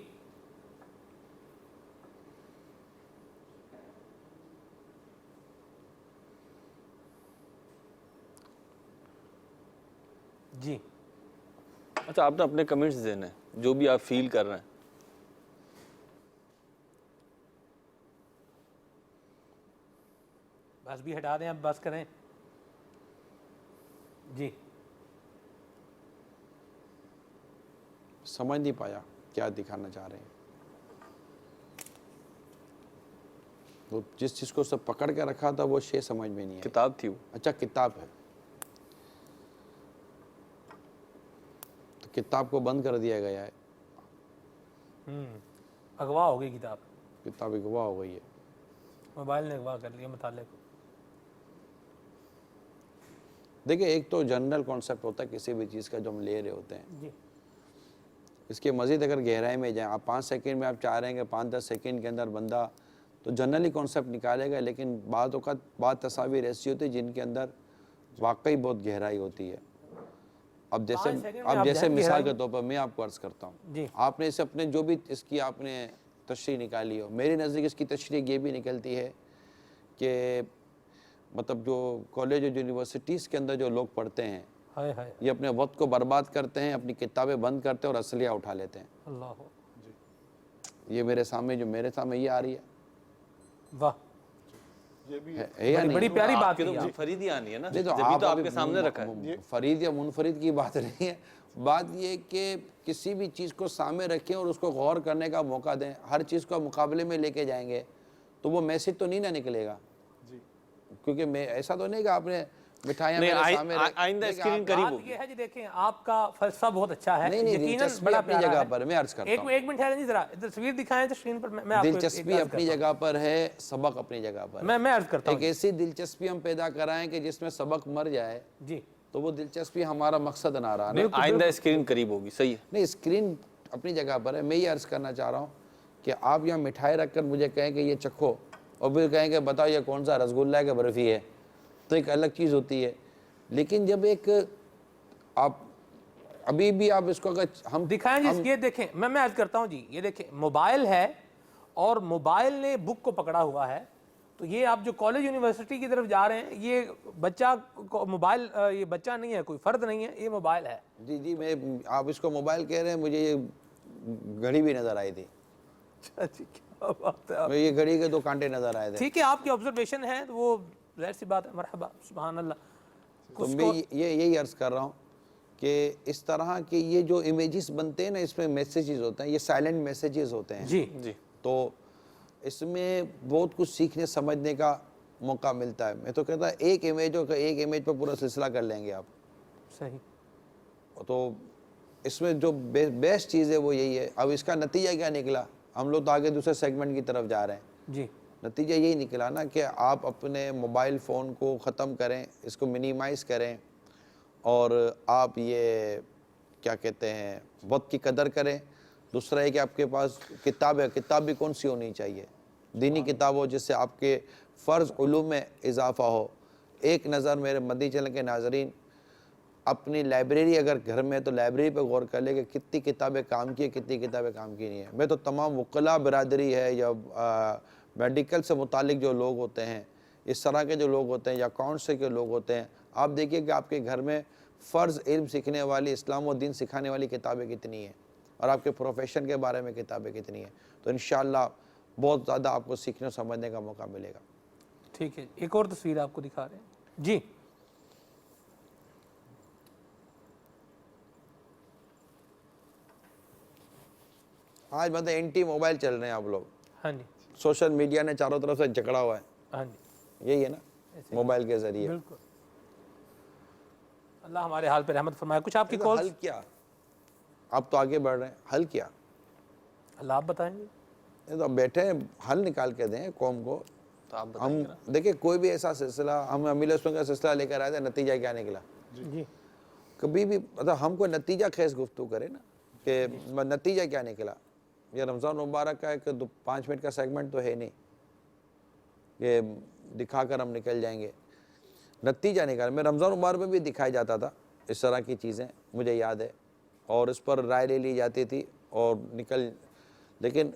جی اچھا، آپ نے اپنے کمنٹس دینے ہیں جو بھی آپ فیل کر رہے ہیں۔ بس بھی ہٹا دیں، اب بس کریں جی۔ سمجھ نہیں پایا کیا دکھانا چاہ رہے ہیں۔ تو جس چیز کو سب پکڑ کے رکھا تھا وہ شے سمجھ میں نہیں ہے۔ کتاب تھی وہ، اچھا کتاب ہے، تو کتاب کو بند کر دیا گیا ہے، اغوا ہو گئی کتاب، کتاب اغوا ہو گئی ہے۔ موبائل نے اغوا کر لیا مطالعے کو۔ دیکھیں ایک تو جنرل کانسیپٹ ہوتا ہے کسی بھی چیز کا جو ہم لے رہے ہوتے ہیں، جی اس کے مزید اگر گہرائی میں جائیں، آپ 5 سیکنڈ میں آپ چاہ رہے ہیں کہ 5-10 سیکنڈ کے اندر بندہ تو جنرلی کانسیپٹ نکالے گا، لیکن بعض اوقات بعض تصاویر ایسی ہوتی ہیں جن کے اندر واقعی بہت گہرائی ہوتی ہے۔ اب جیسے مثال کے طور پر میں آپ کو عرض کرتا ہوں، آپ نے اسے اپنے جو بھی اس کی آپ نے تشریح نکالی ہو، میری نزدیک اس کی تشریح یہ بھی نکلتی ہے کہ مطلب جو کالج اور یونیورسٹیز کے اندر جو لوگ پڑھتے ہیں یہ اپنے وقت کو برباد کرتے ہیں، اپنی کتابیں بند کرتے ہیں اور اسلحہ اٹھا لیتے ہیں۔ اللہ، یہ میرے سامنے یہ آ رہی ہے، واہ، ہے یا نہیں؟ بڑی پیاری بات ہے۔ منفرد ہی آنی ہے نا، نہیں تو جبھی تو آپ کے سامنے رکھا ہے۔ فرید یا منفرد کی بات نہیں ہے، بات یہ کہ کسی بھی چیز کو سامنے رکھیں اور اس کو غور کرنے کا موقع دیں۔ ہر چیز کو مقابلے میں لے کے جائیں گے تو وہ میسج تو نہیں نہ نکلے گا، کیونکہ میں ایسا تو نہیں کہ آپ نے مٹھائیاں میرے سامنے آئندہ اسکرین قریب ہوگی۔ یہ ہے جی، دیکھیں آپ کا فلسفہ بہت اچھا ہے، نہیں دلچسپی اپنی جگہ پر، میں عرض کرتا ہوں، ایک منٹ ٹھہریں جی، ذرا تصویر دکھائیں اسکرین پر، میں آپ کو دلچسپی اپنی جگہ پر ہے، سبق اپنی جگہ پر ہے۔ میں عرض کرتا ہوں ایک ایسی دلچسپی ہم پیدا کرائیں کہ جس میں سبق مر جائے جی، تو وہ دلچسپی ہمارا مقصد نہ رہا۔ آئندہ اسکرین قریب ہوگی، صحیح ہے۔ نہیں اسکرین اپنی جگہ پر ہے، میں یہ عرض کرنا چاہ رہا ہوں کہ آپ یہاں مٹھائی رکھ کر مجھے کہیں کہ یہ چکھو اور پھر کہیں کہ بتاؤ یہ کون سا رسگلہ ہے کہ برفی ہے، تو ایک الگ چیز ہوتی ہے۔ لیکن جب ایک آپ ابھی بھی آپ اس کو اگر ہم دکھائیں جی، یہ دیکھیں، میں عرض کرتا ہوں جی، یہ دیکھیں موبائل ہے اور موبائل نے بک کو پکڑا ہوا ہے، تو یہ آپ جو کالج یونیورسٹی کی طرف جا رہے ہیں، یہ بچہ موبائل، یہ بچہ نہیں ہے، کوئی فرد نہیں ہے، یہ موبائل ہے۔ جی میں آپ اس کو موبائل کہہ رہے ہیں، مجھے یہ گھڑی بھی نظر آئی تھی، کیا بات ہے، یہ گھڑی کے 2 کانٹے نظر آئے تھے۔ ٹھیک ہے، آپ کی آبزرویشن ہے تو وہ ظاہر سی بات ہے، مرحبا، سبحان اللہ۔ تو میں یہی عرض کر رہا ہوں کہ اس طرح کے یہ جو امیجز بنتے ہیں نا، اس میں میسیجز ہوتے ہیں، یہ سائلنٹ میسیجز ہوتے ہیں، جی تو اس میں بہت کچھ سیکھنے سمجھنے کا موقع ملتا ہے۔ میں تو کہتا ہے ایک امیج پہ پورا سلسلہ کر لیں گے آپ، صحیح، تو اس میں جو بیسٹ چیز ہے وہ یہی ہے۔ اب اس کا نتیجہ کیا نکلا، ہم لوگ تو آگے دوسرے سیگمنٹ کی طرف جا رہے ہیں، جی نتیجہ یہی نکلا نا کہ آپ اپنے موبائل فون کو ختم کریں، اس کو منیمائز کریں، اور آپ یہ کیا کہتے ہیں وقت کی قدر کریں۔ دوسرا ہے کہ آپ کے پاس کتاب ہے، کتاب بھی کون سی ہونی چاہیے، دینی کتاب ہو جس سے آپ کے فرض علوم میں اضافہ ہو۔ ایک نظر میرے مدنی چینل کے ناظرین، اپنی لائبریری اگر گھر میں ہے تو لائبریری پہ غور کر لے کہ کتنی کتابیں کام کی ہیں، کتنی کتابیں کام کی نہیں ہیں۔ میں تو تمام وکلاء برادری ہے یا میڈیکل سے متعلق جو لوگ ہوتے ہیں، اس طرح کے جو لوگ ہوتے ہیں یا اکاؤنٹ سے کے لوگ ہوتے ہیں، آپ دیکھیے کہ آپ کے گھر میں فرض علم سیکھنے والی، اسلام و دین سکھانے والی کتابیں کتنی ہیں، اور آپ کے پروفیشن کے بارے میں کتابیں کتنی ہیں، تو انشاءاللہ بہت زیادہ آپ کو سیکھنے سمجھنے کا موقع ملے گا۔ ٹھیک ہے، ایک اور تصویر آپ کو دکھا رہے ہیں جی۔ آج مطلب اینٹی موبائل چل رہے ہیں آپ لوگ، ہاں جی، سوشل میڈیا نے چاروں طرف سے جکڑا ہوا ہے، ہاں جی، یہی ہے نا موبائل کے ذریعے۔ بالکل، اللہ ہمارے حال پہ رحمت فرمائے۔ کچھ آپ کی کال؟ حل کیا؟ آپ تو آگے بڑھ رہے ہیں، حل کیا؟ اللہ آپ بتائیں گے، یہ تو اب بیٹھے حل نکال کے دیں قوم کو۔ تو آپ ہم دیکھیں کوئی بھی ایسا سلسلہ، ہم امیل سنت کا سلسلہ لے کر آئے تھے، نتیجہ کیا نکلا؟ جی کبھی بھی مطلب ہم کو نتیجہ خیز گفتگو کرے نا کہ نتیجہ کیا نکلا. یہ رمضان مبارک کا ایک 5 منٹ کا سیگمنٹ تو ہے نہیں کہ دکھا کر ہم نکل جائیں گے. نتیجہ نکال. میں رمضان مبارک میں بھی دکھایا جاتا تھا اس طرح کی چیزیں, مجھے یاد ہے, اور اس پر رائے لے لی جاتی تھی اور لیکن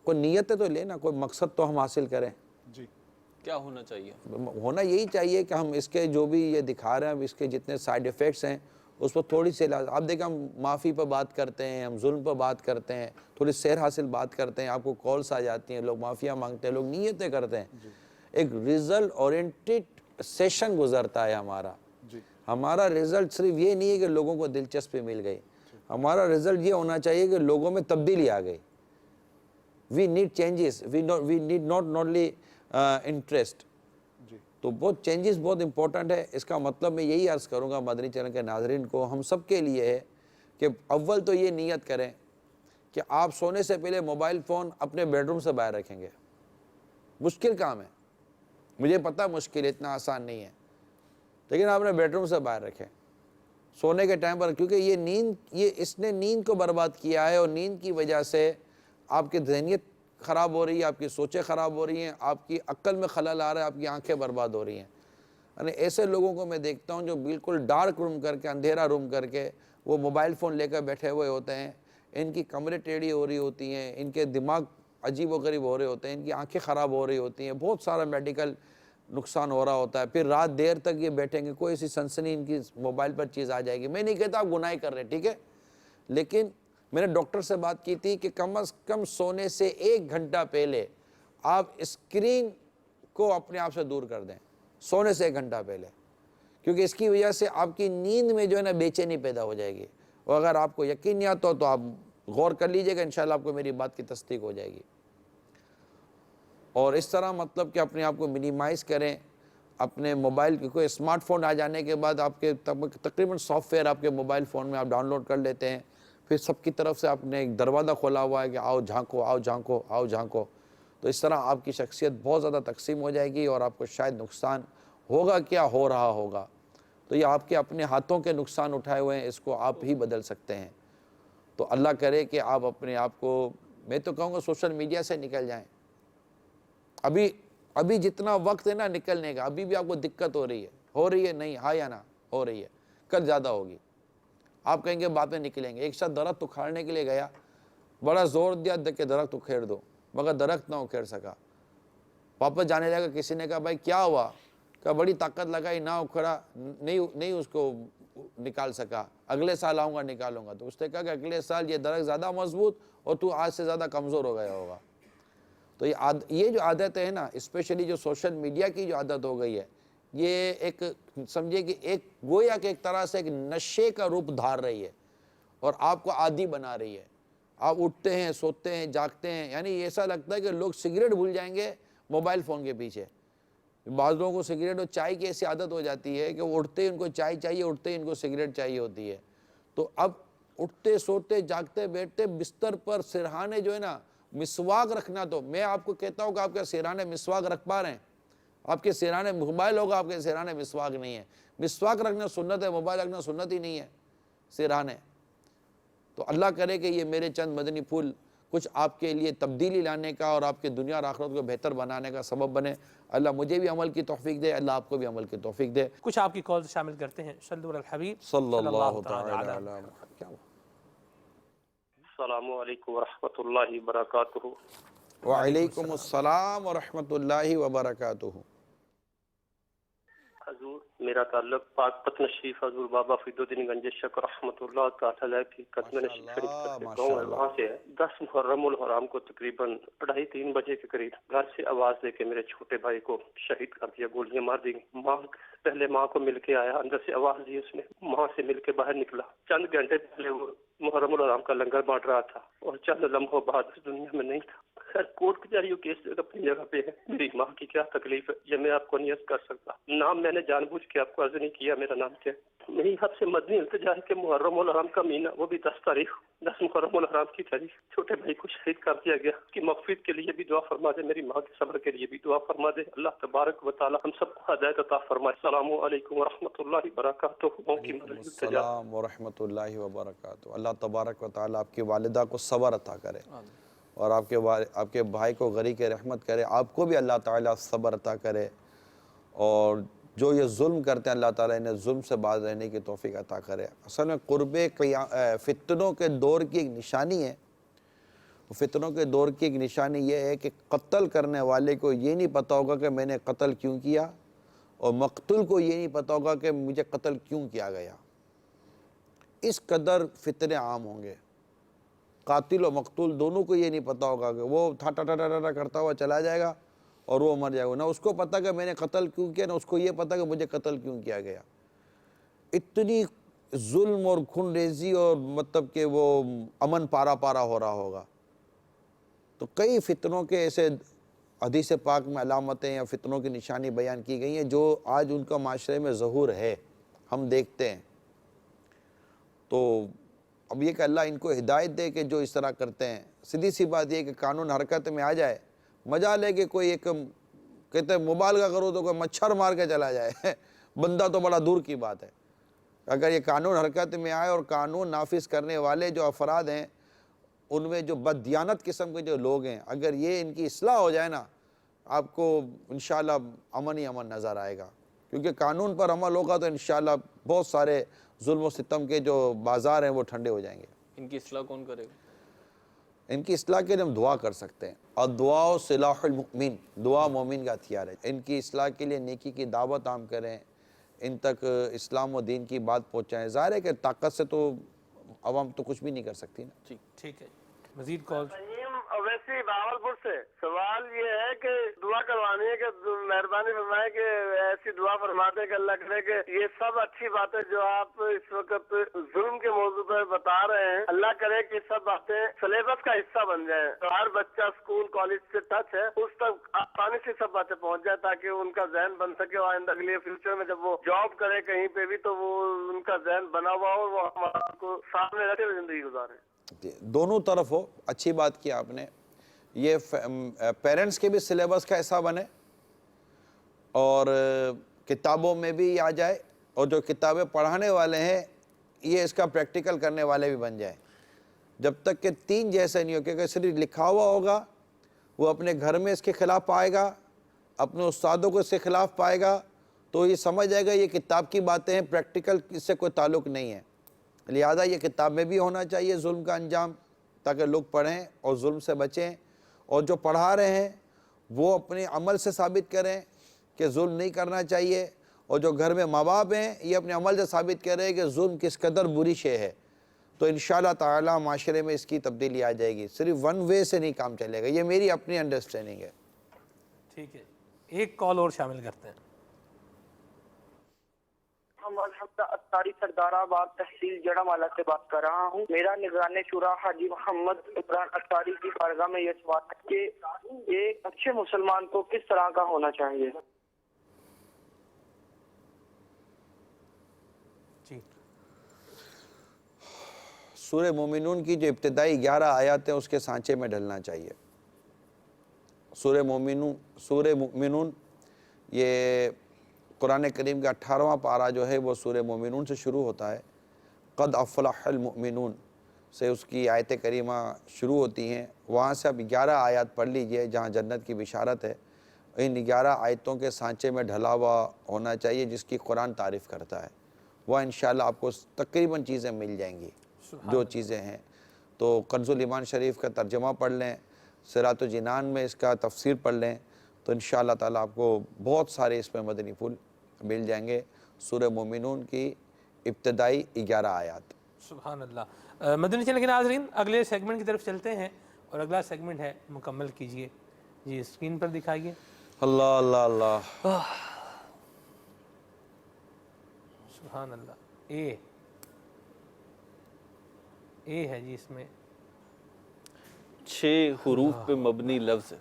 کوئی نیت تو لینا, کوئی مقصد تو ہم حاصل کریں. جی کیا ہونا چاہیے؟ ہونا یہی چاہیے کہ ہم اس کے جو بھی یہ دکھا رہے ہیں اس کے جتنے سائیڈ ایفیکٹس ہیں اس پر تھوڑی سی آپ دیکھیں, ہم معافی پر بات کرتے ہیں, ہم ظلم پر بات کرتے ہیں, تھوڑی سیر حاصل بات کرتے ہیں, آپ کو کالس آ جاتی ہیں, لوگ معافیاں مانگتے ہیں, لوگ نیتیں کرتے ہیں. ایک ریزلٹ اورینٹڈ سیشن گزرتا ہے ہمارا. ہمارا ریزلٹ صرف یہ نہیں ہے کہ لوگوں کو دلچسپی مل گئی, ہمارا ریزلٹ یہ ہونا چاہیے کہ لوگوں میں تبدیلی آ گئی. We need changes, we need not only interest. تو بہت چینجز بہت امپورٹنٹ ہے. اس کا مطلب میں یہی عرض کروں گا مدنی چینل کے ناظرین کو, ہم سب کے لیے ہے کہ اول تو یہ نیت کریں کہ آپ سونے سے پہلے موبائل فون اپنے بیڈ روم سے باہر رکھیں گے. مشکل کام ہے, مجھے پتہ مشکل, اتنا آسان نہیں ہے, لیکن آپ نے بیڈ روم سے باہر رکھیں سونے کے ٹائم پر, کیونکہ یہ نیند, یہ اس نے نیند کو برباد کیا ہے, اور نیند کی وجہ سے آپ کی ذہنیت خراب ہو رہی ہے, آپ کی سوچیں خراب ہو رہی ہیں, آپ کی عقل میں خلل آ رہا ہے, آپ کی آنکھیں برباد ہو رہی ہیں. یعنی ایسے لوگوں کو میں دیکھتا ہوں جو بالکل ڈارک روم کر کے, اندھیرا روم کر کے وہ موبائل فون لے کر بیٹھے ہوئے ہوتے ہیں. ان کی کمریں ٹیڑھی ہو رہی ہوتی ہیں, ان کے دماغ عجیب و غریب ہو رہے ہوتے ہیں, ان کی آنکھیں خراب ہو رہی ہوتی ہیں, بہت سارا میڈیکل نقصان ہو رہا ہوتا ہے. پھر رات دیر تک یہ بیٹھیں گے, کوئی ایسی سنسنی ان کی موبائل پر چیز آ جائے گی. میں نہیں کہتا آپ گناہ کر رہے, ٹھیک ہے, لیکن میں نے ڈاکٹر سے بات کی تھی کہ کم از کم سونے سے 1 گھنٹہ پہلے آپ اسکرین کو اپنے آپ سے دور کر دیں, سونے سے 1 گھنٹہ پہلے, کیونکہ اس کی وجہ سے آپ کی نیند میں جو ہے نا بے چینی پیدا ہو جائے گی. اور اگر آپ کو یقین نہیں آتا تو آپ غور کر لیجئے گا, انشاءاللہ آپ کو میری بات کی تصدیق ہو جائے گی. اور اس طرح مطلب کہ اپنے آپ کو منیمائز کریں. اپنے موبائل کی کوئی اسمارٹ فون آ جانے کے بعد آپ کے تقریباً سافٹ ویئر آپ کے موبائل فون میں آپ ڈاؤن لوڈ کر لیتے ہیں, پھر سب کی طرف سے آپ نے ایک دروازہ کھولا ہوا ہے کہ آؤ جھانکو, آؤ جھانکو, آؤ جھانکو. تو اس طرح آپ کی شخصیت بہت زیادہ تقسیم ہو جائے گی, اور آپ کو شاید نقصان ہوگا, کیا ہو رہا ہوگا. تو یہ آپ کے اپنے ہاتھوں کے نقصان اٹھائے ہوئے ہیں, اس کو آپ ہی بدل سکتے ہیں. تو اللہ کرے کہ آپ اپنے آپ کو, میں تو کہوں گا سوشل میڈیا سے نکل جائیں. ابھی جتنا وقت ہے نا نکلنے کا, ابھی بھی آپ کو دقت ہو رہی ہے نہیں, ہاں یا نہ ہو رہی ہے, کل زیادہ ہوگی. آپ کہیں گے بعد میں نکلیں گے. ایک شخص درخت اکھاڑنے کے لیے گیا, بڑا زور دیا کہ درخت اکھیڑ دو, مگر درخت نہ اکھیڑ سکا. واپس جانے لگا, کسی نے کہا بھائی کیا ہوا, کہ بڑی طاقت لگائی, نہ اکھڑا, نہیں اس کو نکال سکا, اگلے سال آؤں گا نکالوں گا. تو اس نے کہا کہ اگلے سال یہ درخت زیادہ مضبوط اور تو آج سے زیادہ کمزور ہو گیا ہوگا. تو یہ جو عادت ہے نا, اسپیشلی جو سوشل میڈیا کی جو عادت ہو گئی ہے, یہ ایک سمجھے کہ ایک گویا کہ ایک طرح سے ایک نشے کا روپ دھار رہی ہے اور آپ کو عادی بنا رہی ہے. آپ اٹھتے ہیں, سوتے ہیں, جاگتے ہیں, یعنی ایسا لگتا ہے کہ لوگ سگریٹ بھول جائیں گے موبائل فون کے پیچھے. بعض لوگوں کو سگریٹ اور چائے کی ایسی عادت ہو جاتی ہے کہ وہ اٹھتے ان کو چائے چاہیے, اٹھتے ان کو سگریٹ چاہیے ہوتی ہے. تو اب اٹھتے, سوتے, جاگتے, بیٹھتے بستر پر سرہانے جو ہے نا, مسواک رکھنا. تو میں آپ کو کہتا ہوں کہ آپ کے سرہانے مسواک رکھ پا رہے ہیں؟ آپ کے سرہانے موبائل ہوگا, آپ کے سرہانے مسواک نہیں ہے. مسواک رکھنا سنت ہے, موبائل رکھنا سنت ہی نہیں ہے سرہانے. تو اللہ کرے کہ یہ میرے چند مدنی پھول کچھ آپ کے لیے تبدیلی لانے کا اور آپ کے دنیا اور آخرت کو بہتر بنانے کا سبب بنے. اللہ مجھے بھی عمل کی توفیق دے, اللہ آپ کو بھی عمل کی توفیق دے. کچھ آپ کی کالز شامل کرتے ہیں. صلو علی الحبیب صلی اللہ تعالی تعالی علیہ علی محمد. السلام علیکم ورحمۃ اللہ وبرکاتہ. وعلیکم السلام ورحمۃ اللہ وبرکاتہ. حضور میرا تعلق پاک پتن شریف حضور بابا فرید الدین گنج شک رحمۃ اللہ تعالی کی قدم نشین شریف گاؤں ہے, وہاں سے ہے. 10 محرم الحرام کو تقریباً 2:30-3 بجے کے قریب گھر سے آواز دے کے میرے چھوٹے بھائی کو شہید کر دیا, گولیاں مار دی. پہلے ماں کو مل کے آیا, اندر سے آواز دی اس نے, ماں سے مل کے باہر نکلا. چند گھنٹے پہلے وہ محرم الحرام کا لنگر بانٹ رہا تھا اور چند لمحوں بعد اس دنیا میں نہیں تھا۔ خیر کورٹ کچہریوں کی اس اپنی جگہ پہ ہے، میری ماں کی کیا تکلیف ہے یہ میں آپ کو نہیں عرض کر سکتا۔ نام میں نے جان بوجھ کے آپ کو عرض نہیں کیا میرا نام کیا ہے۔ میری آپ سے مدنی التجا ہے کہ محرم الحرام کا مہینہ، وہ بھی 10 تاریخ، 10 محرم الحرام کی تاریخ چھوٹے بھائی کو شہید کر دیا گیا، اس کی مغفرت کے لیے بھی دعا فرما دے، میری ماں کے صبر کے لیے بھی دعا فرما دے۔ اللہ تبارک و تعالی ہم سب کو ہدایت عطا فرمائے۔ السلام علیکم ورحمۃ اللہ وبرکاتہ۔ السلام ورحمۃ اللہ وبرکاتہ۔ اللہ تبارک و تعالی آپ کی والدہ کو صبر عطا کرے اور آپ کے بھائی کو غریق رحمت کرے، آپ کو بھی اللہ تعالیٰ صبر عطا کرے، اور جو یہ ظلم کرتے ہیں اللہ تعالیٰ انہیں ظلم سے باز رہنے کی توفیق عطا کرے۔ اصل میں قرب فتنوں کے دور کی ایک نشانی ہے، فتنوں کے دور کی ایک نشانی یہ ہے کہ قتل کرنے والے کو یہ نہیں پتہ ہوگا کہ میں نے قتل کیوں کیا، اور مقتول کو یہ نہیں پتہ ہوگا کہ مجھے قتل کیوں کیا گیا۔ اس قدر فتنے عام ہوں گے، قاتل و مقتول دونوں کو یہ نہیں پتہ ہوگا کہ وہ ٹھا ٹھا ٹھا ٹھا کرتا ہوا چلا جائے گا اور وہ مر جائے گا، نہ اس کو پتہ کہ میں نے قتل کیوں کیا، نہ اس کو یہ پتہ کہ مجھے قتل کیوں کیا گیا۔ اتنی ظلم اور خون ریزی اور مطلب کہ وہ امن پارا پارا ہو رہا ہوگا۔ تو کئی فتنوں کے ایسے حدیث پاک میں علامتیں یا فتنوں کی نشانی بیان کی گئی ہیں جو آج ان کا معاشرے میں ظہور ہے، ہم دیکھتے ہیں۔ تو اب یہ کہ اللہ ان کو ہدایت دے کہ جو اس طرح کرتے ہیں۔ سیدھی سی بات یہ کہ قانون حرکت میں آ جائے، مجال لے کہ کوئی ایک کہتے ہیں مبالغہ کرو تو کوئی مچھر مار کے چلا جائے، بندہ تو بڑا دور کی بات ہے۔ اگر یہ قانون حرکت میں آئے اور قانون نافذ کرنے والے جو افراد ہیں ان میں جو بددیانت قسم کے جو لوگ ہیں، اگر یہ ان کی اصلاح ہو جائے نا، آپ کو انشاءاللہ امن ہی امن نظر آئے گا، کیونکہ قانون پر عمل ہوگا تو انشاءاللہ بہت سارے ظلم و ستم کے جو بازار ہیں وہ ٹھنڈے ہو جائیں گے۔ ان کی اصلاح کون کرے گا؟ ان کی اصلاح کے لیے ہم دعا کر سکتے ہیں، اور دعا سلاح المؤمن، دعا مومن کا ہتھیار ہے۔ ان کی اصلاح کے لیے نیکی کی دعوت عام کریں، ان تک اسلام و دین کی بات پہنچائیں۔ ظاہر ہے کہ طاقت سے تو عوام تو کچھ بھی نہیں کر سکتی نا۔ ٹھیک ہے، مزید کال۔ ویسی بھاولپور سے سوال یہ ہے کہ دعا کروانی ہے کہ مہربانی فرمائے کہ ایسی دعا فرماتے کہ اللہ کرے کہ یہ سب اچھی باتیں جو آپ اس وقت ظلم کے موضوع پر بتا رہے ہیں، اللہ کرے کہ سب باتیں سلیبس کا حصہ بن جائیں، ہر بچہ اسکول کالج سے ٹچ ہے اس تک آسانی سے سب باتیں پہنچ جائیں تاکہ ان کا ذہن بن سکے، اور آئندہ اگلے فیوچر میں جب وہ جاب کرے کہیں پہ بھی تو وہ ان کا ذہن بنا ہوا ہو، وہ ہمارے کو سامنے رکھے ہوئے زندگی گزارے۔ دونوں طرف ہو، اچھی بات کی آپ نے۔ یہ پیرنٹس کے بھی سلیبس کا حصہ بنے اور کتابوں میں بھی آ جائے، اور جو کتابیں پڑھانے والے ہیں یہ اس کا پریکٹیکل کرنے والے بھی بن جائیں۔ جب تک کہ تین جیسے نہیں ہو کہ صرف لکھا ہوا ہوگا، وہ اپنے گھر میں اس کے خلاف پائے گا، اپنے استادوں کو اس کے خلاف پائے گا، تو یہ سمجھ جائے گا یہ کتاب کی باتیں ہیں، پریکٹیکل اس سے کوئی تعلق نہیں ہے۔ لہذا یہ کتاب میں بھی ہونا چاہیے ظلم کا انجام، تاکہ لوگ پڑھیں اور ظلم سے بچیں، اور جو پڑھا رہے ہیں وہ اپنے عمل سے ثابت کریں کہ ظلم نہیں کرنا چاہیے، اور جو گھر میں ماں باپ ہیں یہ اپنے عمل سے ثابت کر رہے ہیں کہ ظلم کس قدر بری شے ہے۔ تو انشاءاللہ تعالی معاشرے میں اس کی تبدیلی آ جائے گی، صرف ون وے سے نہیں کام چلے گا، یہ میری اپنی انڈرسٹینڈنگ ہے۔ ٹھیک ہے، ایک کال اور شامل کرتے ہیں۔ اتاری سردار آباد تحصیل جڑا والا سے بات کر رہا ہوں۔ میرا نگران شورا حاجی محمد عمران اتاری کی بارگاہ میں یہ سوال ہے کہ ایک اچھے مسلمان کو کس طرح کا ہونا چاہیے؟ سورہ مومنون کی جو ابتدائی 11 آیات ہیں اس کے سانچے میں ڈھلنا چاہیے۔ سورہ مومنون یہ قرآن کریم کا 18واں پارہ جو ہے وہ سورہ مومنون سے شروع ہوتا ہے۔ قد افلح المؤمنون سے اس کی آیت کریمہ شروع ہوتی ہیں، وہاں سے اب 11 آیات پڑھ لیجئے جہاں جنت کی بشارت ہے۔ ان 11 آیتوں کے سانچے میں ڈھلا ہوا ہونا چاہیے جس کی قرآن تعریف کرتا ہے، وہ انشاءاللہ آپ کو تقریباً چیزیں مل جائیں گی جو چیزیں ہیں۔ تو کنز الایمان شریف کا ترجمہ پڑھ لیں، صراط الجنان میں اس کا تفسیر پڑھ لیں، تو انشاءاللہ تعالیٰ آپ کو بہت سارے اس میں مدنی پھول مل جائیں گے۔ سورہ مومنون کی ابتدائی 11 آیات۔ سبحان اللہ۔ مدنی چینل کے ناظرین اگلے سیگمنٹ کی طرف چلتے ہیں، اور اگلا سیگمنٹ ہے مکمل کیجئے جی، اسکرین پر دکھائیے۔ اللہ اللہ اللہ، سبحان اللہ۔ اے ہے جی اس میں 6 حروف پہ مبنی لفظ ہے.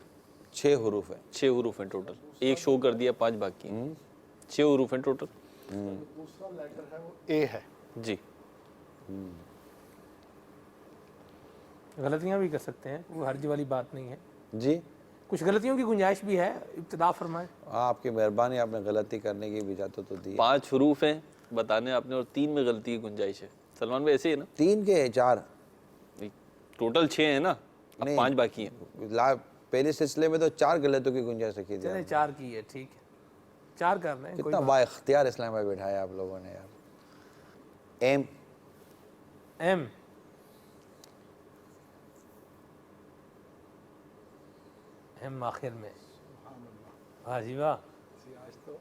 6 حروف ہیں. 6 حروف ہیں ٹوٹل. ایک شو کر دیا 5 باقی ہیں. 6 حروف ہیں ٹوٹل. دوسرا لیٹر ہے وہ اے ہے. جی غلطیاں بھی کر سکتے ہیں, وہ حرج والی بات نہیں ہے. جی کچھ غلطیوں کی گنجائش بھی ہے, ابتدا فرمائیں. آپ کی مہربانی, آپ نے غلطی کرنے کی بھی اجازت تو دی. 5 حروف ہیں بتانے آپ نے, اور 3 میں غلطی کی گنجائش ہے. سلمان بھائی ایسے ہی ہے نا؟ 3 کے 4 ٹوٹل 6 ہیں نا, اب 5 باقی ہیں. پہلے سلسلے میں تو 4 غلطوں کی گنجائش رکھی تھی. چلے 4 کی ہے, ٹھیک ہے 4 کر رہے ہیں. کتنا با اختیار اسلام بھائی بٹھایا آپ لوگوں نے یار. ایم. ایم ایم آخر میں. واہ جی واہ, آج تو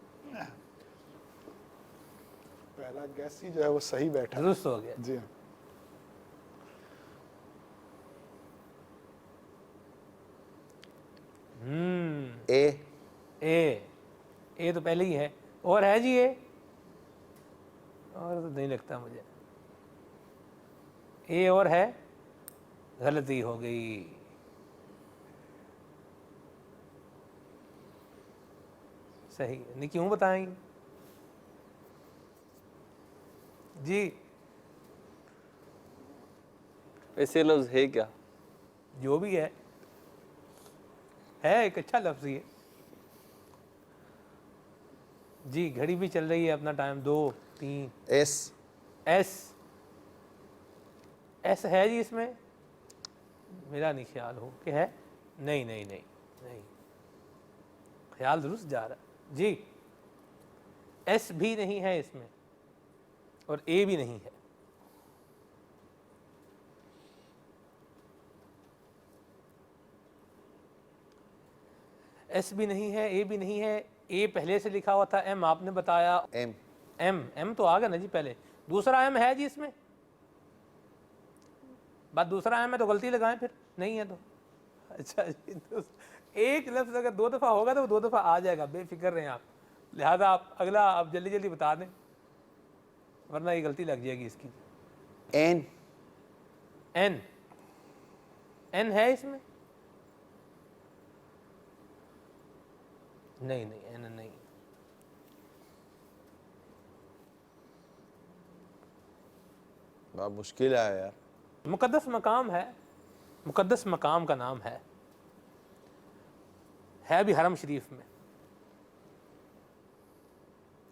پہلا گیس ہی جو ہے وہ صحیح بیٹھا. درست ہو گیا. جی ہاں. اے. اے تو پہلے ہی ہے, اور ہے جی اے, اور تو نہیں لگتا مجھے. اے اور ہے, غلطی ہو گئی. صحیح نہیں, کیوں بتائیں گے جی. ایسے لفظ ہے کیا؟ جو بھی ہے ایک اچھا لفظ ہی ہے جی. گھڑی بھی چل رہی ہے, اپنا ٹائم 2 3. ایس. ایس. ایس ہے جی اس میں, میرا نہیں خیال ہو کہ ہے. نہیں نہیں نہیں نہیں, خیال درست جا رہا ہے جی. ایس بھی نہیں ہے اس میں, اور اے بھی نہیں ہے. ایس بھی نہیں ہے, اے بھی نہیں ہے. اے پہلے سے لکھا ہوا تھا, ایم آپ نے بتایا. ایم. ایم تو آ گیا نا جی پہلے. دوسرا ایم ہے جی اس میں, بات دوسرا ایم ہے تو غلطی لگائیں, پھر نہیں ہے تو اچھا جی. ایک لفظ اگر 2 دفعہ ہوگا تو وہ 2 دفعہ آ جائے گا, بے فکر رہیں آپ. لہذا آپ اگلا آپ جلدی جلدی بتا دیں, ورنہ یہ غلطی لگ جائے گی اس کی. این. این. این ہے اس میں, نہیں نہیں این نہیں. بہت مشکل ہے یار. مقدس مقام ہے, مقدس مقام کا نام ہے بھی حرم شریف میں,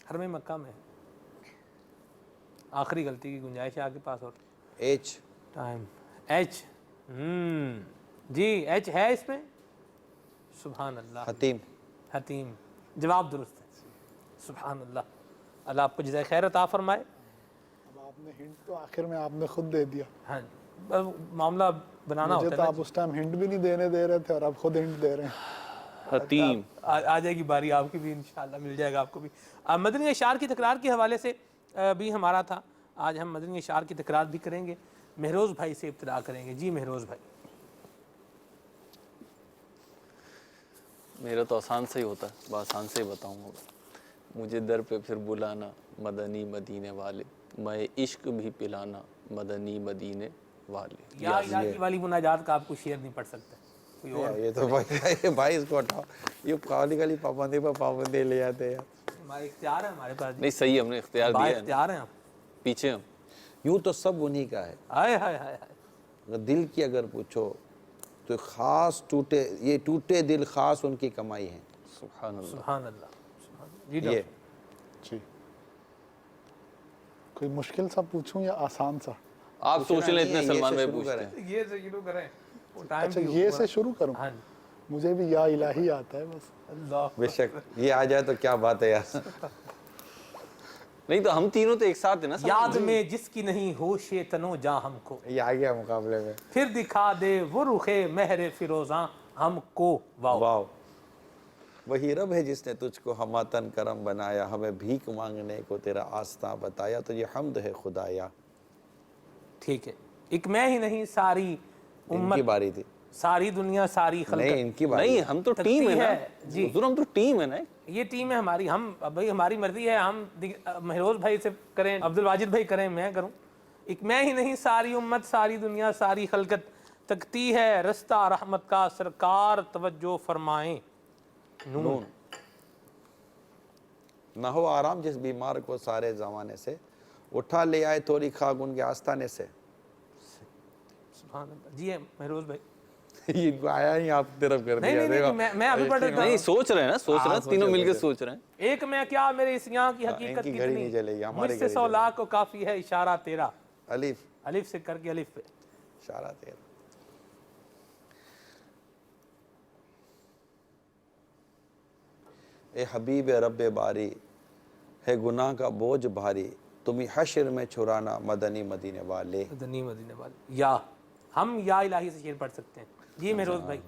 حرم مکہ میں. آخری غلطی کی گنجائش ہے آپ کے پاس. اور H. Time. H. G H ہے اس میں. سبحان اللہ. حتیم. حتیم, جواب درست ہے. سبحان اللہ, اللہ آپ کو جزائے خیر عطا فرمائے. اب آپ نے ہنٹ تو آخر میں آپ نے خود دے دیا. ہاں معاملہ بنانا ہوتا ہے. مجھے تو آپ اس ٹائم ہنٹ بھی نہیں دینے دے رہے تھے, اور آپ خود ہنٹ دے رہے ہیں. حتیم. آ جائے گی باری آپ کی بھی, انشاءاللہ مل جائے گا آپ کو بھی. مدنی اشعار کی تکرار کے حوالے سے بھی ہمارا تھا. آج ہم مدنی اشعار کی تکرار بھی کریں گے. مہروز بھائی سے ابتدا کریں گے. جی مہروز بھائی. میرا تو آسان سے ہی ہوتا ہے, آسان سے ہی بتاؤں گا. مجھے در پہ پھر بلانا مدنی مدینے والے, میں عشق بھی پلانا مدنی مدینے والے. یا الہی والی مناجات کا آپ کو شعر نہیں پڑھ سکتے. یہ تو بھائی اس کو ہٹاؤ, یہ خالی پابندی پر پابندی لے آتے ہیں. ہمارے اختیار ہے ہمارے پاس. نہیں صحیح, ہم نے اختیار دیا ہے. اختیار ہیں آپ, پیچھے ہم. یوں تو سب انہی کا ہے. ہائے ہائے ہائے ہائے. اگر دل کی اگر پوچھو تو خاص ٹوٹے دل خاص ان کی کمائی ہے. سبحان اللہ. سبحان اللہ. جی یہ جی, کوئی مشکل سا پوچھوں یا آسان سا؟ آپ سوچ لیں, اتنے سلمان بھائی پوچھتے ہیں. یہ سے شروع کریں. اچھا یہ سے شروع کروں؟ ہاں مجھے بھی یا الہی آتا ہے بس. اللہ بے شک یہ آ جائے تو کیا بات ہے یار. نہیں تو ہم تینوں تو ایک ساتھ ہیں نا. یاد میں جس کی نہیں ہوش تنو جاں ہم کو, یہ آ گیا مقابلے میں. پھر دکھا دے وہ رخ مہر فیروزاں ہم کو. واو. وہی رب ہے جس نے تجھ کو ہماتن کرم بنایا, ہمیں بھیک مانگنے کو تیرا آستاں بتایا, تو یہ حمد ہے خدایا. ٹھیک ہے, ایک میں ہی نہیں ساری ان کی باری تھی, ساری دنیا ساری خلق. نہیں ان کی باری. نہیں ہم تو ٹیم ہے نا جی, حضور ہم تو ٹیم ہے نا. یہ ٹیم ہے ہماری. ہم بھائی ہماری مرضی ہے, ہم مہروز بھائی سے کریں, عبد الواجد بھائی کریں, میں کروں, ایک میں ہی نہیں ساری امت ساری دنیا ساری خلقت تکتی ہے رستہ رحمت کا سرکار توجہ فرمائیں نون نہ ہو آرام جس بیمار کو سارے زمانے سے، اٹھا لے آئے تھوڑی خاک ان کے آستانے سے۔ سبحان اللہ۔ جی مہروز بھائی یہ آیا ہی آپ طرف کر دیا، نہیں میں ابھی پڑھ رہا نہیں سوچ رہے ہیں نا، سوچ رہے ہیں، تینوں مل کے سوچ رہے ہیں۔ ایک میں کیا میرے اس یہاں کی حقیقت کتنی، مجھ سے 100 لاکھ کو کافی ہے اشارہ تیرا، الف سے کر کے الف پہ اشارہ تیرا۔ اے حبیب رب باری، ہے گناہ کا بوجھ بھاری، تمہیں حشر میں چھڑانا مدنی مدینے والے۔ مدنی مدینے والے۔ یا ہم یا الہی سے شعر پڑھ سکتے ہیں جی مہروز بھائی؟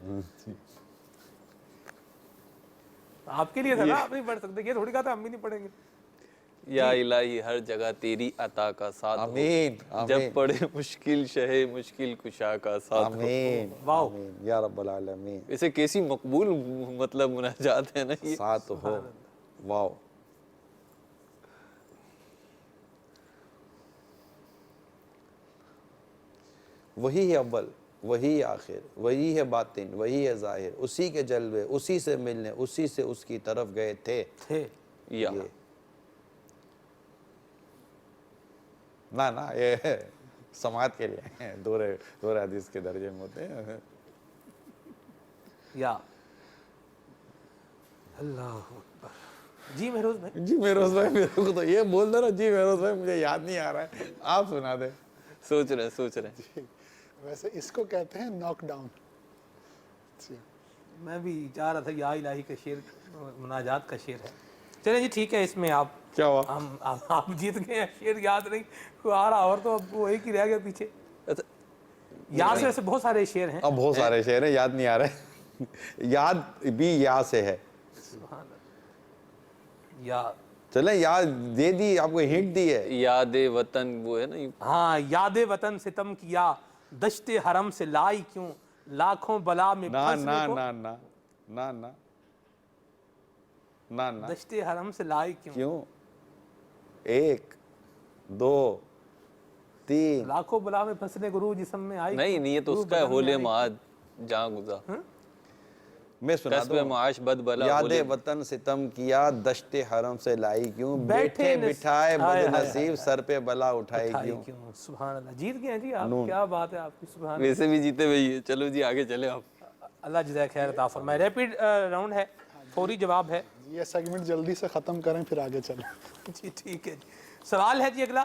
آپ کے لیے تھا نا، آپ نہیں پڑھ سکتے، یہ تھوڑی کہا تھا ہم بھی نہیں پڑھیں گے۔ یا الہی ہر جگہ تیری عطا کا ساتھ ہو، آمین جب پڑے مشکل شہ مشکل کشا کا ساتھ ہو۔ آمین واو، یا رب العالمین۔ اسے کیسی مقبول مطلب مناجات ہے نا یہ۔ ساتھ ہو، واو۔ وہی ہے اول، وہی ہے آخر، وہی ہے باطن، وہی ہے ظاہر، اسی کے جلوے، اسی سے ملنے، اسی سے اس کی طرف گئے تھے۔ یا نا یہ سماعت کے لیے دور حدیث کے درجے میں ہوتے ہیں۔ یا اللہ اکبر۔ جی مہروز بھائی؟ جی مہروز بھائی میرے کو تو یہ بول دو نا، جی مہروز بھائی مجھے یاد نہیں آ رہا ہے، آپ سنا دیں۔ سوچ رہے ہیں۔ ویسے اس کو کہتے ہیں ناک ڈاؤن۔ میں بھی چاہ رہا تھا یا الہی کا شعر مناجات کا شعر ہے۔ چلیں جی ٹھیک ہے، اس میں آپ کیا ہوا؟ آپ جیت گئے ہیں، شعر یاد نہیں کوئی آ رہا، اور تو وہ ایک ہی رہ گیا پیچھے۔ یا سے ویسے بہت سارے شعر ہیں، اب بہت سارے شعر ہیں، یاد نہیں آ رہے۔ یاد بھی یا سے ہے۔ سبحان اللہ۔ یا چلیں یاد دے دی، آپ کو ہنٹ دی ہے۔ یاد وطن وہ ہے نا، ہاں، یاد وطن ستم کیا، دشت حرم سے لائی کیوں، لاکھوں بلا میں پھنسنے کو، دشت حرم سے لائی کیوں؟ 1 2 3 لاکھوں بلا میں پھنسنے کو روح جسم میں آئی۔ نہیں یہ تو اس کا ہے، ہولے معاد جہاں گزا، میں سنا کسب دوں۔ معاش بد بلا، یاد وطن ستم کیا، دشت حرم سے لائی کیوں، بیٹھے بٹھائے بد نصیب سر پہ بلا اٹھائی کیوں۔ سبحان اللہ، جیت گئے ہیں جی آپ، کیا بات ہے آپ کی، سبحان اللہ۔ ویسے بھی جیتے ہوئی ہے۔ چلو جی آگے چلے آپ۔ اللہ جزائے خیر عطا فرمائے۔ ریپڈ راؤنڈ ہے، فوری جواب ہے یہ سیگمنٹ جلدی سے ختم کریں پھر آگے چلیں۔ جی ٹھیک ہے جی۔ سوال ہے جی اگلا،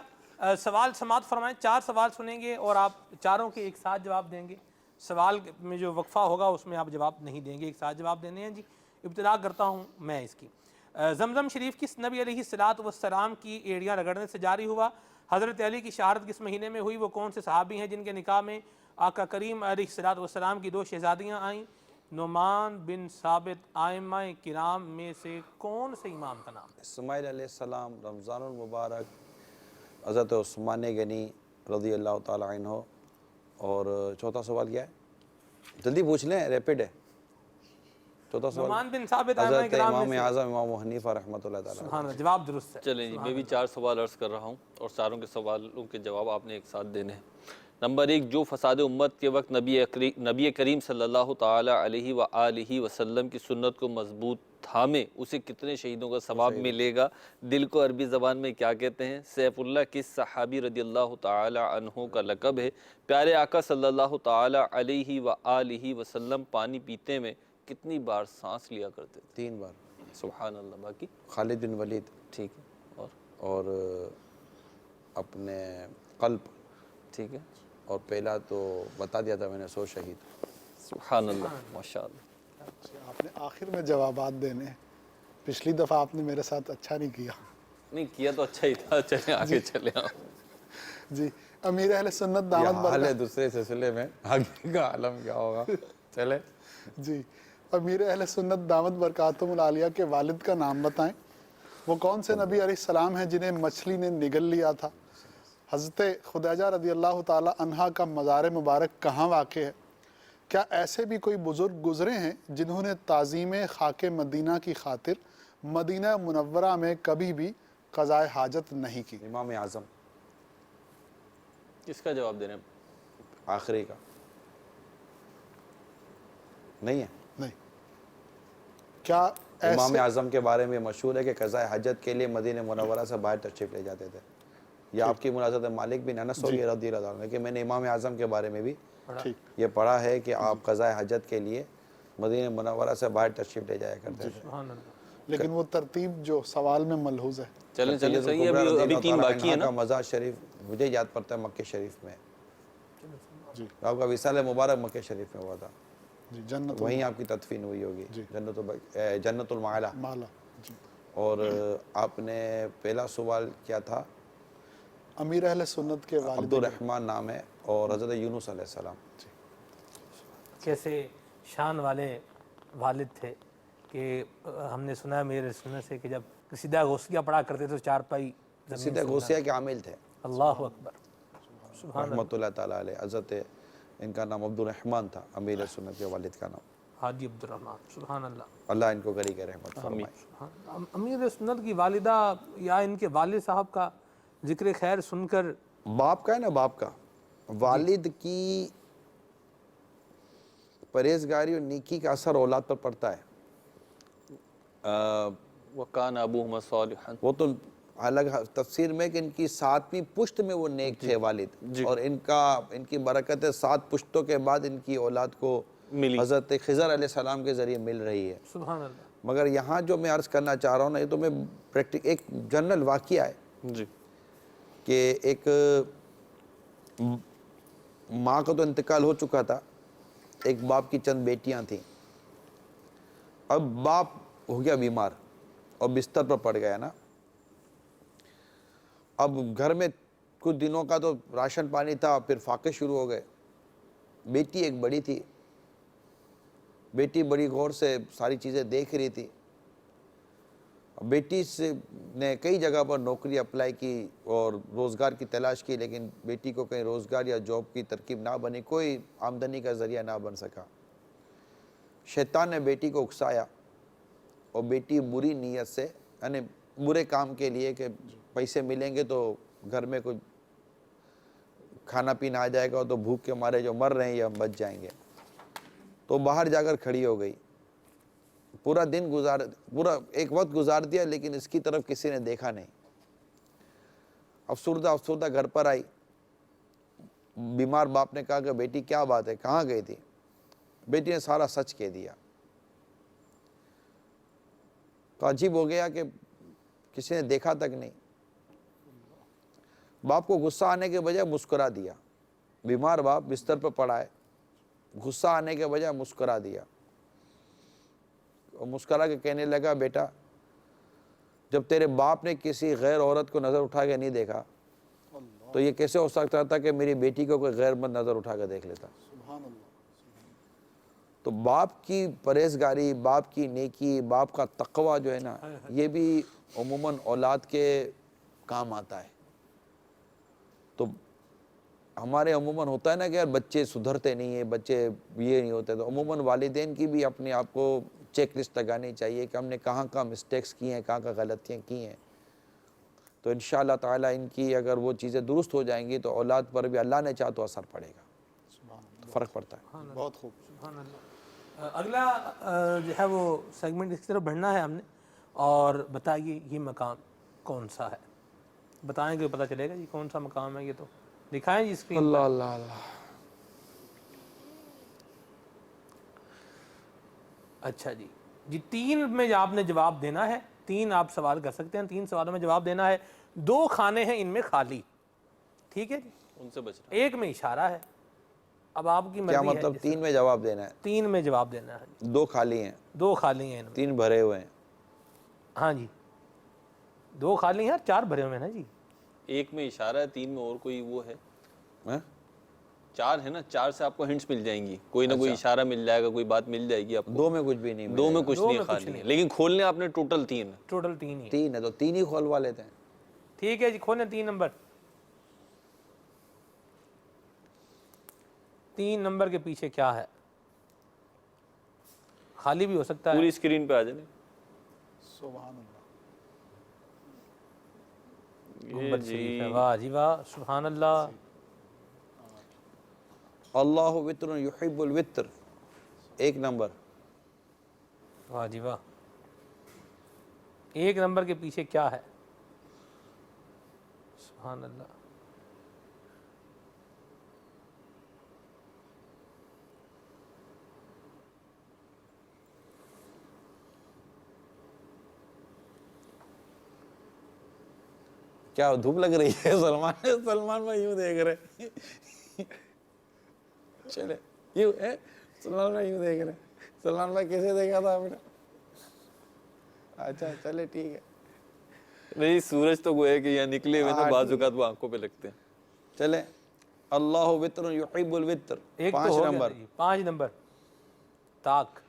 سوال سماعت فرمائیں، 4 سوال سنیں گے اور آپ چاروں کے ایک ساتھ جواب دیں گے۔ سوال میں جو وقفہ ہوگا اس میں آپ جواب نہیں دیں گے، ایک ساتھ جواب دینے ہیں جی۔ ابتدا کرتا ہوں میں اس کی۔ زمزم شریف کس نبی علیہ السلام کی ایڑیاں رگڑنے سے جاری ہوا؟ حضرت علی کی شہادت کس مہینے میں ہوئی؟ وہ کون سے صحابی ہیں جن کے نکاح میں آقا کریم علیہ السلام کی 2 شہزادیاں آئیں؟ نعمان بن ثابت۔ ائمہ کرام میں سے کون سے امام کا نام ہے؟ اسماعیل علیہ السلام، رمضان المبارک، حضرت عثمان غنی رضی اللہ تعالی عنہ۔ اور چوتھا سوال کیا ہے؟ جلدی پوچھ لیں، ریپڈ ہے۔ چوتھا سوال نعمان بن ثابت، ائمہ حضرت کرام امام میں سے۔ اعظم امام ابو حنیفہ رحمۃ اللہ تعالی۔ سبحان اللہ، جواب درست ہے۔ چلیں جی میں بھی 4 سوال عرض کر رہا ہوں اور چاروں کے سوالوں کے جواب آپ نے ایک ساتھ دینے ہیں۔ نمبر 1، جو فساد امت کے وقت نبی کریم صلی اللہ تعالی علیہ وآلہ وسلم کی سنت کو مضبوط تھامے، اسے کتنے شہیدوں کا ثواب ملے گا؟ دل کو عربی زبان میں کیا کہتے ہیں؟ سیف اللہ کس صحابی رضی اللہ تعالی عنہ کا لقب ہے؟ پیارے آقا صلی اللہ تعالی علیہ وآلہ وسلم پانی پیتے میں کتنی بار سانس لیا کرتے تھے؟ 3 بار۔ سبحان اللہ۔ باقی خالد بن ولید، ٹھیک ہے، اور اپنے قلب، ٹھیک ہے، اور پہلا تو بتا دیا تھا میں نے، 100 شہید۔ سبحان اللہ، ماشاءاللہ۔ آپ نے آخر میں جوابات دینے ہیں، پچھلی دفعہ آپ نے میرے ساتھ اچھا نہیں کیا۔ نہیں کیا تو اچھا ہی تھا، چلیں آگے چلیں آپ۔ جی، امیر اہل سنت دامت یہ حال ہے برکات، دوسرے سلسلے میں، آگے کا عالم کیا ہوگا؟ چلے جی، امیر اہل سنت دامت برکاتہم العالیہ کے والد کا نام بتائیں۔ وہ کون سے نبی علیہ السلام ہیں جنہیں مچھلی نے نگل لیا تھا؟ حضرت خدیجہ رضی اللہ تعالی عنہا کا مزار مبارک کہاں واقع ہے؟ کیا ایسے بھی کوئی بزرگ گزرے ہیں جنہوں نے تعظیم خاک مدینہ کی خاطر مدینہ منورہ میں کبھی بھی قضاء حاجت نہیں کی؟ امام اعظم۔ کس کا جواب دے رہے ہیں؟ آخری کا نہیں ہے؟ نہیں. کیا امام ایسے اعظم کے بارے میں مشہور ہے کہ قضاء حاجت کے لیے مدینہ منورہ سے باہر تشریف لے جاتے تھے. یہ آپ کی ملاحظت مالک بن انس ہوگی رضی اللہ عنہ کہ میں نے امام اعظم کے بارے میں بھی ٹھیک یہ پڑھا ہے کہ آپ قضاء حاجت کے لیے مدینہ منورہ سے باہر تشریف لے جایا کرتے تھے. سبحان اللہ. لیکن وہ ترتیب جو سوال میں ملحوظ ہے. چلیں چلیں سید صحیح ہے، الکبریٰ رضی ابھی اللہ 3 تعالیٰ باقی ہیں عنہ نا. کا مزار شریف مجھے یاد پڑتا ہے مکہ شریف میں. جی آپ کا وصال مبارک مکہ شریف میں ہوا تھا، جی جنت وہیں آپ کی تدفین ہوئی ہوگی جی. جنت المعلا. مالا. جی. اور آپ نے پہلا سوال کیا تھا؟ امیر اہل سنت کے والد عبد الرحمن نام ہے اور حضرت یونس علیہ السلام. کیسے شان والے والد تھے کہ ہم نے سنا ہے میرے سننے سے کہ جب قصیدہ غوثیہ پڑھا کرتے تھے تو چارپائی سیدھے غوثیہ کے عامل تھے. اللہ اکبر. سبحان رحمۃ اللہ تعالیٰ علیہ. حضرت ان کا نام عبد الرحمن تھا، امیر سنت کے والد کا نام. حاجی عبد الرحمن. سبحان اللہ. اللہ ان کو گری کے رحمت فرمائے. امیر سنت کی والدہ یا ان کے والد صاحب کا ذکر خیر سن کر باپ کا ہے نا، باپ کا والد کی پرہیزگاری اور نیکی کا اثر اولاد پر پڑتا ہے. وَكَانَ أَبُوهُمَا صَالِحًا. وہ تو الگ تفسیر میں کہ ان کی 7ویں پشت میں وہ نیک تھے والد، اور ان کی برکت 7 پشتوں کے بعد ان کی اولاد کو حضرت خضر علیہ السلام کے ذریعے مل رہی ہے. سبحان اللہ. مگر یہاں جو میں عرض کرنا چاہ رہا ہوں نا، یہ تو میں ایک جنرل واقعہ ہے جی. کہ ایک ماں کا تو انتقال ہو چکا تھا، ایک باپ کی چند بیٹیاں تھیں. اب باپ ہو گیا بیمار اور بستر پر پڑ گیا نا. اب گھر میں کچھ دنوں کا تو راشن پانی تھا، پھر فاقے شروع ہو گئے. بیٹی ایک بڑی تھی، بیٹی بڑی غور سے ساری چیزیں دیکھ رہی تھی. بیٹی سے نے کئی جگہ پر نوکری اپلائی کی اور روزگار کی تلاش کی، لیکن بیٹی کو کہیں روزگار یا جاب کی ترکیب نہ بنی، کوئی آمدنی کا ذریعہ نہ بن سکا. شیطان نے بیٹی کو اکسایا اور بیٹی بری نیت سے، یعنی برے کام کے لیے کہ پیسے ملیں گے تو گھر میں کچھ کھانا پینا آ جائے گا تو بھوک کے مارے جو مر رہے ہیں یہ ہم بچ جائیں گے، تو باہر جا کر کھڑی ہو گئی. پورا ایک وقت گزار دیا، لیکن اس کی طرف کسی نے دیکھا نہیں. افسردہ گھر پر آئی. بیمار باپ نے کہا کہ بیٹی کیا بات ہے، کہاں گئی تھی؟ بیٹی نے سارا سچ کہہ دیا. تو عجیب ہو گیا کہ کسی نے دیکھا تک نہیں. باپ کو غصہ آنے کے بجائے مسکرا دیا. بیمار باپ بستر پر پڑا ہے، غصہ آنے کے بجائے مسکرا دیا. اور مسکرا کے کہنے لگا، بیٹا جب تیرے باپ نے کسی غیر عورت کو نظر اٹھا کے نہیں دیکھا تو یہ کیسے ہو سکتا تھا کہ میری بیٹی کو کوئی غیر مرد نظر اٹھا کے دیکھ لیتا؟ تو باپ کی پرہیزگاری، باپ کی نیکی، باپ کا تقوی جو ہے نا، یہ بھی عموماً اولاد کے کام آتا ہے. تو ہمارے عموماً ہوتا ہے نا کہ یار بچے سدھرتے نہیں ہیں، بچے یہ نہیں ہوتے، تو عموماً والدین کی بھی اپنے آپ کو چیک لسٹ لگانی چاہیے کہ ہم نے کہاں کہاں مسٹیکس کی ہیں، کہاں کہاں غلطیاں کی ہیں. تو انشاءاللہ تعالیٰ ان کی اگر وہ چیزیں درست ہو جائیں گی تو اولاد پر بھی اللہ نے چاہ تو اثر پڑے گا، فرق پڑتا ہے. بہت خوب. سبحان اللہ. اگلا جو ہے وہ سیگمنٹ اس کی طرف بڑھنا ہے ہم نے، اور بتائیے یہ مقام کون سا ہے؟ بتائیں گے پتہ چلے گا جی کون سا مقام ہے. یہ تو دکھائیں جی اسکرین پر. اللہ اللہ اللہ. اچھا جی 3 میں آپ نے جواب دینا ہے. 3 آپ سوال کر سکتے ہیں، 3 سوالوں میں جواب دینا ہے. 2 کھانے ہیں ان میں خالی، ٹھیک ہے جی، ان سے بچنا. 1 میں اشارہ ہے. اب آپ کی مرضی کیا ہے. مطلب 3 میں جواب دینا ہے؟ 3 میں جواب دینا ہے. 2 خالی ہیں، 2 خالی ہیں ان میں. 3 بھرے ہوئے ہیں. ہاں جی 2 خالی ہیں، 4 بھرے ہوئے ہیں نا جی. 1 میں اشارہ ہے، 3 میں اور کوئی وہ ہے. 4 ہے نا، 4 سے آپ کو ہنٹس مل جائیں گی، کوئی نہ کوئی اشارہ مل جائے گا، کوئی بات مل جائے گی آپ کو. 2 میں کچھ بھی نہیں. 2 میں کچھ نہیں خالی ہے، لیکن کھولنے آپ نے ٹوٹل 3 ہے. ٹوٹل 3 ہی. 3 ہے تو 3 ہی کھولوا لیتے ہیں. ٹھیک ہے جی، کھولیں 3 نمبر. 3 نمبر کے پیچھے کیا ہے؟ خالی بھی ہو سکتا ہے. پوری اسکرین پہ آ جائیں. سبحان اللہ. گنبد شریف ہے. واہ جی واہ، سبحان اللہ. اللہ وطر یحب الوطر، 1 نمبر۔ واہ جی واہ، 1 نمبر کے پیچھے کیا ہے؟ سبحان اللہ۔ کیا دھوپ لگ رہی ہے؟ سلمان بھائی یوں دیکھ رہے، چلے یوں ہے، سلمان بھائی یوں دیکھ رہے، سلمان بھائی کیسے دیکھا تھا آپ نے؟ اچھا چلے ٹھیک ہے۔ نہیں سورج تو گویا کہ یہاں نکلے ہوئے نا، بعض اوقات وہ آنکھوں پہ لگتے ہیں۔ چلے اللہ وطر یحب الوطر، 5 نمبر۔ 5 نمبر طاق۔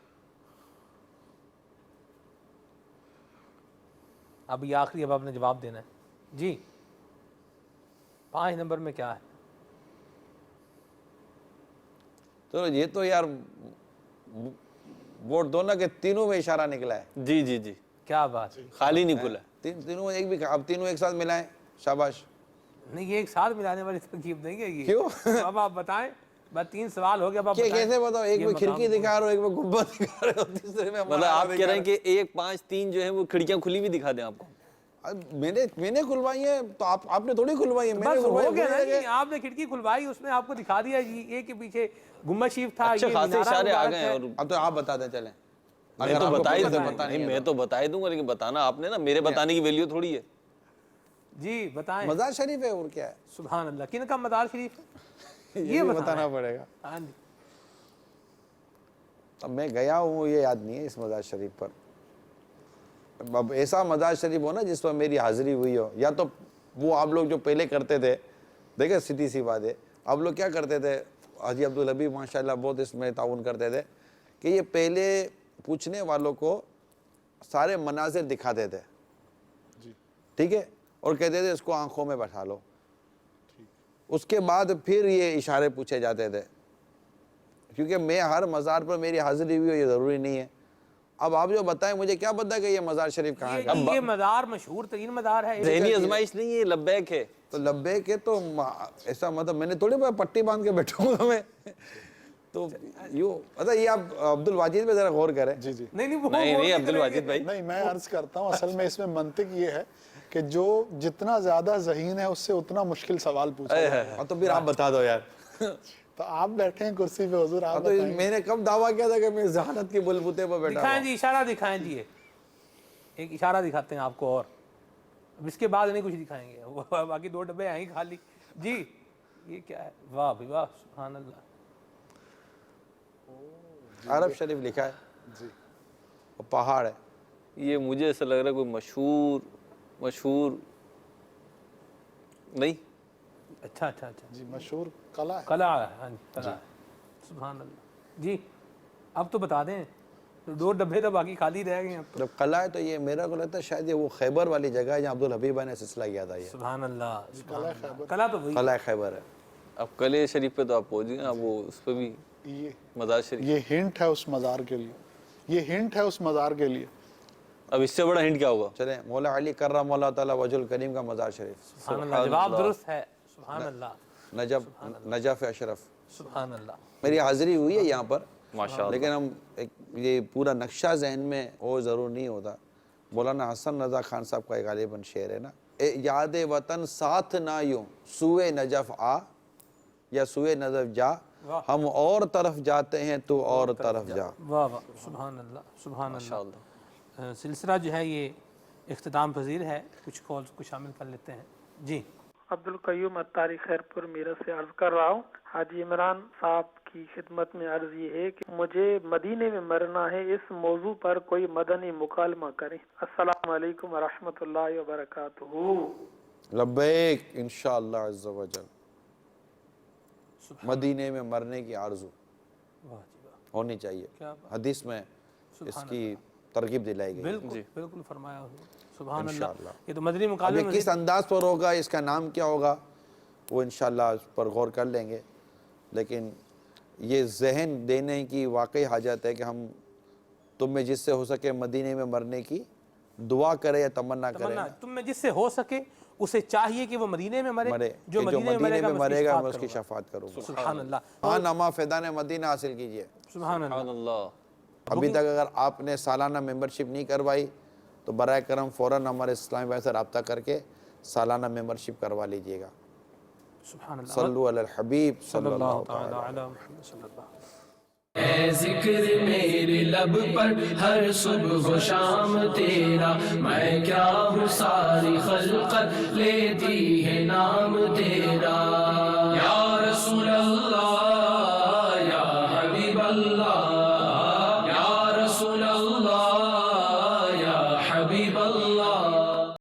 اب یہ آخری، اب آپ نے جواب دینا ہے جی۔ 5 نمبر میں کیا ہے؟ تو یہ تو یار ووٹ دو نا کہ تینوں میں اشارہ نکلا ہے۔ جی جی جی، کیا بات ہے، خالی نہیں کھلا۔ تینوں ایک بھی، اب تینوں ایک ساتھ ملائیں، شاباش۔ نہیں یہ ایک ساتھ ملانے والی ترکیب نہیں ہے یہ۔ کیوں؟ اب آپ بتائیں، بس 3 سوال ہو گیا، اب آپ بتائیں۔ کیسے بتاؤ؟ ایک میں کھڑکی دکھا رہے ہو، ایک میں گنبد دکھا رہے ہو، تیسرے میں مطلب آپ کہہ رہے ہیں کہ 1 5 3 جو ہے وہ کھڑکیاں کھلی بھی دکھا دیں آپ کو؟ میں نے کھلوائی ہیں تو آپ نے تھوڑی کھلوائی ہیں، میں نے بس ہو گیا نا کھلوائی۔ جی، آپ نے کھڑکی کھلوائی، اس میں آپ کو دکھا دیا جی، ایک کے پیچھے گنبد شریف تھا، اچھا یہ خاصے مینارہ اشارے آ مبارک گئے ہے۔ ہیں۔ اور اب تو آپ بتا دیں، چلیں۔ میں تو بتا ہی دوں گا، نہیں میں تو بتا ہی دوں گا، لیکن بتانا آپ نے نا، میرے بتانے کی ویلیو تھوڑی ہے۔ جی بتائیں۔ مزار شریف ہے اور کیا ہے؟ سبحان اللہ، کن کا مزار شریف ہے؟ یہ بتانا پڑے گا۔ ہاں جی۔ اب میں گیا ہوں، یہ یاد نہیں ہے اس مزار شریف پر۔ اب ایسا مزار شریف ہو نا جس پر میری حاضری ہوئی ہو، یا تو وہ آپ لوگ جو پہلے کرتے تھے، دیکھیں سیدھی سی بات ہے، آپ لوگ کیا کرتے تھے، حاجی عبدالحبیب ماشاءاللہ بہت اس میں تعاون کرتے تھے کہ یہ پہلے پوچھنے والوں کو سارے مناظر دکھاتے تھے، ٹھیک ہے، اور کہتے تھے اس کو آنکھوں میں بٹھا لو، اس کے بعد پھر یہ اشارے پوچھے جاتے تھے، کیونکہ میں ہر مزار پر میری حاضری ہوئی ہو یہ ضروری نہیں ہے۔ اب آپ جو بتائیں، مجھے کیا پتا کہ یہ مزار شریف کہاں ہے؟ یہ مزار مشہور ترین مزار ہے۔ ذہنی آزمائش نہیں ہے، لبیک ہے۔ تو لبیک ہے تو ایسا مطلب میں نے تھوڑی پٹی باندھ کے بیٹھوں گا میں، تو یوں مطلب یہ آپ عبد الواجد پہ ذرا غور کریں۔ جی جی، نہیں عبد الواجد بھائی، نہیں میں عرض کرتا ہوں، اصل میں اس میں منطق یہ ہے کہ جو جتنا زیادہ ذہین ہے اس سے اتنا مشکل سوال پوچھا۔ تو پھر آپ بتا دو یار۔ تو آپ بیٹھے ہیں کرسی پہ حضور، آپ تو میں نے کب دعویٰ کیا تھا کہ میں ذہانت کی بلبوتے پر بیٹھا دکھائیں ہوں؟ جی، اشارہ دکھائیں جی، ایک اشارہ دکھاتے ہیں آپ کو، اور اب اس کے بعد نہیں کچھ دکھائیں گے، باقی 2 ڈبے آئیں خالی جی۔ یہ کیا ہے؟ واہ بھائی واہ، سبحان اللہ۔ عرب شریف لکھا ہے جی، اور پہاڑ ہے۔ یہ مجھے ایسا لگ رہا ہے کوئی مشہور نہیں۔ اچھا اچھا اچھا جی، مشہور قلعہ ہے۔ قلعہ ہے، ہاں جی قلعہ ہے، سبحان اللہ جی۔ اب تو بتا دیں، 2 ڈبے تو باقی خالی رہ گئے ہیں اب تو۔ جب قلعہ ہے تو یہ میرا کو لگتا ہے شاید یہ وہ خیبر والی جگہ ہے جہاں عبدالحبیب بھائی نے سلسلہ کیا تھا۔ یہ سبحان اللہ، قلعہ تو وہی۔ قلعہ خیبر ہے۔ اب قلعہ شریف پہ تو آپ پہنچ گئے، اب وہ اس پہ بھی مزار شریف، یہ ہنٹ ہے اس مزار کے لیے، یہ ہنٹ ہے اس مزار کے لیے۔ اب اس سے بڑا ہنٹ کیا ہوگا؟ چلیں، مولا علی کرم اللہ تعالیٰ وجہ الکریم کا مزار شریف، سبحان اللہ، جواب درست ہے، سبحان اللہ، نجف اشرف۔ سبحان اللہ۔ میری حاضری ہوئی ہے یہاں پر ماشاءاللہ، لیکن ہم یہ پورا نقشہ ذہن میں ہو ضرور نہیں ہوتا۔ مولانا حسن رضا خان صاحب کا غالباً شعر ہے نا، یاد وطن ساتھ نہ یوں سوئے نجف آ یا سوئے نجف جا، ہم اور طرف جاتے ہیں تو اور طرف جا۔ واہ واہ، سبحان اللہ، سبحان اللہ۔ سلسلہ جو ہے یہ اختتام پذیر ہے، کچھ کالز کو شامل کر لیتے ہیں جی۔ عبد القیوم اتاری خیر پور میرٹھ سے عرض کر رہا ہوں، حاجی عمران صاحب کی خدمت میں عرض یہ ہے کہ مجھے مدینے میں مرنا ہے، اس موضوع پر کوئی مدنی مکالمہ کریں۔ السلام علیکم ورحمۃ اللہ وبرکاتہ۔ لبیک انشاءاللہ عز و جل۔ مدینے میں مرنے کی آرزو ہونی چاہیے، حدیث میں اس کی ترغیب دلائی گئی۔ بالکل بالکل فرمایا حضور، سبحان اللہ۔ یہ تو مدنی مکالمے میں کس انداز پر ہوگا، اس کا نام کیا ہوگا، وہ انشاءاللہ اس پر غور کر لیں گے، لیکن یہ ذہن دینے کی واقعی حاجت ہے کہ ہم تم میں جس سے ہو سکے مدینے میں مرنے کی دعا کرے یا تمنا کرے۔ تم میں جس سے ہو سکے اسے چاہیے کہ وہ مدینے میں مرے، جو مدینے میں مرے گا میں اس کی شفاعت کروں گا. سبحان اللہ. ہاں نامہ فیضان مدینہ حاصل کیجئے. سبحان اللہ. ابھی تک اگر آپ نے سالانہ ممبرشپ نہیں کروائی تو برائے کرم فوراً ہمارے اسلامی بھائی سے رابطہ کر کے سالانہ ممبرشپ کروا لیجئے گا. سبحان اللہ. صلو علی الحبیب صلی اللہ تعالی تعالی. علی محمد صلی اللہ. اے ذکر میرے لب پر ہر صبح و شام تیرا، میں کیا ہوں ساری خلقت لیتی ہے نام تیرا.